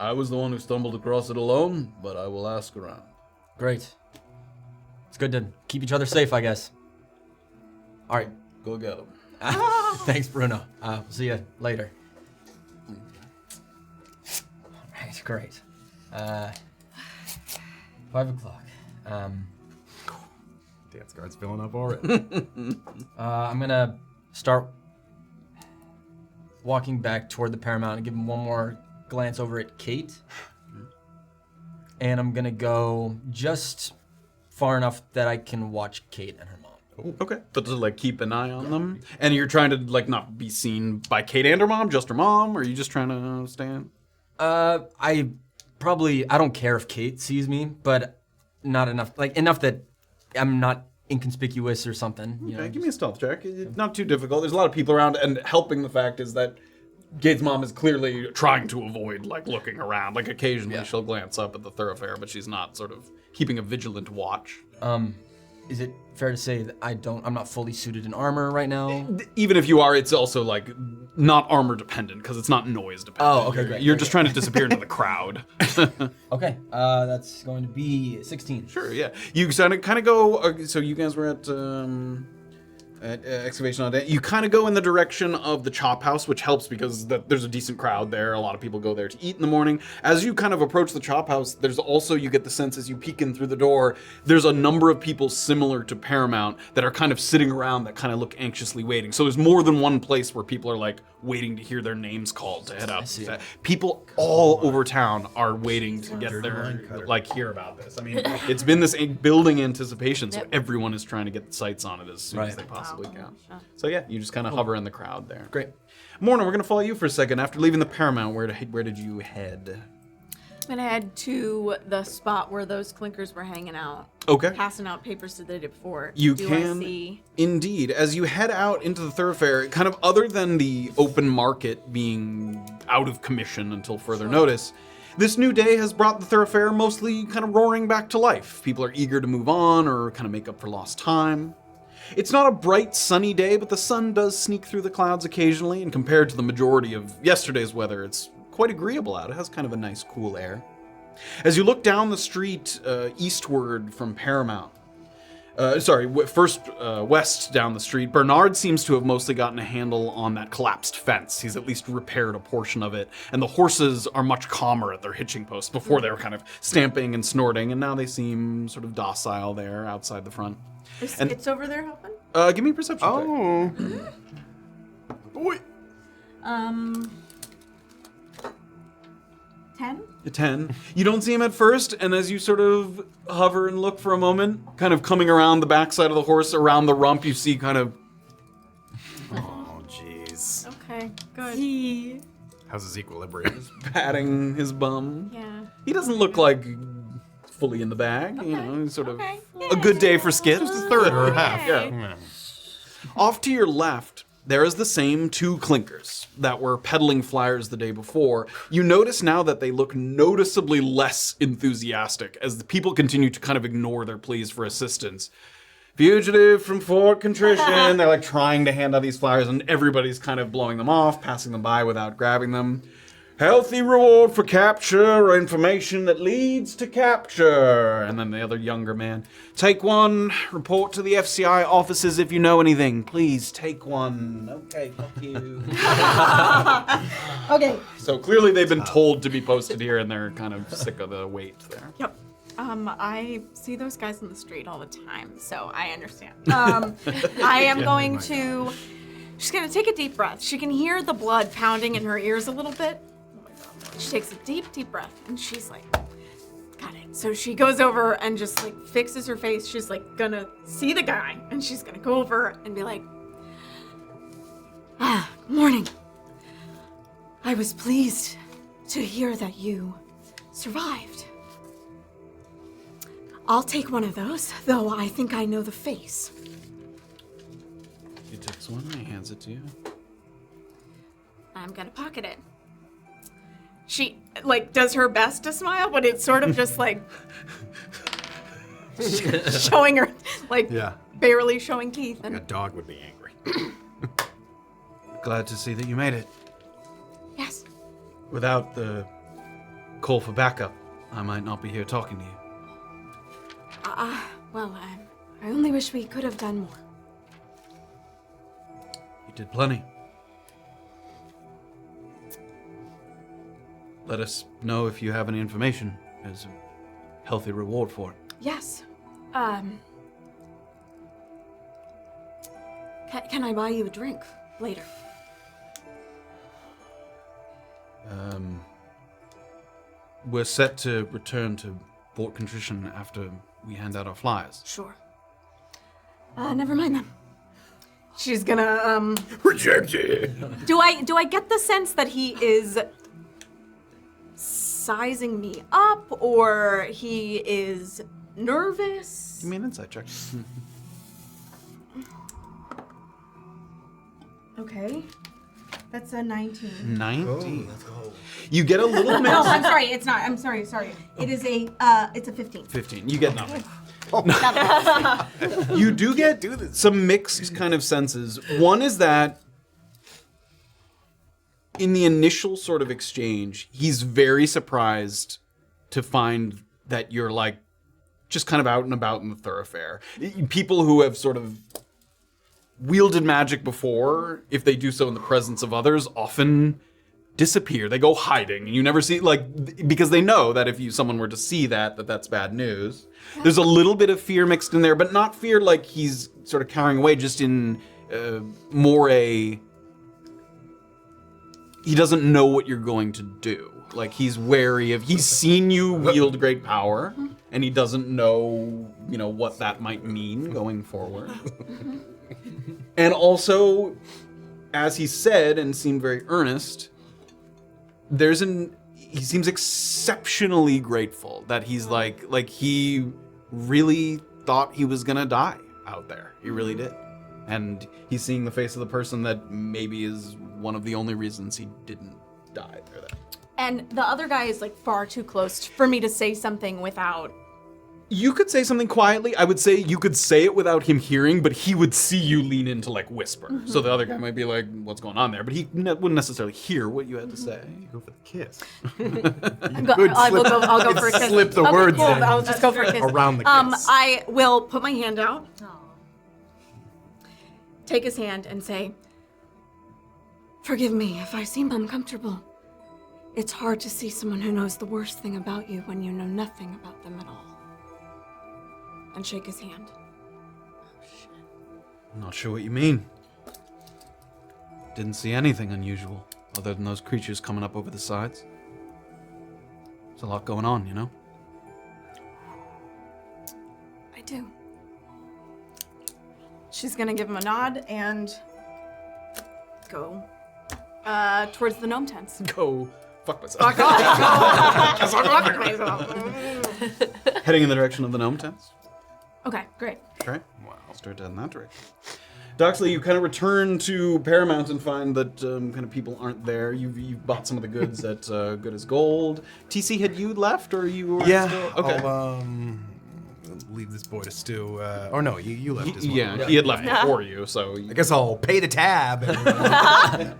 I was the one who stumbled across it alone, but I will ask around. Great. It's good to keep each other safe, I guess. All right. Go get them. Thanks, Bruno. We'll see you later. All right, great. 5 o'clock. Dance card's filling up already. I'm gonna start walking back toward the Paramount and give him one more glance over at Kayt. And I'm gonna go just far enough that I can watch Kayt and her mom. Okay. But to like keep an eye on them? And you're trying to like not be seen by Kayt and her mom, just her mom? Or are you just trying to stand? I don't care if Kayt sees me, but not enough, like enough that I'm not inconspicuous or something. You know? Give me a stealth check. It's not too difficult. There's a lot of people around, and helping the fact is that Kayt's mom is clearly trying to avoid like looking around. Like occasionally she'll glance up at the thoroughfare, but she's not sort of keeping a vigilant watch. Is it fair to say that I'm not fully suited in armor right now? Even if you are, it's also like not armor dependent because it's not noise dependent. Oh, okay, great. You're just trying to disappear into the crowd. Okay, that's going to be 16. Sure, yeah. You kind of go. So you guys were at excavation all day. You kind of go in the direction of the chop house, which helps because there's a decent crowd there. A lot of people go there to eat in the morning. As you kind of approach the chop house, there's also, you get the sense as you peek in through the door, there's a number of people similar to Paramount that are kind of sitting around that kind of look anxiously waiting. So there's more than one place where people are like waiting to hear their names called to head up. People all over town are waiting to get their, like, hear about this. I mean, it's been this building anticipation, so everyone is trying to get the sights on it as soon as they possibly can. So yeah, you just kind of hover in the crowd there. Great. Morna, we're gonna follow you for a second. After leaving the Paramount, where did you head? I'm gonna head to the spot where those clinkers were hanging out. Okay. Passing out papers to the day before. You Do can I see? indeed. As you head out into the thoroughfare, kind of other than the open market being out of commission until further notice, this new day has brought the thoroughfare mostly kind of roaring back to life. People are eager to move on or kind of make up for lost time. It's not a bright, sunny day, but the sun does sneak through the clouds occasionally, and compared to the majority of yesterday's weather, it's quite agreeable out. It has kind of a nice, cool air. As you look down the street eastward from Paramount, west down the street, Bernard seems to have mostly gotten a handle on that collapsed fence. He's at least repaired a portion of it, and the horses are much calmer at their hitching posts. Before they were kind of stamping and snorting, and now they seem sort of docile there outside the front. It's over there helping? Give me a perception check. Oh. Boy. 10? A 10. You don't see him at first, and as you sort of hover and look for a moment, kind of coming around the backside of the horse, around the rump, you see kind of... Oh, jeez. Okay, good. How's his equilibrium? patting his bum. Yeah. He doesn't look like fully in the bag, you know, sort of Okay. a good day for skits. Just a third or a half. Yeah. Off to your left, there is the same two clinkers that were peddling flyers the day before. You notice now that they look noticeably less enthusiastic as the people continue to kind of ignore their pleas for assistance. Fugitive from Fort Contrition. They're like trying to hand out these flyers and everybody's kind of blowing them off, passing them by without grabbing them. Healthy reward for capture or information that leads to capture. And then the other younger man. Take one. Report to the FCI offices if you know anything. Please take one. Okay, fuck you. Okay. So clearly they've been told to be posted here and they're kind of sick of the wait there. Yep. I see those guys on the street all the time, so I understand. I am going to... She's going to take a deep breath. She can hear the blood pounding in her ears a little bit. She takes a deep, deep breath, and she's like, got it. So she goes over and just, like, fixes her face. She's, like, gonna see the guy, and she's gonna go over and be like, morning. I was pleased to hear that you survived. I'll take one of those, though I think I know the face. He takes one and he hands it to you. I'm gonna pocket it. She, like, does her best to smile, but it's sort of just, like, showing her, like, barely showing teeth. And A dog would be angry. Glad to see that you made it. yes. Without the call for backup, I might not be here talking to you. Well, I only wish we could have done more. You did plenty. Let us know if you have any information. There's a healthy reward for it. Yes. Can I buy you a drink later? We're set to return to Fort Contrition after we hand out our flyers. Sure. Never mind then. She's gonna, Rejected. Do I get the sense that he is sizing me up, or he is nervous? Give me an insight check. Okay. That's a 19. 19. Let's go. You get a little mix. No, I'm sorry. It's not. I'm sorry. It's a 15. 15. You get nothing. You do get some mixed kind of senses. One is that in the initial sort of exchange, he's very surprised to find that you're like just kind of out and about in the thoroughfare. People who have sort of wielded magic before, if they do so in the presence of others, often disappear. They go hiding. You never see, like, because they know that if someone were to see that's bad news. There's a little bit of fear mixed in there, but not fear like he's sort of carrying away, just in more a... He doesn't know what you're going to do. Like, he's wary of... He's seen you wield great power, and he doesn't know, what that might mean going forward. And also, as he said and seemed very earnest, he seems exceptionally grateful that he's like he really thought he was gonna die out there. He really did. And he's seeing the face of the person that maybe is one of the only reasons he didn't die there. And the other guy is like far too close for me to say something without. You could say something quietly. I would say you could say it without him hearing, but he would see you lean in to like whisper. Mm-hmm. So the other guy might be like, what's going on there? But he wouldn't necessarily hear what you had to say. You go for the kiss. I'll go for a kiss. Slip the Okay, words cool. in. I'll just go for a kiss. Around the kiss. I will put my hand out, take his hand, and say, forgive me if I seem uncomfortable. It's hard to see someone who knows the worst thing about you when you know nothing about them at all. and shake his hand. I'm not sure what you mean. Didn't see anything unusual other than those creatures coming up over the sides. There's a lot going on, you know? I do. She's gonna give him a nod and go towards the gnome tents. Go fuck myself. Heading in the direction of the gnome tents. Okay, great. Okay. Wow. I'll start down that direction. Doxley, you kind of return to Paramount and find that kind of people aren't there. You've bought some of the goods at Good as Gold. TC, had you left or you were still? Okay. I'll leave this boy to stew. Or no, you left as well. Yeah, he had left before you, so... I guess I'll pay the tab. And,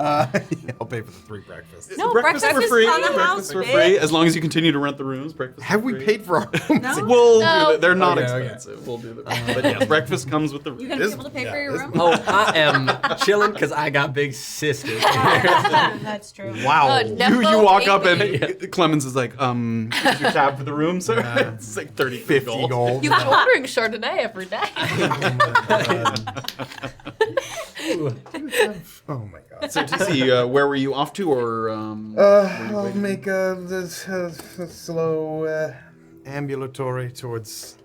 I'll pay for the 3 breakfasts. No, breakfast for free. on the Breakfast house, for bitch. free, as long as you continue to rent the rooms. Breakfast Have for we free. paid for our rooms? No? We'll No. do that. They're not Okay, okay. expensive. We'll do that. But yes, breakfast comes with the room. You gonna be able to pay for your room? Oh, I am chilling because I got big sisters. That's true. Wow. You walk up baby. and Clemens is like, is your tab for the room, sir? It's like 50 gold. You've been ordering Chardonnay every day. Oh my god. So TC, where were you off to, or I'll make a slow ambulatory towards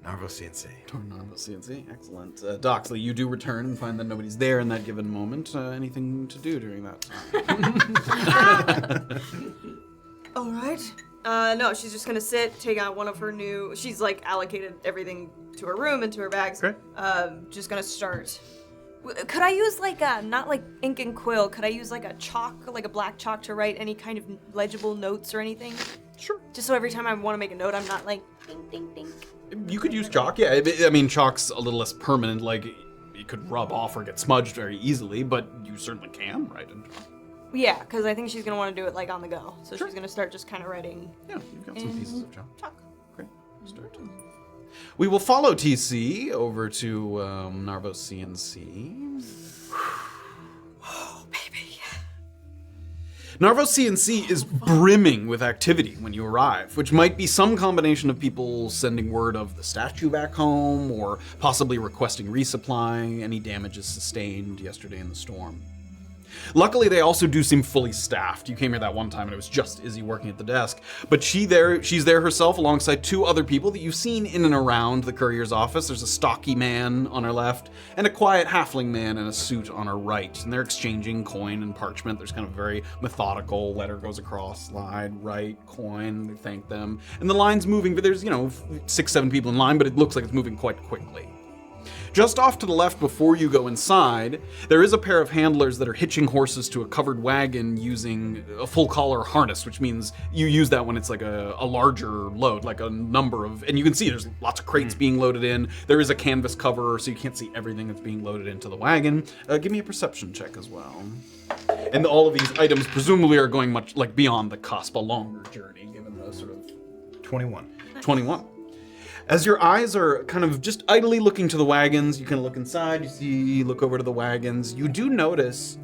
Narvo CNC. CNC? Excellent. Doxley, you do return and find that nobody's there in that given moment. Anything to do during that time? All right. No, she's just gonna sit, take out one of her new. She's like allocated everything to her room and to her bags. Great. Just gonna start. Could I use like a not like ink and quill? Could I use like a chalk, like a black chalk, to write any kind of legible notes or anything? Sure. Just so every time I want to make a note, I'm not like ding ding ding. You could use chalk, yeah. I mean, chalk's a little less permanent, like it could rub off or get smudged very easily, but you certainly can write it. Yeah, because I think she's gonna want to do it like on the go. So she's gonna start just kind of writing. Yeah, you've got some pieces of chalk. Chalk. Great. Start. We will follow TC over to Narvo CNC. Oh, baby. Narvo CNC is brimming with activity when you arrive, which might be some combination of people sending word of the statue back home, or possibly requesting resupply any damages sustained yesterday in the storm. Luckily, they also do seem fully staffed. You came here that one time and it was just Izzy working at the desk. But she's there herself alongside 2 other people that you've seen in and around the courier's office. There's a stocky man on her left and a quiet halfling man in a suit on her right. And they're exchanging coin and parchment. There's kind of a very methodical letter goes across, slide, right, coin, they thank them. And the line's moving, but there's, 6, 7 people in line, but it looks like it's moving quite quickly. Just off to the left before you go inside, there is a pair of handlers that are hitching horses to a covered wagon using a full collar harness, which means you use that when it's like a larger load, like a number of, and you can see there's lots of crates being loaded in. There is a canvas cover, so you can't see everything that's being loaded into the wagon. Give me a perception check as well. And all of these items presumably are going much like beyond the cusp, a longer journey, given the sort of 21. 21. As your eyes are kind of just idly looking to the wagons, you can look inside, you look over to the wagons, you do notice,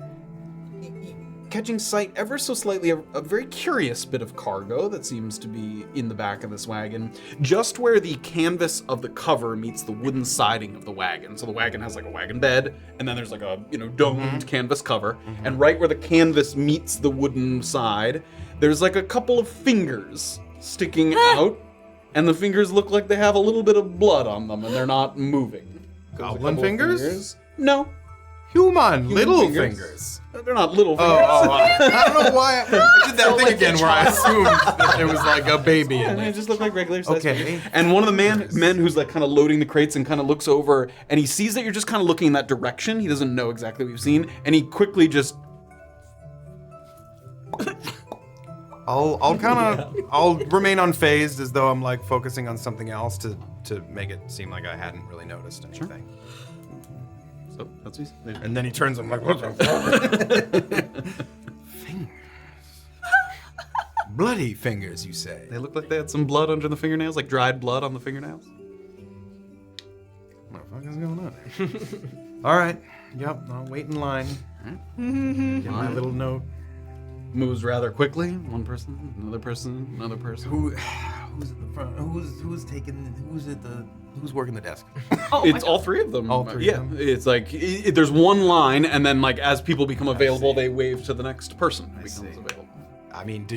catching sight ever so slightly, a very curious bit of cargo that seems to be in the back of this wagon, just where the canvas of the cover meets the wooden siding of the wagon. So the wagon has like a wagon bed, and then there's like a, domed canvas cover, and right where the canvas meets the wooden side, there's like a couple of fingers sticking out. And the fingers look like they have a little bit of blood on them, and they're not moving. Goblin fingers? No. Human little fingers. They're not little fingers. I don't know why I did that thing again where I assumed that there was like a baby in They it. just look like regular size. Okay. And one of the men who's like kind of loading the crates and kind of looks over, and he sees that you're just kind of looking in that direction. He doesn't know exactly what you've seen, and he quickly just... I'll remain unfazed as though I'm like focusing on something else to make it seem like I hadn't really noticed anything. So that's what he's... And then he turns, I'm like, what the fuck? Fingers. Bloody fingers, you say? They look like they had some blood under the fingernails, like dried blood on the fingernails. What the fuck is going on there? All right. Yep, I'll wait in line. Get my little note. Moves rather quickly. One person, another person, another person. Who's at the front? Who's working the desk? It's all 3 of them. All 3 of them? It's like there's one line, and then like as people become available, they wave to the next person who becomes available. I mean, do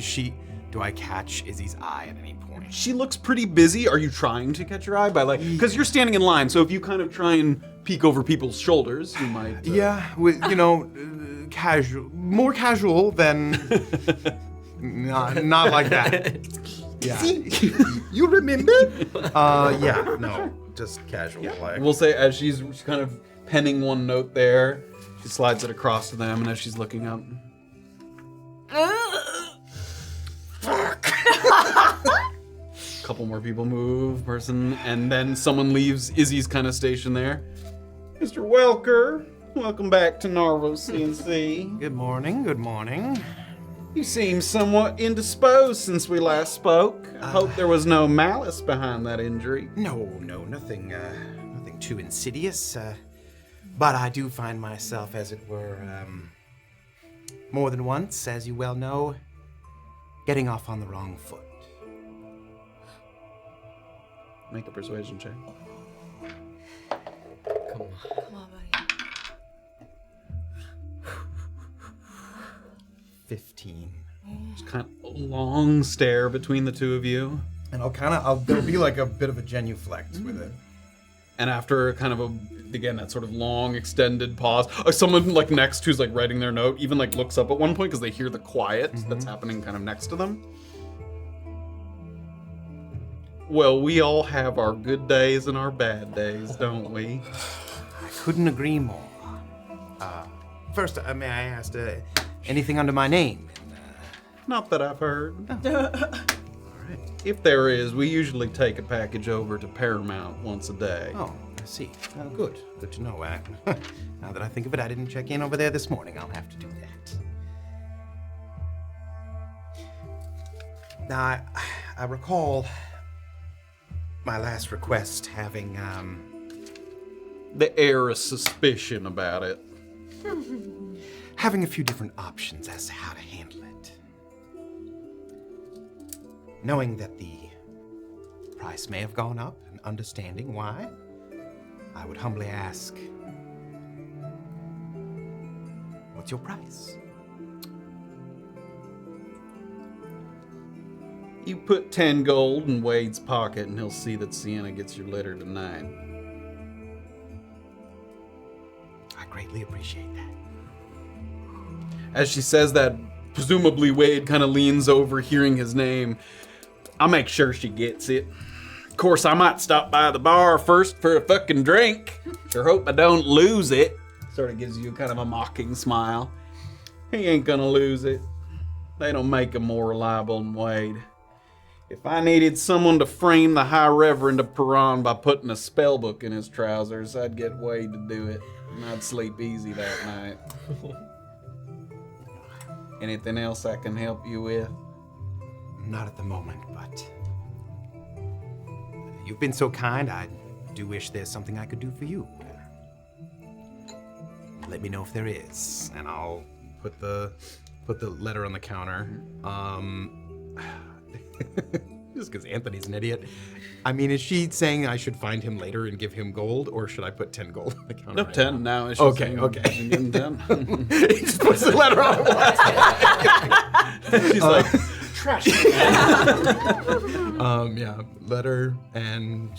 I catch Izzy's eye at any point? She looks pretty busy. Are you trying to catch her eye by like, because you're standing in line, so if you kind of try and peek over people's shoulders, you might. Yeah, with casual, more casual than not like that. Yeah. You remember? Yeah, no, just casual. Like. We'll say as she's kind of penning one note there, she slides it across to them, and as she's looking up. Fuck. Couple more people move, and then someone leaves Izzy's kind of station there. Mr. Welker, welcome back to Narvo CNC. Good morning, good morning. You seem somewhat indisposed since we last spoke. I hope there was no malice behind that injury. No, nothing too insidious. But I do find myself, as it were, more than once, as you well know, getting off on the wrong foot. Make a persuasion check. Come on, buddy. 15. Just kind of a long stare between the two of you. And there'll be like a bit of a genuflect with it. And after kind of again, that sort of long extended pause, someone like next who's like writing their note even like looks up at one point because they hear the quiet that's happening kind of next to them. Well, we all have our good days and our bad days, don't we? I couldn't agree more. First, may I ask, anything under my name? Not that I've heard. All right. If there is, we usually take a package over to Paramount once a day. Oh, I see. Oh, good. Good to know. Now that I think of it, I didn't check in over there this morning. I'll have to do that. Now, I recall my last request having, The air of suspicion about it. having a few different options as to how to handle it. Knowing that the price may have gone up and understanding why, I would humbly ask, What's your price? You put 10 gold in Wade's pocket, and he'll see that Sienna gets your letter tonight. I greatly appreciate that. As she says that, presumably Wade kind of leans over, hearing his name. I'll make sure she gets it. Of course, I might stop by the bar first for a fucking drink. Sure hope I don't lose it. Sort of gives you kind of a mocking smile. He ain't gonna lose it. They don't make him more reliable than Wade. If I needed someone to frame the High Reverend of Perron by putting a spell book in his trousers, I'd get Wade to do it, and I'd sleep easy that night. Anything else I can help you with? Not at the moment, but you've been so kind. I do wish there's something I could do for you. Let me know if there is. And I'll put the letter on the counter. Just because Anthony's an idiot. I mean, is she saying I should find him later and give him gold, or should I put 10 gold on the counter? No, right 10 now. It's just Okay. I'm getting 10. He just puts the letter on. She's like, Trash. Yeah, letter and.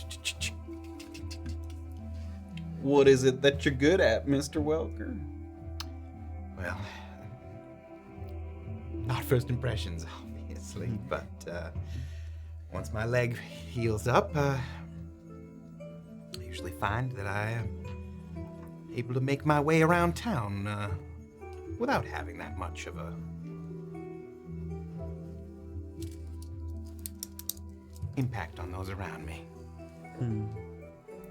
what is it that you're good at, Mr. Welker? Well, not first impressions, obviously, but once my leg heals up, I usually find that I am able to make my way around town without having that much of a impact on those around me.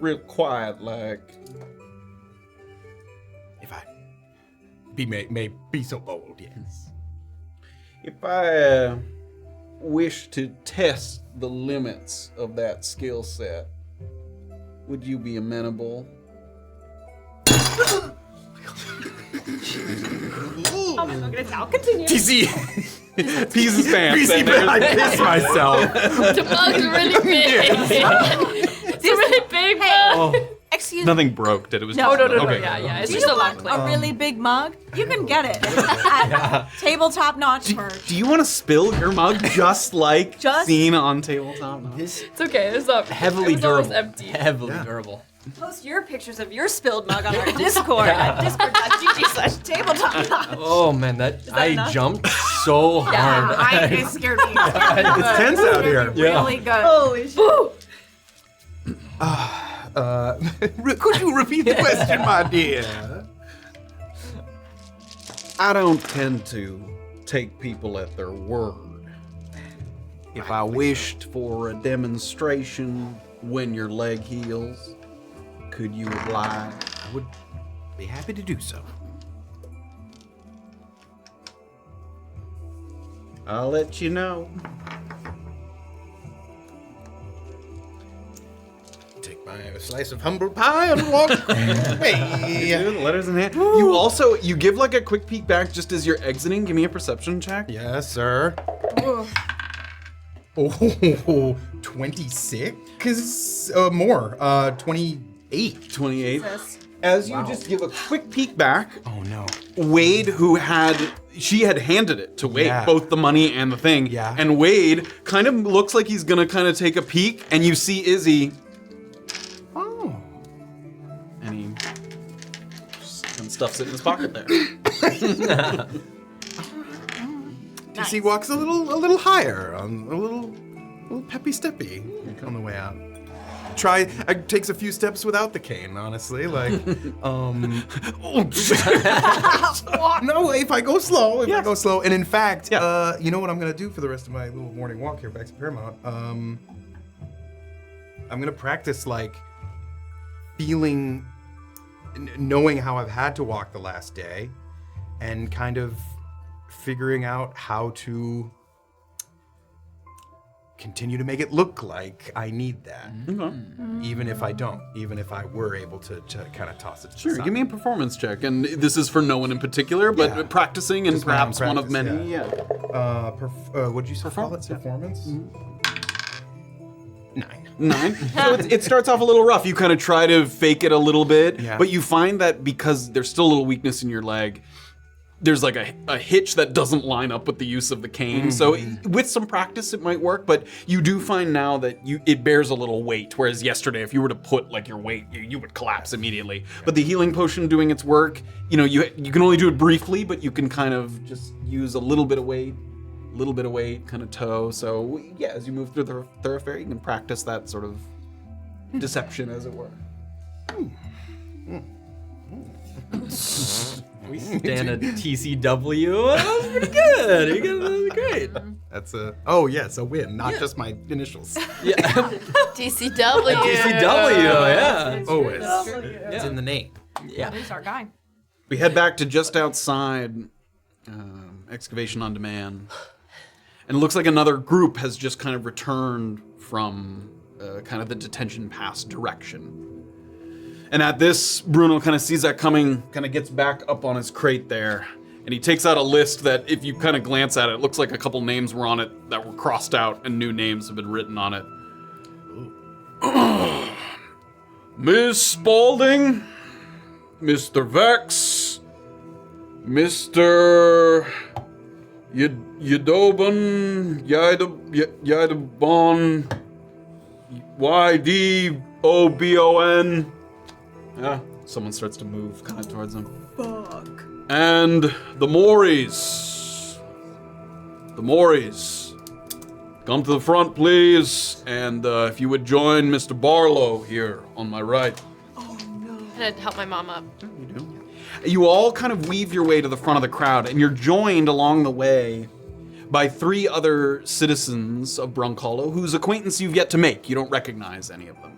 Real quiet, like. If I may be so bold, yes. If I wish to test the limits of that skill set, would you be amenable? Oh my goodness, I'll continue. TC. Pees his pants. PC, but I piss myself. The mug's really big. It's a really big mug. Excuse me. Nothing broke, did it? Was No, just, no, okay. yeah. It's Do just you a lot want a really big mug? You can get it at tabletopnotch merch. Do you want to spill your mug just like Just- seen on Tabletop? No? This It's okay, it's not heavily it was almost durable. empty. Heavily durable. Post your pictures of your spilled mug on our Discord at discord.gg/tabletopnotch. Oh man, that I enough? jumped so hard. It scared me. It's tense out here. Really good. Holy shit. Could you repeat the question, my dear? I don't tend to take people at their word. If I wished for a demonstration when your leg heals, could you oblige? I would be happy to do so. I'll let you know. Take my slice of humble pie and walk away. Dude, letters in hand. You give like a quick peek back just as you're exiting. Give me a perception check. Yes, sir. Oh, 26? More. 28. 28. As you just give a quick peek back, Oh no. Wade, she had handed it to Wade, Yeah. both the money and the thing. Yeah. And Wade kind of looks like he's gonna kind of take a peek, and you see Izzy, Oh. and he just kind of stuffs it in his pocket there. TC walks a little higher, a little peppy steppy on the way out. Takes a few steps without the cane, honestly. Like, no, if I go slow, I go slow. And in fact, you know what I'm gonna do for the rest of my little morning walk here back to Paramount? I'm gonna practice like feeling, knowing how I've had to walk the last day, and kind of figuring out how to continue to make it look like I need that. Even if I don't, even if I were able to kind of toss it to the Sure, side. give me a performance check, and this is for no one in particular, but Yeah. practicing and Just my own perhaps one of practice, many. Yeah. What'd you say? Performance, yeah. Performance? 9. 9. So it starts off a little rough. You kind of try to fake it a little bit, Yeah. but you find that because there's still a little weakness in your leg, there's like a hitch that doesn't line up with the use of the cane. So with some practice, it might work, but you do find now that it bears a little weight, whereas yesterday, if you were to put like your weight, you would collapse immediately. But the healing potion doing its work, you can only do it briefly, but you can kind of just use a little bit of weight, kind of toe. So yeah, as you move through the thoroughfare, you can practice that sort of deception, as it were. We stand a TCW. That was pretty good. That was great. That's a win, not just my initials. Yeah. TCW. TCW, yeah. Always. It's in the name. Yeah. He's our guy. We head back to just outside Excavation on Demand. And it looks like another group has just kind of returned from kind of the detention pass direction. And at this, Bruno kind of sees that coming, kind of gets back up on his crate there. And he takes out a list that, if you kind of glance at it, looks like a couple names were on it that were crossed out and new names have been written on it. Ms. Spaulding, Mr. Vex, Mr. Yadobon, Yadobon, YDOBON. Yeah, someone starts to move kind of towards them. Fuck. And the Moris. The Moris. Come to the front, please. And if you would join Mr. Barlow here on my right. I'm gonna help my mom up. You do. You all kind of weave your way to the front of the crowd, and you're joined along the way by 3 other citizens of Brunkhollow whose acquaintance you've yet to make. You don't recognize any of them.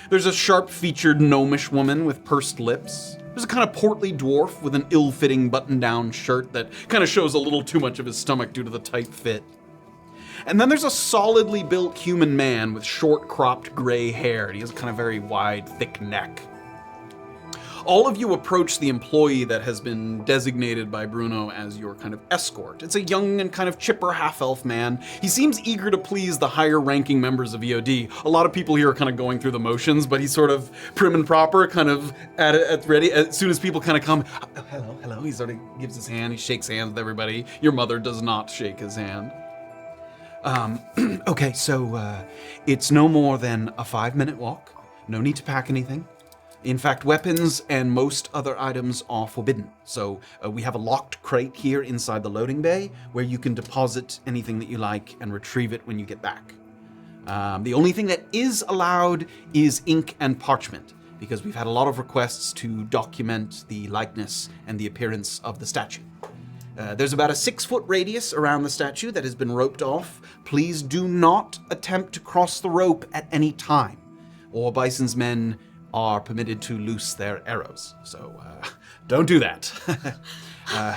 There's a sharp-featured gnomish woman with pursed lips. There's a kind of portly dwarf with an ill-fitting button-down shirt that kind of shows a little too much of his stomach due to the tight fit. And then there's a solidly built human man with short-cropped gray hair, and he has a kind of very wide, thick neck. All of you approach the employee that has been designated by Bruno as your kind of escort. It's a young and kind of chipper half-elf man. He seems eager to please the higher-ranking members of EOD. A lot of people here are kind of going through the motions, but he's sort of prim and proper, kind of at ready. As soon as people kind of come, oh, hello, he sort of gives his hand, he shakes hands with everybody. Your mother does not shake his hand. Okay, so it's no more than a 5-minute walk. No need to pack anything. In fact, weapons and most other items are forbidden. So we have a locked crate here inside the loading bay where you can deposit anything that you like and retrieve it when you get back. The only thing that is allowed is ink and parchment, because we've had a lot of requests to document the likeness and the appearance of the statue. There's about a 6-foot radius around the statue that has been roped off. Please do not attempt to cross the rope at any time, or Bison's men are permitted to loose their arrows. So don't do that.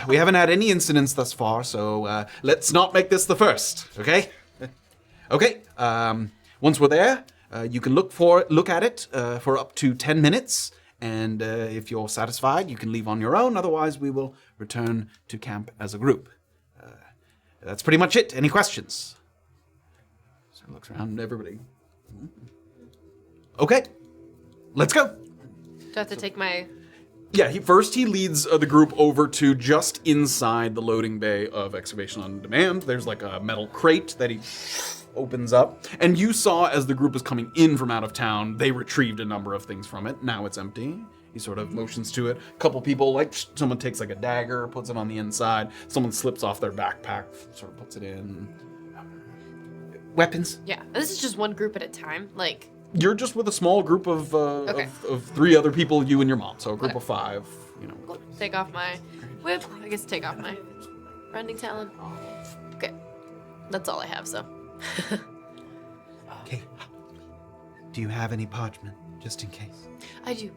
We haven't had any incidents thus far, so let's not make this the first, okay? Okay, once we're there, you can look at it for up to 10 minutes, and if you're satisfied, you can leave on your own. Otherwise, we will return to camp as a group. That's pretty much it. Any questions? So he looks around at everybody. Okay. Let's go. Do I have to take my... Yeah, he leads the group over to just inside the loading bay of Excavation on Demand. There's like a metal crate that he opens up. And you saw as the group was coming in from out of town, they retrieved a number of things from it. Now it's empty. He sort of motions to it. A couple people, like someone takes like a dagger, puts it on the inside. Someone slips off their backpack, sort of puts it in. Weapons? Yeah, this is just one group at a time, like... You're just with a small group of 3 other people, you and your mom, so a group of 5, you know. Cool. Take off my whip. I guess take off my rending talon. Okay, that's all I have. So. Okay. Do you have any parchment, just in case? I do.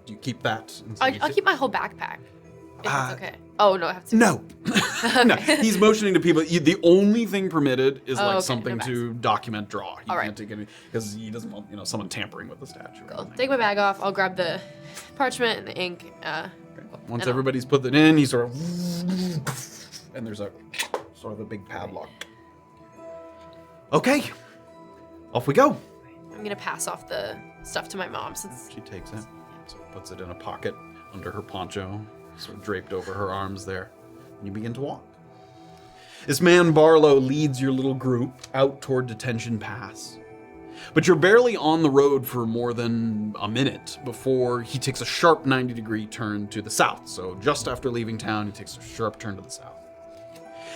Do you keep that? I'll keep my whole backpack. If it's okay. Oh no, I have to. No. No, he's motioning to people. The only thing permitted is like okay, something no to document draw. He All right. can't take any because he doesn't want someone tampering with the statue. or I'll anything. take my bag off. I'll grab the parchment and the ink. Once and everybody's put it in, he sort of and there's a sort of a big padlock. Okay, off we go. I'm gonna pass off the stuff to my mom since She takes it, so puts it in a pocket under her poncho, sort of draped over her arms there. And you begin to walk. This man Barlow leads your little group out toward Detention Pass. But you're barely on the road for more than a minute before he takes a sharp 90-degree turn to the south. So just after leaving town, he takes a sharp turn to the south.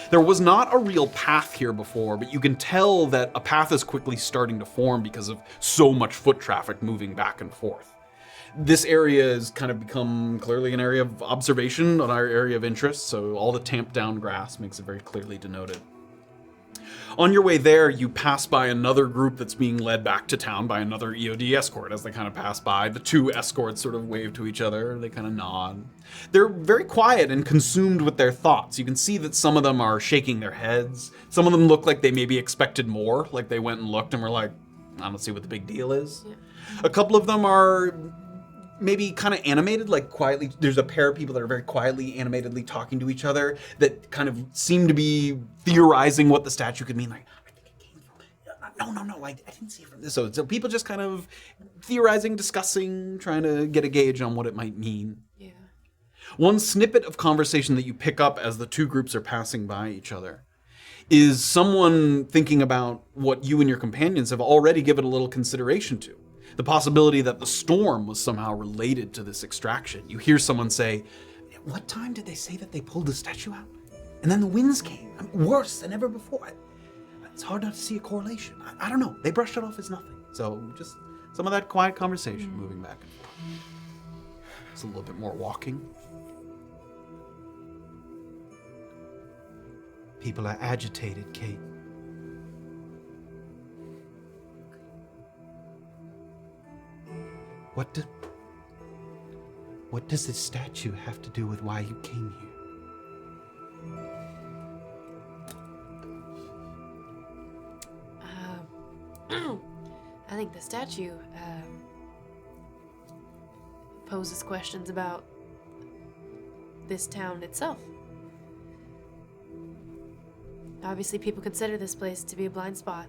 There was not a real path here before, but you can tell that a path is quickly starting to form because of so much foot traffic moving back and forth. This area has kind of become clearly an area of observation, an area of interest, so all the tamped down grass makes it very clearly denoted. On your way there, you pass by another group that's being led back to town by another EOD escort. As they kind of pass by, the two escorts sort of wave to each other, they kind of nod. They're very quiet and consumed with their thoughts. You can see that some of them are shaking their heads. Some of them look like they maybe expected more, like they went and looked and were like, I don't see what the big deal is. Yeah. A couple of them are maybe kind of animated, like quietly. There's a pair of people that are very quietly, animatedly talking to each other that kind of seem to be theorizing what the statue could mean. Like, I think it came from, no, I didn't see it from this. So people just kind of theorizing, discussing, trying to get a gauge on what it might mean. Yeah. One snippet of conversation that you pick up as the two groups are passing by each other is someone thinking about what you and your companions have already given a little consideration to. The possibility that the storm was somehow related to this extraction. You hear someone say, what time did they say that they pulled the statue out? And then the winds came, worse than ever before. It's hard not to see a correlation. I don't know, they brushed it off as nothing. So just some of that quiet conversation moving back and forth. It's a little bit more walking. People are agitated, Kayt. What does this statue have to do with why you came here? I think the statue poses questions about this town itself. Obviously, people consider this place to be a blind spot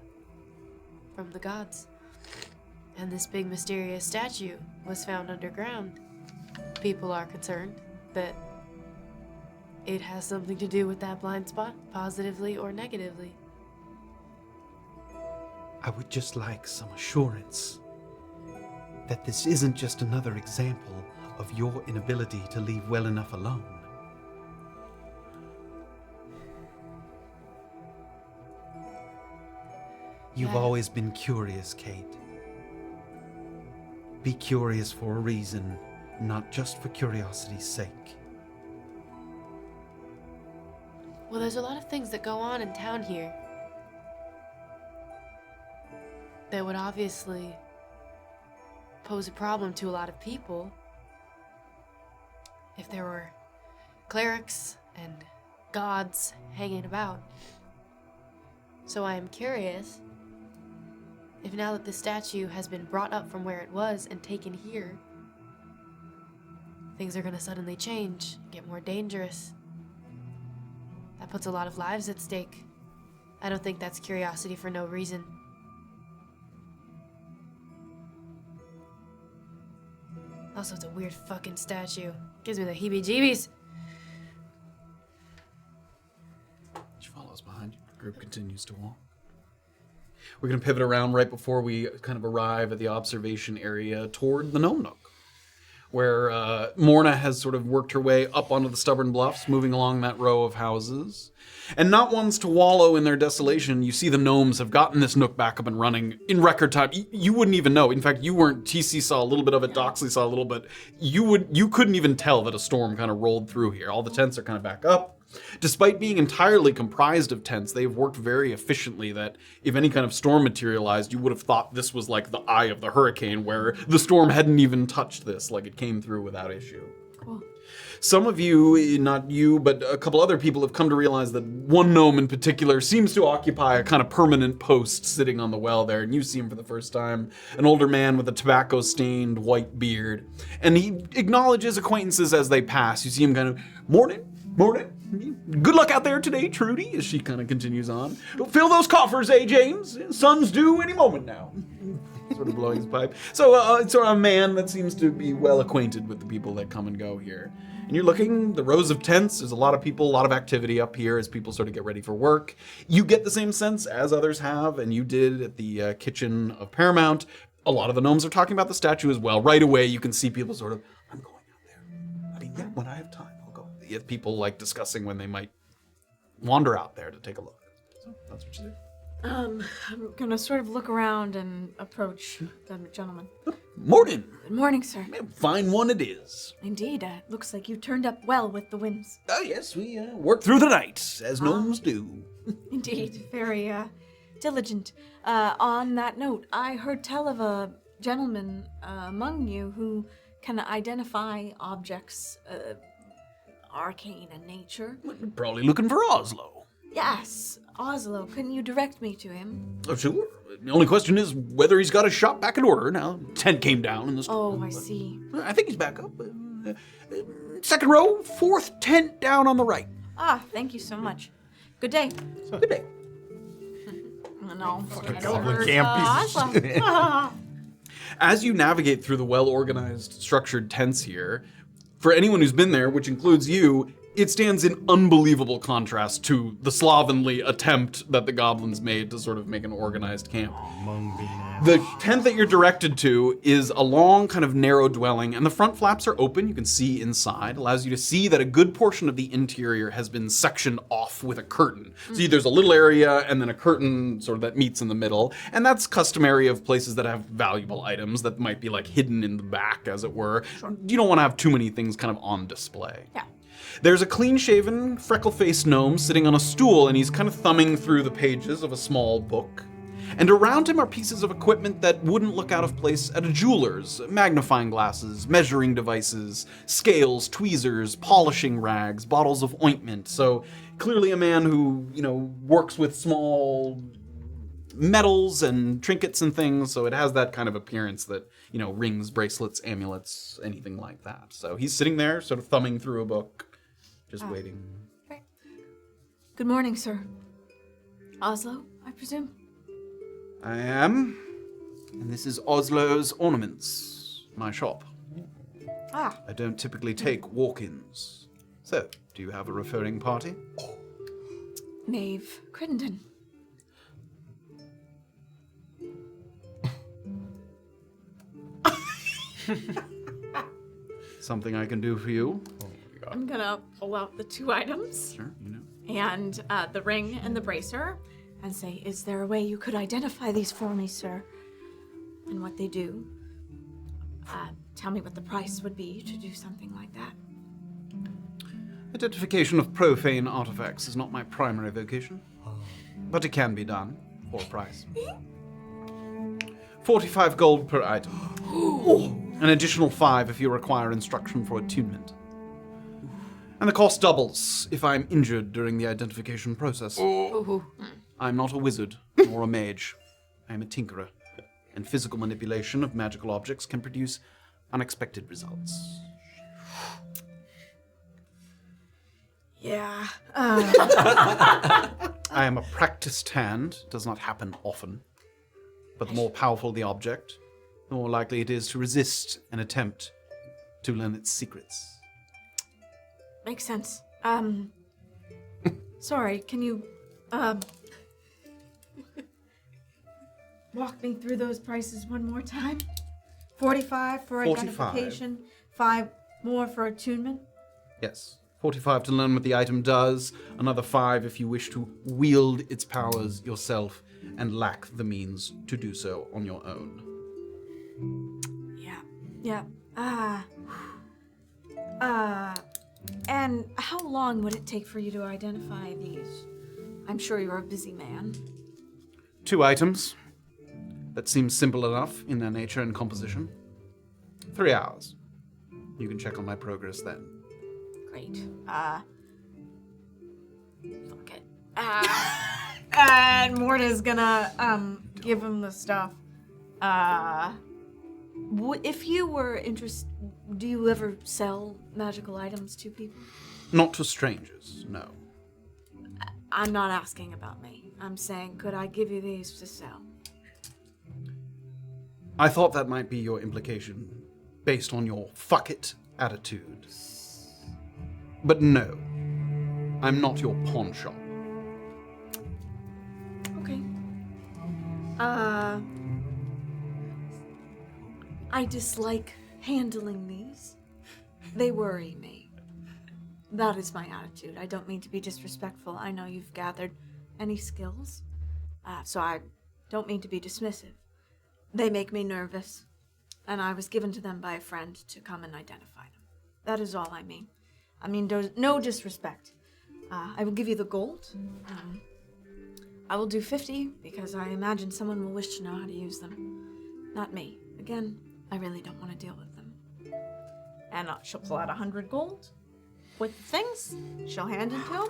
from the gods. And this big mysterious statue was found underground. People are concerned that it has something to do with that blind spot, positively or negatively. I would just like some assurance that this isn't just another example of your inability to leave well enough alone. You've always been curious, Kayt. Be curious for a reason, not just for curiosity's sake. Well, there's a lot of things that go on in town here that would obviously pose a problem to a lot of people if there were clerics and gods hanging about. So I am curious if now that the statue has been brought up from where it was and taken here, things are gonna suddenly change, get more dangerous. That puts a lot of lives at stake. I don't think that's curiosity for no reason. Also, it's a weird fucking statue. Gives me the heebie-jeebies. She follows behind you. The group continues to walk. We're going to pivot around right before we kind of arrive at the observation area toward the Gnome Nook, where Morna has sort of worked her way up onto the stubborn bluffs, moving along that row of houses. And not ones to wallow in their desolation, you see the gnomes have gotten this nook back up and running in record time. You wouldn't even know. In fact, you weren't. TC saw a little bit of it, Doxley saw a little bit. You couldn't even tell that a storm kind of rolled through here. All the tents are kind of back up. Despite being entirely comprised of tents, they've worked very efficiently that if any kind of storm materialized, you would have thought this was like the eye of the hurricane where the storm hadn't even touched this, like it came through without issue. Cool. Some of you, not you, but a couple other people have come to realize that one gnome in particular seems to occupy a kind of permanent post sitting on the well there, and you see him for the first time, an older man with a tobacco-stained white beard. And he acknowledges acquaintances as they pass. You see him kind of, morning. Good luck out there today, Trudy, as she kind of continues on. Fill those coffers, eh, James? Sun's due any moment now. sort of blowing his pipe. So it's sort of a man that seems to be well acquainted with the people that come and go here. And you're looking, the rows of tents, there's a lot of people, a lot of activity up here as people sort of get ready for work. You get the same sense as others have, and you did at the kitchen of Paramount. A lot of the gnomes are talking about the statue as well. Right away, you can see people sort of, I'm going out there. I mean, yeah, when I have time, I'll go. You have people like discussing when they might wander out there to take a look. So that's what you do. I'm gonna sort of look around and approach the gentleman. Morning. Good morning, sir. Fine one it is. Indeed, looks like you turned up well with the winds. Oh, yes, we work through the night, as gnomes do. Indeed, very diligent. On that note, I heard tell of a gentleman among you who can identify objects arcane in nature. Probably looking for Oslo. Yes, Oslo. Couldn't you direct me to him? Oh, sure. The only question is whether he's got his shop back in order. Now, tent came down in the storm. Oh, I see. I think he's back up. Second row, fourth tent down on the right. Ah, thank you so much. Good day. Good day. No, Goblin camp As you navigate through the well-organized, structured tents here, for anyone who's been there, which includes you, it stands in unbelievable contrast to the slovenly attempt that the goblins made to sort of make an organized camp. The tent that you're directed to is a long, kind of narrow dwelling, and the front flaps are open. You can see inside. Allows you to see that a good portion of the interior has been sectioned off with a curtain. See, there's a little area and then a curtain sort of that meets in the middle, and that's customary of places that have valuable items that might be like hidden in the back, as it were. You don't want to have too many things kind of on display. Yeah. There's a clean-shaven, freckle-faced gnome sitting on a stool, and he's kind of thumbing through the pages of a small book. And around him are pieces of equipment that wouldn't look out of place at a jeweler's. Magnifying glasses, measuring devices, scales, tweezers, polishing rags, bottles of ointment. So clearly a man who, works with small metals and trinkets and things, so it has that kind of appearance that, rings, bracelets, amulets, anything like that. So he's sitting there, sort of thumbing through a book. Just waiting. Okay. Good morning, sir. Oslo, I presume? I am. And this is Oslo's Ornaments, my shop. Ah. I don't typically take walk-ins. So, do you have a referring party? Maeve Crittenden. Something I can do for you? I'm gonna pull out the 2 items. Sure, And the ring and the bracer. And say, is there a way you could identify these for me, sir? And what they do? Tell me what the price would be to do something like that. Identification of profane artifacts is not my primary vocation, but it can be done for a price. 45 gold per item. An additional 5 if you require instruction for attunement. And the cost doubles if I'm injured during the identification process. I'm not a wizard or a mage. I am a tinkerer, and physical manipulation of magical objects can produce unexpected results. Yeah. I am a practiced hand. It does not happen often. But the more powerful the object, the more likely it is to resist an attempt to learn its secrets. Makes sense. Sorry, can you, walk me through those prices one more time? 45 for 45. identification, 5 more for attunement? Yes. 45 to learn what the item does, another 5 if you wish to wield its powers yourself and lack the means to do so on your own. Yeah. And how long would it take for you to identify these? I'm sure you're a busy man. 2 items. That seems simple enough in their nature and composition. 3 hours. You can check on my progress then. Great. Fuck it. And Morna's gonna, give him the stuff. If you were interested, do you ever sell magical items to people? Not to strangers, no. I'm not asking about me. I'm saying, could I give you these to sell? I thought that might be your implication, based on your fuck it attitude. But no, I'm not your pawn shop. Okay. I dislike handling these. They worry me. That is my attitude. I don't mean to be disrespectful. I know you've gathered any skills, so I don't mean to be dismissive. They make me nervous, and I was given to them by a friend to come and identify them. That is all I mean. I mean, no disrespect. I will give you the gold. I will do 50 because I imagine someone will wish to know how to use them. Not me. Again, I really don't want to deal with them. And she'll pull out 100 gold with the things. She'll hand it to him.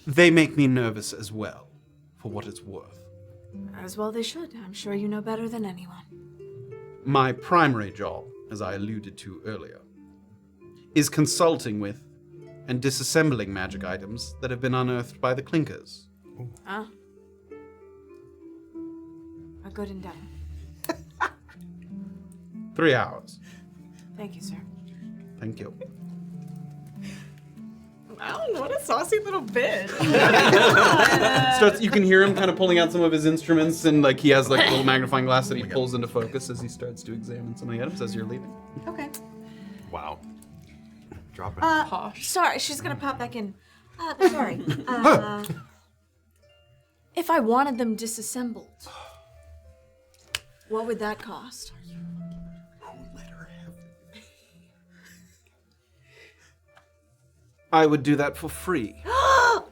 They make me nervous as well, for what it's worth. As well they should. I'm sure you know better than anyone. My primary job, as I alluded to earlier, is consulting with and disassembling magic items that have been unearthed by the Clinkers. Ah. A good endeavor. 3 hours. Thank you, sir. Thank you. Wow, what a saucy little bitch. You can hear him kind of pulling out some of his instruments, and like he has like a little magnifying glass that he pulls into focus as he starts to examine some of the items as you're leaving. Okay. Wow. Drop it. Sorry, she's gonna pop back in. Sorry. If I wanted them disassembled, what would that cost? I would do that for free. I'd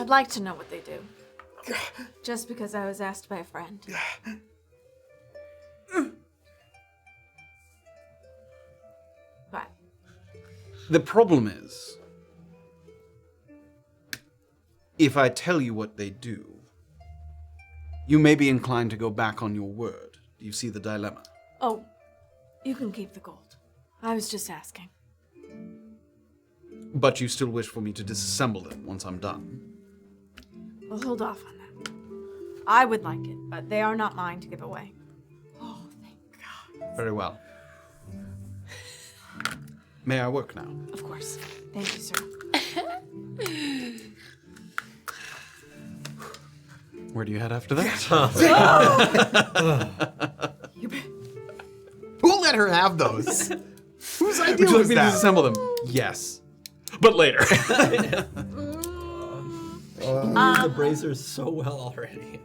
like to know what they do. Just because I was asked by a friend. What? The problem is, if I tell you what they do, you may be inclined to go back on your word. Do you see the dilemma? Oh, you can keep the gold. I was just asking. But you still wish for me to disassemble them once I'm done. We'll hold off on that. I would like it, but they are not mine to give away. Oh, thank God. Very well. May I work now? Of course. Thank you, sir. Where do you head after that? Who let her have those? Whose idea Would you like was me to that? disassemble them? Yes. But later. The bracers so well already.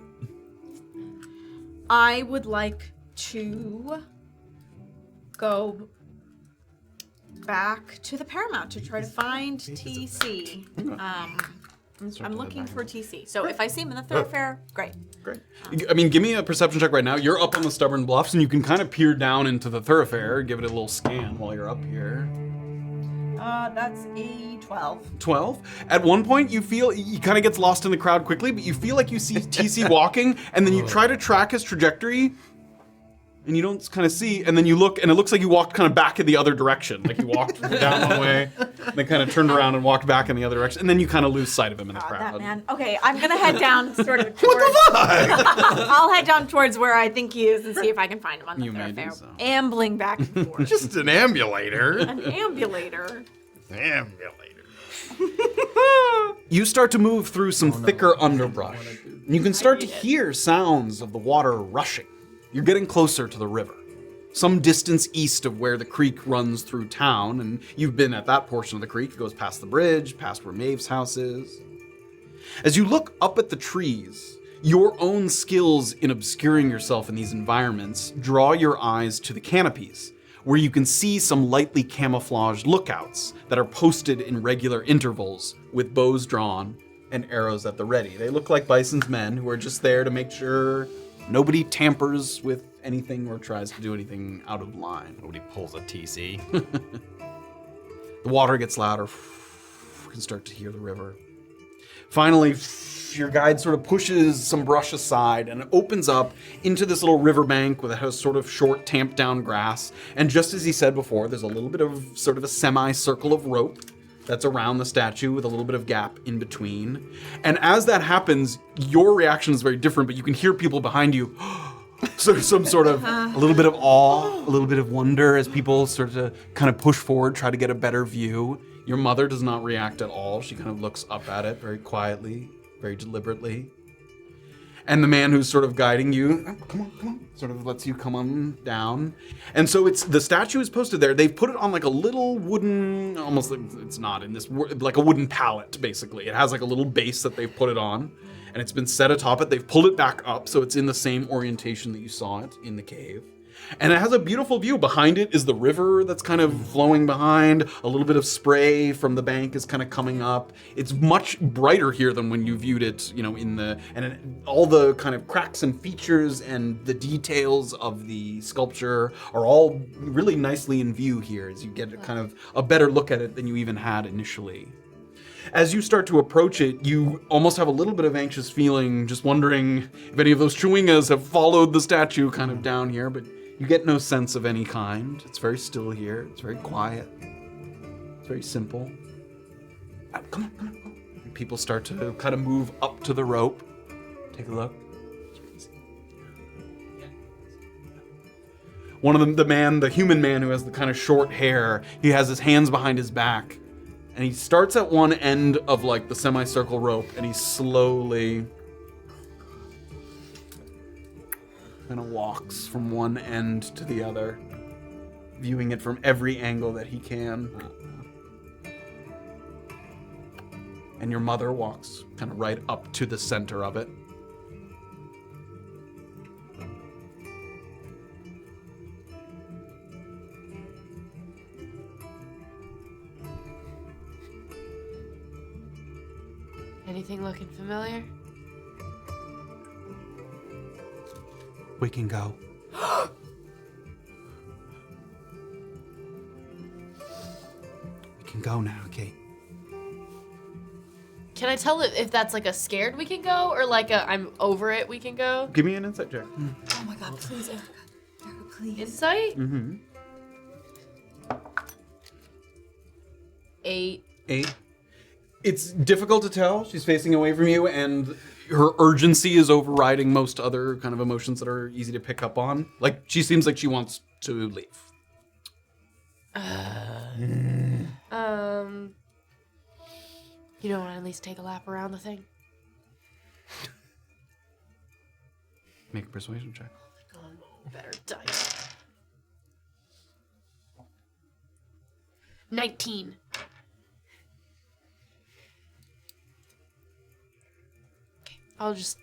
I would like to go back to the Paramount to try to find TC. I'm looking for TC. So if I see him in the thoroughfare, great. Great. I mean, give me a perception check right now. You're up on the stubborn bluffs, and you can kind of peer down into the thoroughfare, give it a little scan while you're up here. That's a 12. 12. At one point, you feel he kind of gets lost in the crowd quickly, but you feel like you see TC walking, and then you try to track his trajectory, and you don't kind of see, and then you look, and it looks like you walked kind of back in the other direction. Like you walked down one way, then kind of turned around and walked back in the other direction, and then you kind of lose sight of him in the crowd. That man. Okay, I'm gonna head down sort of towards... What the fuck? I'll head down towards where I think he is and see if I can find him on the You may do thoroughfare. so. Ambling back and forth. Just an ambulator. An ambulator. Ambulator. You start to move through some thicker underbrush. And you can start to hear sounds of the water rushing. You're getting closer to the river. Some distance east of where the creek runs through town, and you've been at that portion of the creek. It goes past the bridge, past where Maeve's house is. As you look up at the trees, your own skills in obscuring yourself in these environments draw your eyes to the canopies, where you can see some lightly camouflaged lookouts that are posted in regular intervals with bows drawn and arrows at the ready. They look like Bison's men who are just there to make sure nobody tampers with anything or tries to do anything out of line. Nobody pulls a TC. The water gets louder. You can start to hear the river. Finally, your guide sort of pushes some brush aside and it opens up into this little riverbank with a sort of short, tamped down grass. And just as he said before, there's a little bit of sort of a semicircle of rope that's around the statue with a little bit of gap in between. And as that happens, your reaction is very different, but you can hear people behind you. So some sort of a little bit of awe, a little bit of wonder as people start to kind of push forward, try to get a better view. Your mother does not react at all. She kind of looks up at it very quietly, very deliberately. And the man who's sort of guiding you, come on, sort of lets you come on down. And so the statue is posted there. They've put it on like a little wooden, almost like it's not in this, like a wooden pallet, basically. It has like a little base that they've put it on. And it's been set atop it. They've pulled it back up so it's in the same orientation that you saw it in the cave. And it has a beautiful view. Behind it is the river that's kind of flowing behind. A little bit of spray from the bank is kind of coming up. It's much brighter here than when you viewed it, all the kind of cracks and features and the details of the sculpture are all really nicely in view here as you get kind of a better look at it than you even had initially. As you start to approach it, you almost have a little bit of anxious feeling, just wondering if any of those chewingas have followed the statue kind of down here, but you get no sense of any kind. It's very still here. It's very quiet. It's very simple. Come on. And people start to kind of move up to the rope. Take a look. One of them, the human man who has the kind of short hair, he has his hands behind his back. And he starts at one end of like the semicircle rope and he slowly kind of walks from one end to the other, viewing it from every angle that he can. And your mother walks kind of right up to the center of it. Anything looking familiar? We can go. We can go now, Kayt. Can I tell if that's like a scared we can go or like a I'm over it we can go? Give me an insight check. Oh my god, please, Erica. Erica, please. Insight? Mm-hmm. 8. 8. It's difficult to tell. She's facing away from you, and her urgency is overriding most other kind of emotions that are easy to pick up on. Like, she seems like she wants to leave. You don't want to at least take a lap around the thing? Make a persuasion check. Better dice. 19. I'll just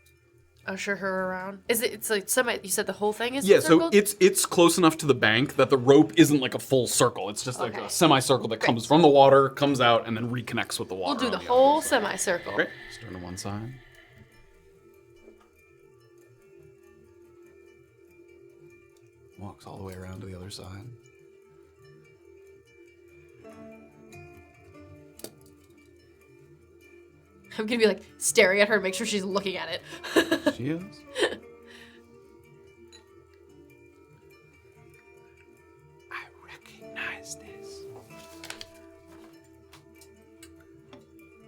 usher her around. It's like you said the whole thing is circled? So it's close enough to the bank that the rope isn't like a full circle. It's just like a semicircle that comes from the water, comes out, and then reconnects with the water. We'll do the whole semicircle. Great. Start on one side. Walks all the way around to the other side. I'm gonna be like staring at her, make sure she's looking at it. She is. I recognize this.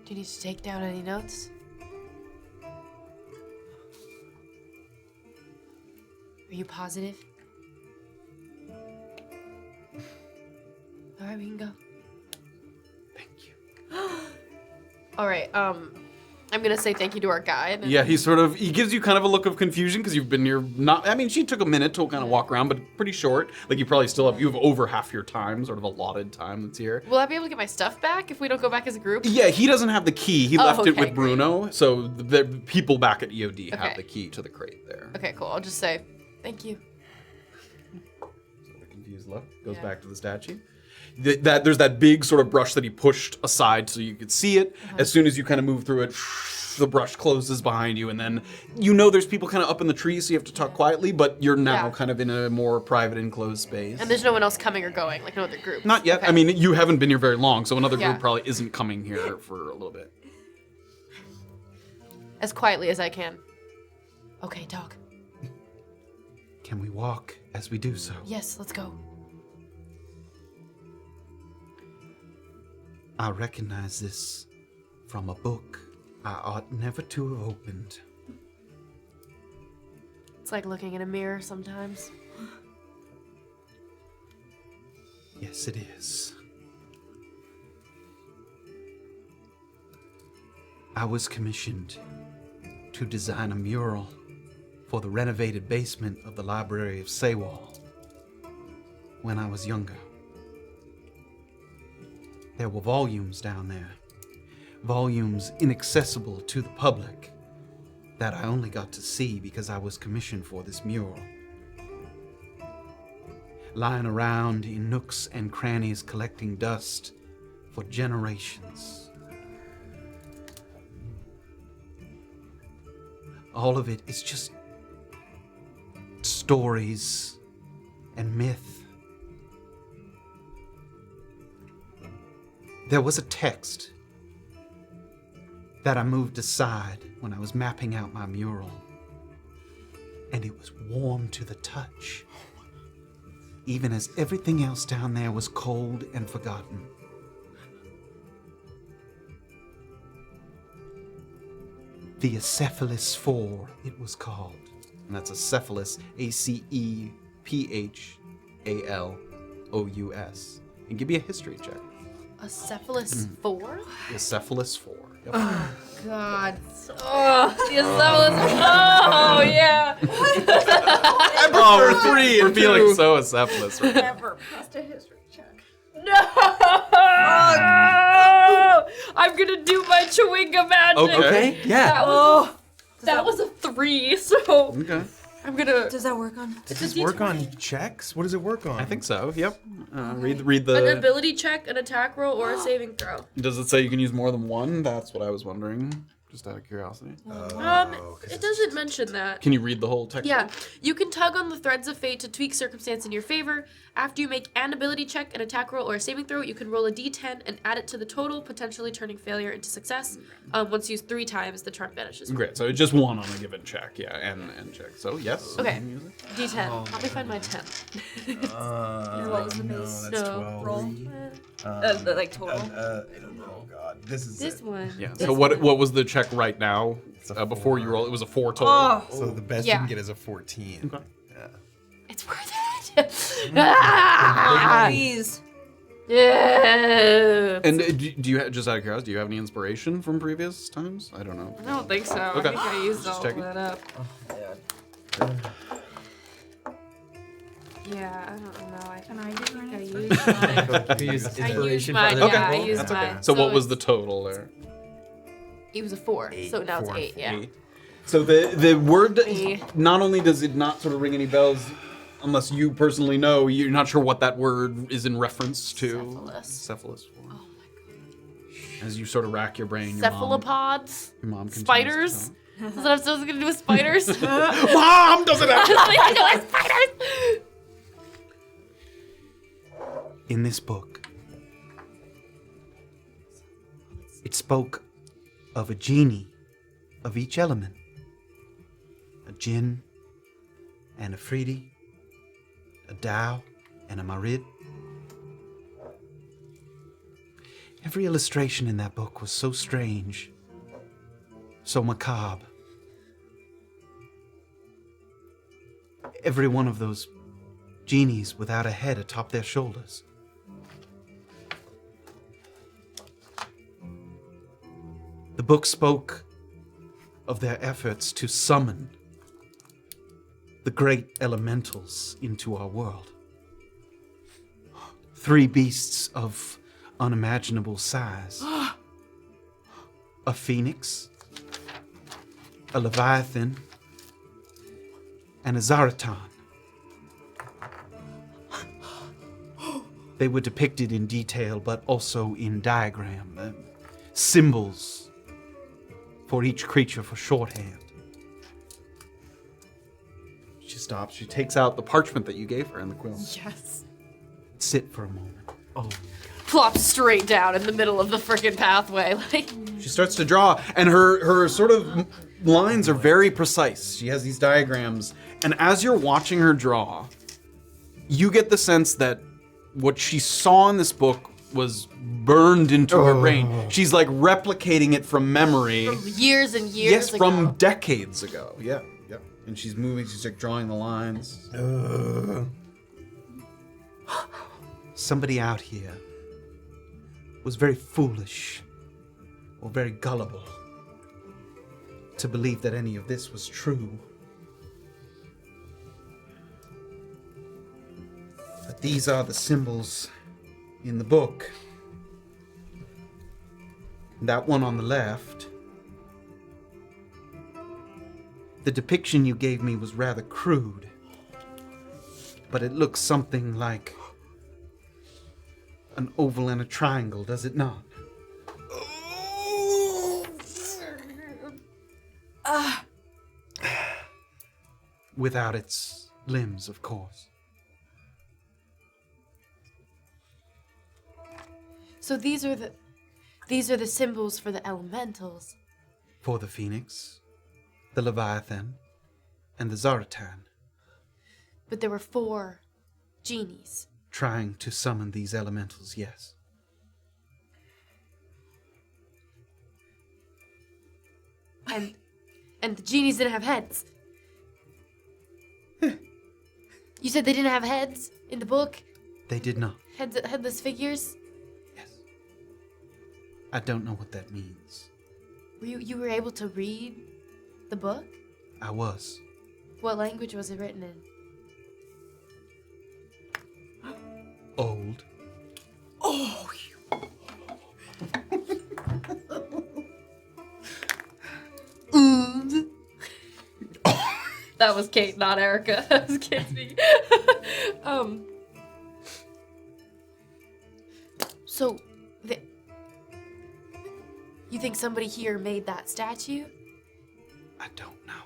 Do you need to take down any notes? Are you positive? All right, we can go. Thank you. All right, I'm gonna say thank you to our guide. Yeah, he gives you kind of a look of confusion because you've been here she took a minute to kind of walk around, but pretty short. Like you have over half your time, sort of allotted time that's here. Will I be able to get my stuff back if we don't go back as a group? Yeah, he doesn't have the key. He left it with Bruno, so the people back at EOD have the key to the crate there. Okay, cool. I'll just say thank you. Sort of a confused look. Goes back to the statue. There's that big sort of brush that he pushed aside so you could see it. As soon as you kind of move through it, the brush closes behind you, and then there's people kind of up in the trees, so you have to talk quietly, but you're now kind of in a more private, enclosed space. And there's no one else coming or going, like no other group? Not yet. Okay. I mean, you haven't been here very long, so another group probably isn't coming here for a little bit. As quietly as I can. Okay, dog. Can we walk as we do so? Yes, let's go. I recognize this from a book I ought never to have opened. It's like looking in a mirror sometimes. Yes, it is. I was commissioned to design a mural for the renovated basement of the Library of Saywall when I was younger. There were volumes down there, volumes inaccessible to the public that I only got to see because I was commissioned for this mural. Lying around in nooks and crannies collecting dust for generations. All of it is just stories and myth. There was a text that I moved aside when I was mapping out my mural, and it was warm to the touch, even as everything else down there was cold and forgotten. The Acephalus 4, it was called. And that's Acephalus, Acephalous. And give me a history check. Acephalus 4? The Acephalus 4. Yep. God. Oh, the Acephalus. Oh, yeah. Oh, we're feeling so Acephalus right now. Never pressed a history check. No! I'm gonna do my Chewinga magic. Okay, yeah. That was a 3, so Okay. I'm gonna. Does that work on? Does this work on checks? What does it work on? I think so, yep. Read An the... ability check, an attack roll, or a saving throw. Does it say you can use more than one? That's what I was wondering, just out of curiosity. It doesn't mention that. Can you read the whole text? Yeah, you can tug on the threads of fate to tweak circumstance in your favor. After you make an ability check, an attack roll, or a saving throw, you can roll a d10 and add it to the total, potentially turning failure into success. Once used 3 times, the charm vanishes. Great, so just one on a given check, yeah, and check. So, yes. Okay. you can use it. D10. Let me find my 10. What was the base? that's No. 12. Roll. Like total. Oh god, this is This one. Yeah, so what was the check right now? Before you roll, it was a 4 total. Oh. So the best Yeah. you can get is a 14. Okay. Yeah. It's worth it. Ah! Please. Yeah. And do you just out of curiosity, do you have any inspiration from previous times? I don't know. I don't think so. Okay. I think I used Just all checking. that up. Yeah, I don't know. I think I used mine. We use I used inspiration for mine. other Yeah, I people. used That's okay. mine. So what was it's- the total there? It was a 4, so now it's 4 and 8. Yeah. 8. So the word, Me. not only does it not sort of ring any bells, unless you personally know, you're not sure what that word is in reference to. Cephalus. Cephalus. Oh my god. As you sort of rack your brain, Cephalopods. your mom continues Spiders. to Is that what I'm supposed to do with spiders? tell. Mom doesn't have. I know it's spiders. In this book, it spoke of a genie of each element. A Djinn and a Fridi, a Tao and a Marid. Every illustration in that book was so strange, so macabre. Every one of those genies without a head atop their shoulders. The book spoke of their efforts to summon the great elementals into our world. 3 beasts of unimaginable size. A phoenix, a leviathan, and a zaratan. They were depicted in detail, but also in diagram, symbols for each creature for shorthand. She stops. She takes out the parchment that you gave her and the quill. Yes. Sit for a moment. Plop straight down in the middle of the frickin' pathway. Like, She starts to draw, and her sort of lines are very precise. She has these diagrams, and as you're watching her draw, you get the sense that what she saw in this book was burned into her brain. She's like replicating it from memory. From years and years Yes, ago. from decades ago. Yeah. And she's moving, she's like drawing the lines. Somebody out here was very foolish or very gullible to believe that any of this was true. But these are the symbols in the book. That one on the left. The depiction you gave me was rather crude, but it looks something like an oval and a triangle, does it not? Without its limbs, of course. So these are the symbols for the elementals. For the Phoenix, the Leviathan, and the Zaratan, But there were 4 genies. trying to summon these elementals, yes. And the genies didn't have heads. You said they didn't have heads in the book? They did not. Headless figures? Yes. I don't know what that means. You were able to read the book? I was. What language was it written in? Old. Oh, that was Kayt, not Erica. That was Kayt speaking. So, you think somebody here made that statue? I don't know.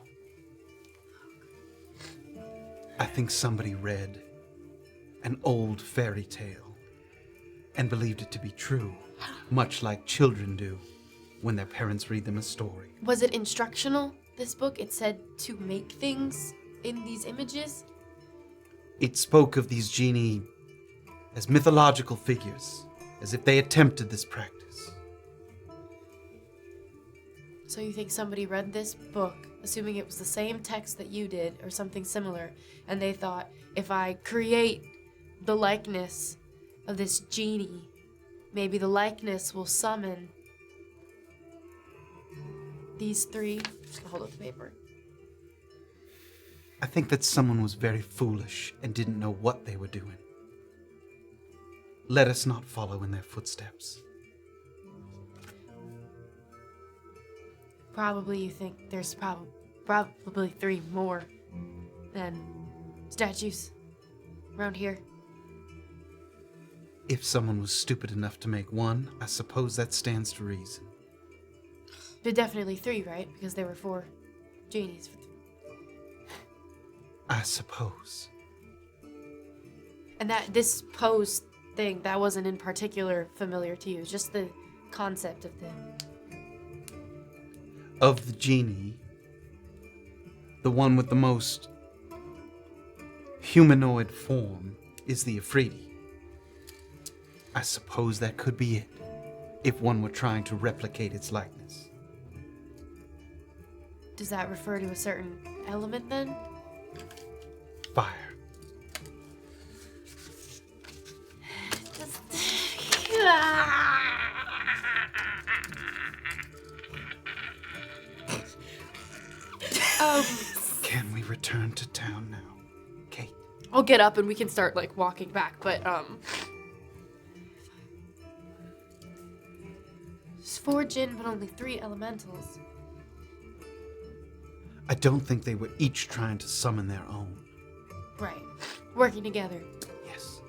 I think somebody read an old fairy tale and believed it to be true, much like children do when their parents read them a story. Was it instructional, this book? It said to make things in these images? It spoke of these genie as mythological figures, as if they attempted this practice. So you think somebody read this book, assuming it was the same text that you did, or something similar, and they thought, if I create the likeness of this genie, maybe the likeness will summon these 3. Just hold up the paper. I think that someone was very foolish and didn't know what they were doing. Let us not follow in their footsteps. Probably you think there's probably 3 more than statues around here. If someone was stupid enough to make one, I suppose that stands to reason. But definitely 3, right? Because there were 4 genies. I suppose. And this pose thing, that wasn't in particular familiar to you. Just the concept of Of the genie, the one with the most humanoid form is the Afridi. I suppose that could be it, if one were trying to replicate its likeness. Does that refer to a certain element then? Fire. Can we return to town now, Kayt? I'll get up and we can start like walking back, but it's 4 Djinn, but only 3 elementals. I don't think they were each trying to summon their own. Right. Working together. Yes.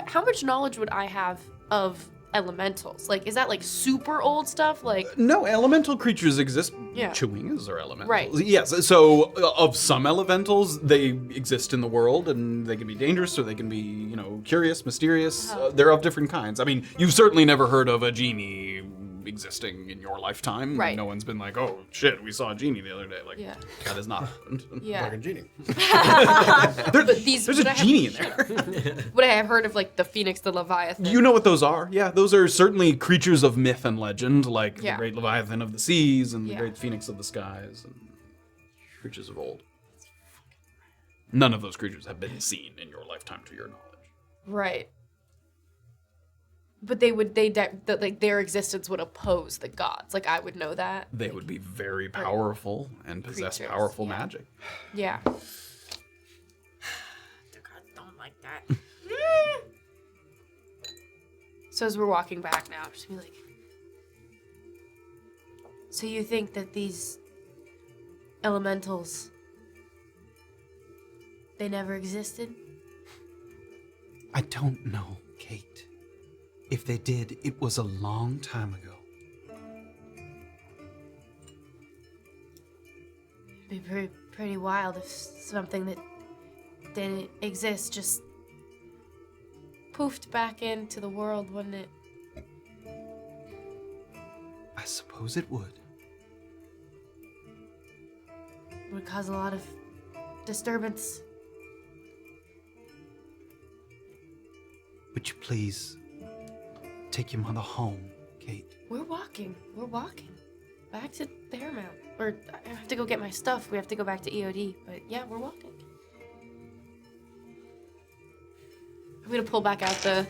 How much knowledge would I have of elementals? Like, is that like super old stuff? Like, No, elemental creatures exist. Yeah. Chewingas are elementals. Right. Yes. So, of some elementals, they exist in the world, and they can be dangerous, or they can be, curious, mysterious. They're of different kinds. I mean, you've certainly never heard of a genie existing in your lifetime. Right. No one's been like, oh shit, we saw a genie the other day. Like, Yeah. that has not happened. Yeah. Like a genie. But these, There's a genie in there. Would I have heard of like the Phoenix, the Leviathan? You know what those are? Yeah, those are certainly creatures of myth and legend, like Yeah. the great Leviathan of the seas and the Yeah. great Phoenix of the skies and creatures of old. None of those creatures have been seen in your lifetime, to your knowledge. Right. But like their existence would oppose the gods. Like I would know that. They would be very powerful and possess Creatures, powerful yeah. magic. Yeah. The gods don't like that. So as we're walking back now, I'm just be like, so you think that these elementals, they never existed? I don't know, Kayt. If they did, it was a long time ago. It'd be pretty wild if something that didn't exist just poofed back into the world, wouldn't it? I suppose it would. It would cause a lot of disturbance. Would you please take your mother home, Kayt? We're walking. Back to the Hairmount. Or I have to go get my stuff. We have to go back to EOD. But yeah, we're walking. I'm gonna pull back out the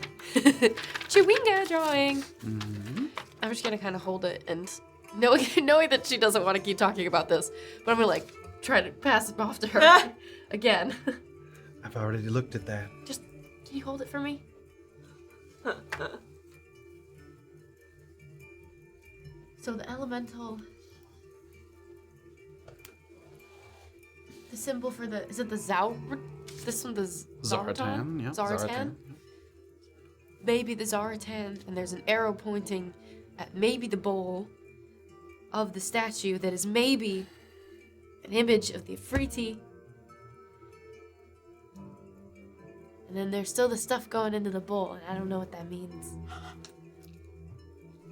Chewinga drawing. Mm-hmm. I'm just gonna kind of hold it and knowing that she doesn't want to keep talking about this, but I'm gonna like try to pass it off to her again. I've already looked at that. Just can you hold it for me? So the elemental, the symbol for the, is it the this one the Zaratan, yeah. Zaratan? Maybe the Zaratan, and there's an arrow pointing at maybe the bowl of the statue that is maybe an image of the Afriti. And then there's still the stuff going into the bowl, and I don't know what that means.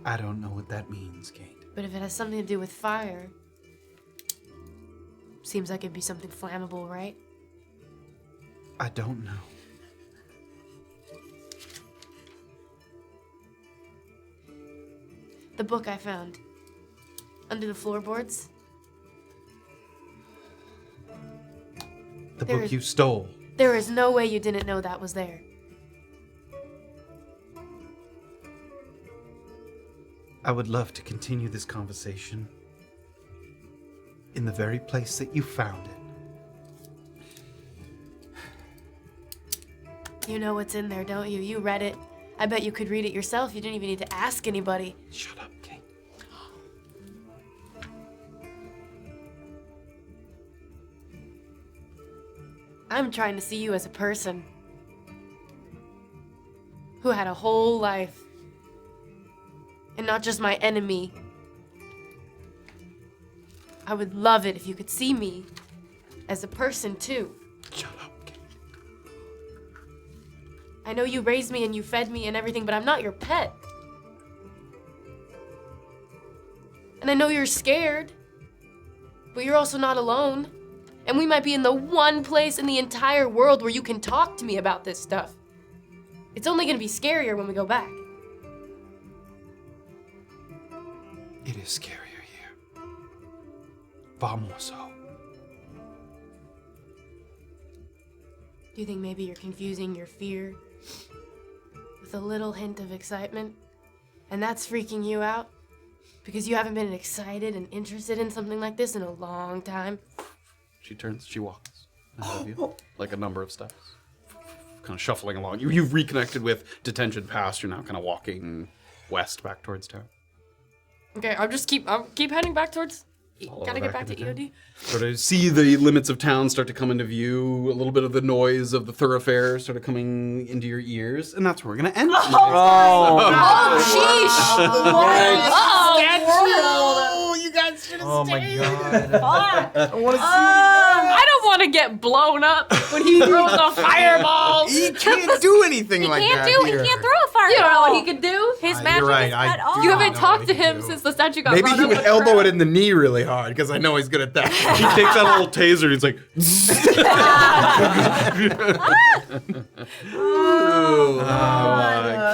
I don't know what that means, Kayt. But if it has something to do with fire, seems like it'd be something flammable, right? I don't know. The book I found under the floorboards. The There book is- you stole. There is no way you didn't know that was there. I would love to continue this conversation in the very place that you found it. You know what's in there, don't you? You read it. I bet you could read it yourself. You didn't even need to ask anybody. Shut up, Kayt. I'm trying to see you as a person who had a whole life and not just my enemy. I would love it if you could see me as a person too. Shut up, Kayt. I know you raised me and you fed me and everything, but I'm not your pet. And I know you're scared, but you're also not alone. And we might be in the one place in the entire world where you can talk to me about this stuff. It's only gonna be scarier when we go back. It is scarier here. Far more so. Do you think maybe you're confusing your fear with a little hint of excitement? And that's freaking you out? Because you haven't been excited and interested in something like this in a long time? She turns, she walks ahead of you, like a number of steps, kind of shuffling along. You've reconnected with detention past. You're now kind of walking west back towards town. Okay, I'll keep heading back towards. Follow Gotta her get back to into town. EOD. Sort of see the limits of town start to come into view. A little bit of the noise of the thoroughfare sort of coming into your ears, and that's where we're gonna end. Oh, You guys should have stayed. Oh my god. I don't want to get blown up when he throws a fireball. He can't do anything like that He here. can't throw a fireball. You don't know what he could do? His magic You're right. is cut off. You haven't know talked what to he him do. since the statue got Maybe brought he up would with the elbow crowd. it in the knee really hard because I know he's good at that. He takes out a little taser and he's like,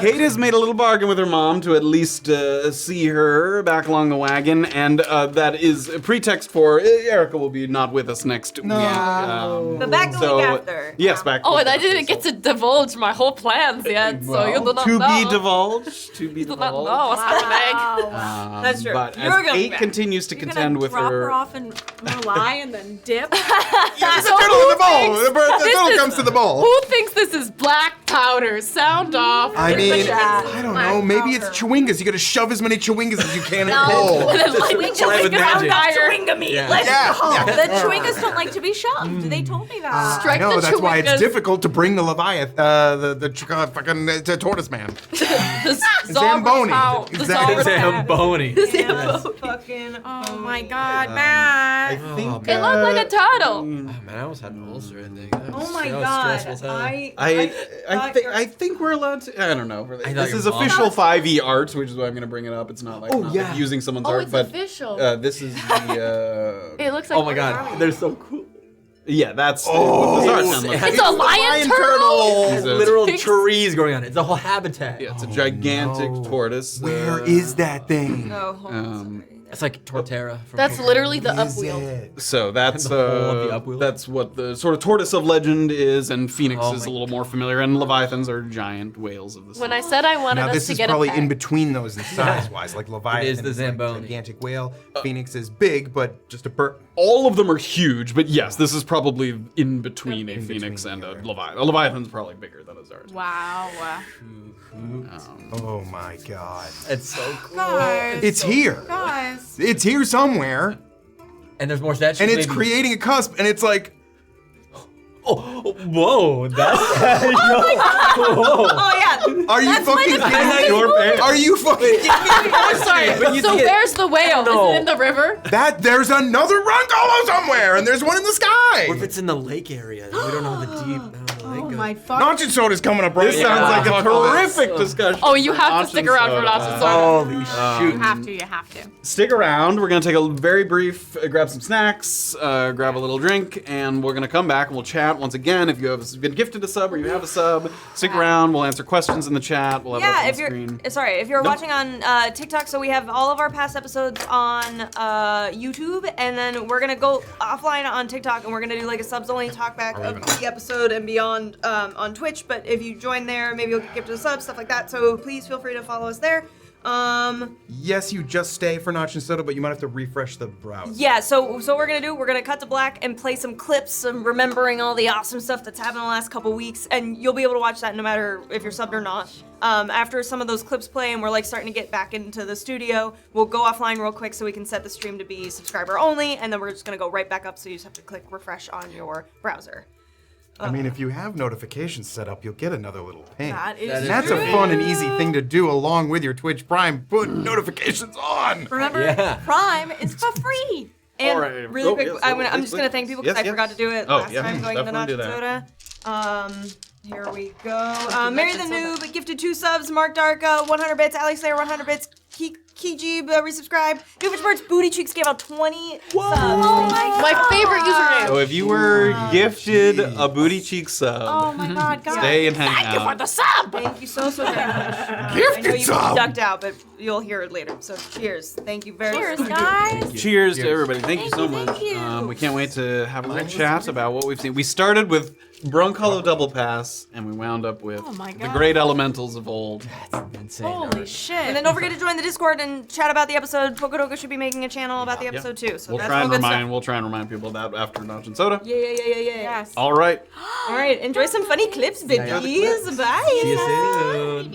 Kayt has made a little bargain with her mom to at least see her back along the wagon, and that is a pretext for Erica will be not with us next week. But back the week after. Yes, back. the Oh, week and I after, didn't so- get to divulge my whole plans yet, so you do not to know. be divulged. To be You do not divulged. know what's happening. Wow. That's true. But You're as going Kayt back. continues to You're contend gonna with drop her, her off and rely and then dip. There's a turtle in the bowl. The turtle is- comes to the bowl. Who thinks this is black powder? Sound off. I mean, chat. I don't know. Maybe it's chewingas. You gotta shove as many chewingas as you can in the bowl. And then like, Try it with magic. Chewinga meat. Let's Yeah, go. yeah. The chewingas don't like to be shoved. They told me that. strike No, the that's why it's chewingas. difficult to bring the Leviathan, the tortoise man. The Zamboni. Zamboni. Yes, fucking. Oh my god, man. I think It looked like a turtle. Oh man, I almost had an ulcer. I think. That was- Oh my that was god. stressful time. I think we're allowed to. I don't know. thought This your is mom- official 5e art, which is why I'm going to bring it up. It's not like, not yeah. like using someone's Oh, art, it's but official. this is the. It looks like. Oh my god, they're so cool. Yeah, that's what the art sound looks like. It's a lion turtle. It's a- Literal Thanks. trees growing on it. It's a whole habitat. Yeah, it's a gigantic tortoise. Where is that thing? Oh, hold on. It's like Torterra. From That's literally the Is upwheel. it? So that's The whole of the upwheel? that's what the sort of tortoise of legend is, and Phoenix Oh is a my little more familiar, and Leviathans are giant whales of the sea. When I said I wanted Now us this to is get probably a pet. in between those in size-wise. Like Leviathan It is the like Zamboni. gigantic whale. Phoenix is big, but just a bird. All of them are huge, but yes, this is probably in between a In Phoenix between, and a okay. Leviathan. A Leviathan's probably bigger than a Zard. Wow. Oh my god. It's so cool. Guys. It's here. Guys. It's here somewhere, And there's more statues. and it's maybe. creating a cusp, and it's like, Oh, whoa! That's Oh yeah. are you fucking kidding me? your pants. Are you fucking kidding me? I'm sorry. But you So see it- where's the whale? No. Is it in the river? That there's another Brunkhollow somewhere, and there's one in the sky. What if it's in the lake area? We don't know how the deep. The lake Oh goes. my fuck. Notch and Soda's coming up right This now. sounds like a Fuck all this. terrific discussion. Oh, you have to Notch stick and around for soda. Notch and Soda. Holy You shoot. have to. You have to. Stick around. We're gonna take a very brief, grab some snacks, grab a little drink, and we're gonna come back and we'll chat once again. If you have been gifted a sub or you have a sub, stick around. We'll answer questions in the chat. We'll have it up Yeah, on if the you're screen. if you're Nope. watching on TikTok, so we have all of our past episodes on YouTube, and then we're gonna go offline on TikTok, and we're gonna do like a subs only talkback of the episode and beyond on Twitch. But if you join there, maybe you'll get gifted a sub, stuff like that. So please feel free to follow us there. Yes, you just stay for Notch and Soda, but you might have to refresh the browser. Yeah, so what we're gonna do, we're gonna cut to black and play some clips, some remembering all the awesome stuff that's happened in the last couple weeks, and you'll be able to watch that no matter if you're subbed or not. After some of those clips play and we're like starting to get back into the studio, we'll go offline real quick so we can set the stream to be subscriber only, and then we're just gonna go right back up, so you just have to click refresh on your browser. I mean, if you have notifications set up, you'll get another little ping. That is And that's a fun and easy thing to do along with your Twitch Prime. Put notifications on. Remember, Yeah. Prime is for free. And All right. really Oh, quick, yes, I'm please, just gonna thank people because yes, I yes. forgot to do it Oh, last yeah, time going into Notch definitely and do that. Soda. Here we go. Mary the Noob gifted 2 subs. Mark Darka 100 bits. Alex Slayer 100 bits. Kijib resubscribed. Doofus Birds Booty Cheeks gave out 20 subs. Oh my My favorite username. So if you were gifted a booty cheek sub, Oh my god, guys. stay and hang Thank you for out. the sub. Thank you so very much. I Gifted know you sub. ducked out, but you'll hear it later. So cheers. Thank you very Cheers, much. guys. Cheers to everybody. Thank you so Thank much. you. We can't wait to have a little chat about what we've seen. We started with Brunkhollow Double Pass, and we wound up with Oh my the God. great elementals of old. Insane. Holy shit. And then don't forget to join the Discord and chat about the episode. Pokodoka should be making a channel about the episode too. So We'll that's try all and good remind. stuff. We'll try and remind people of that after Notch and Soda. Yeah. Yes. All right. All right, enjoy some funny clips, babies. Bye. See you soon.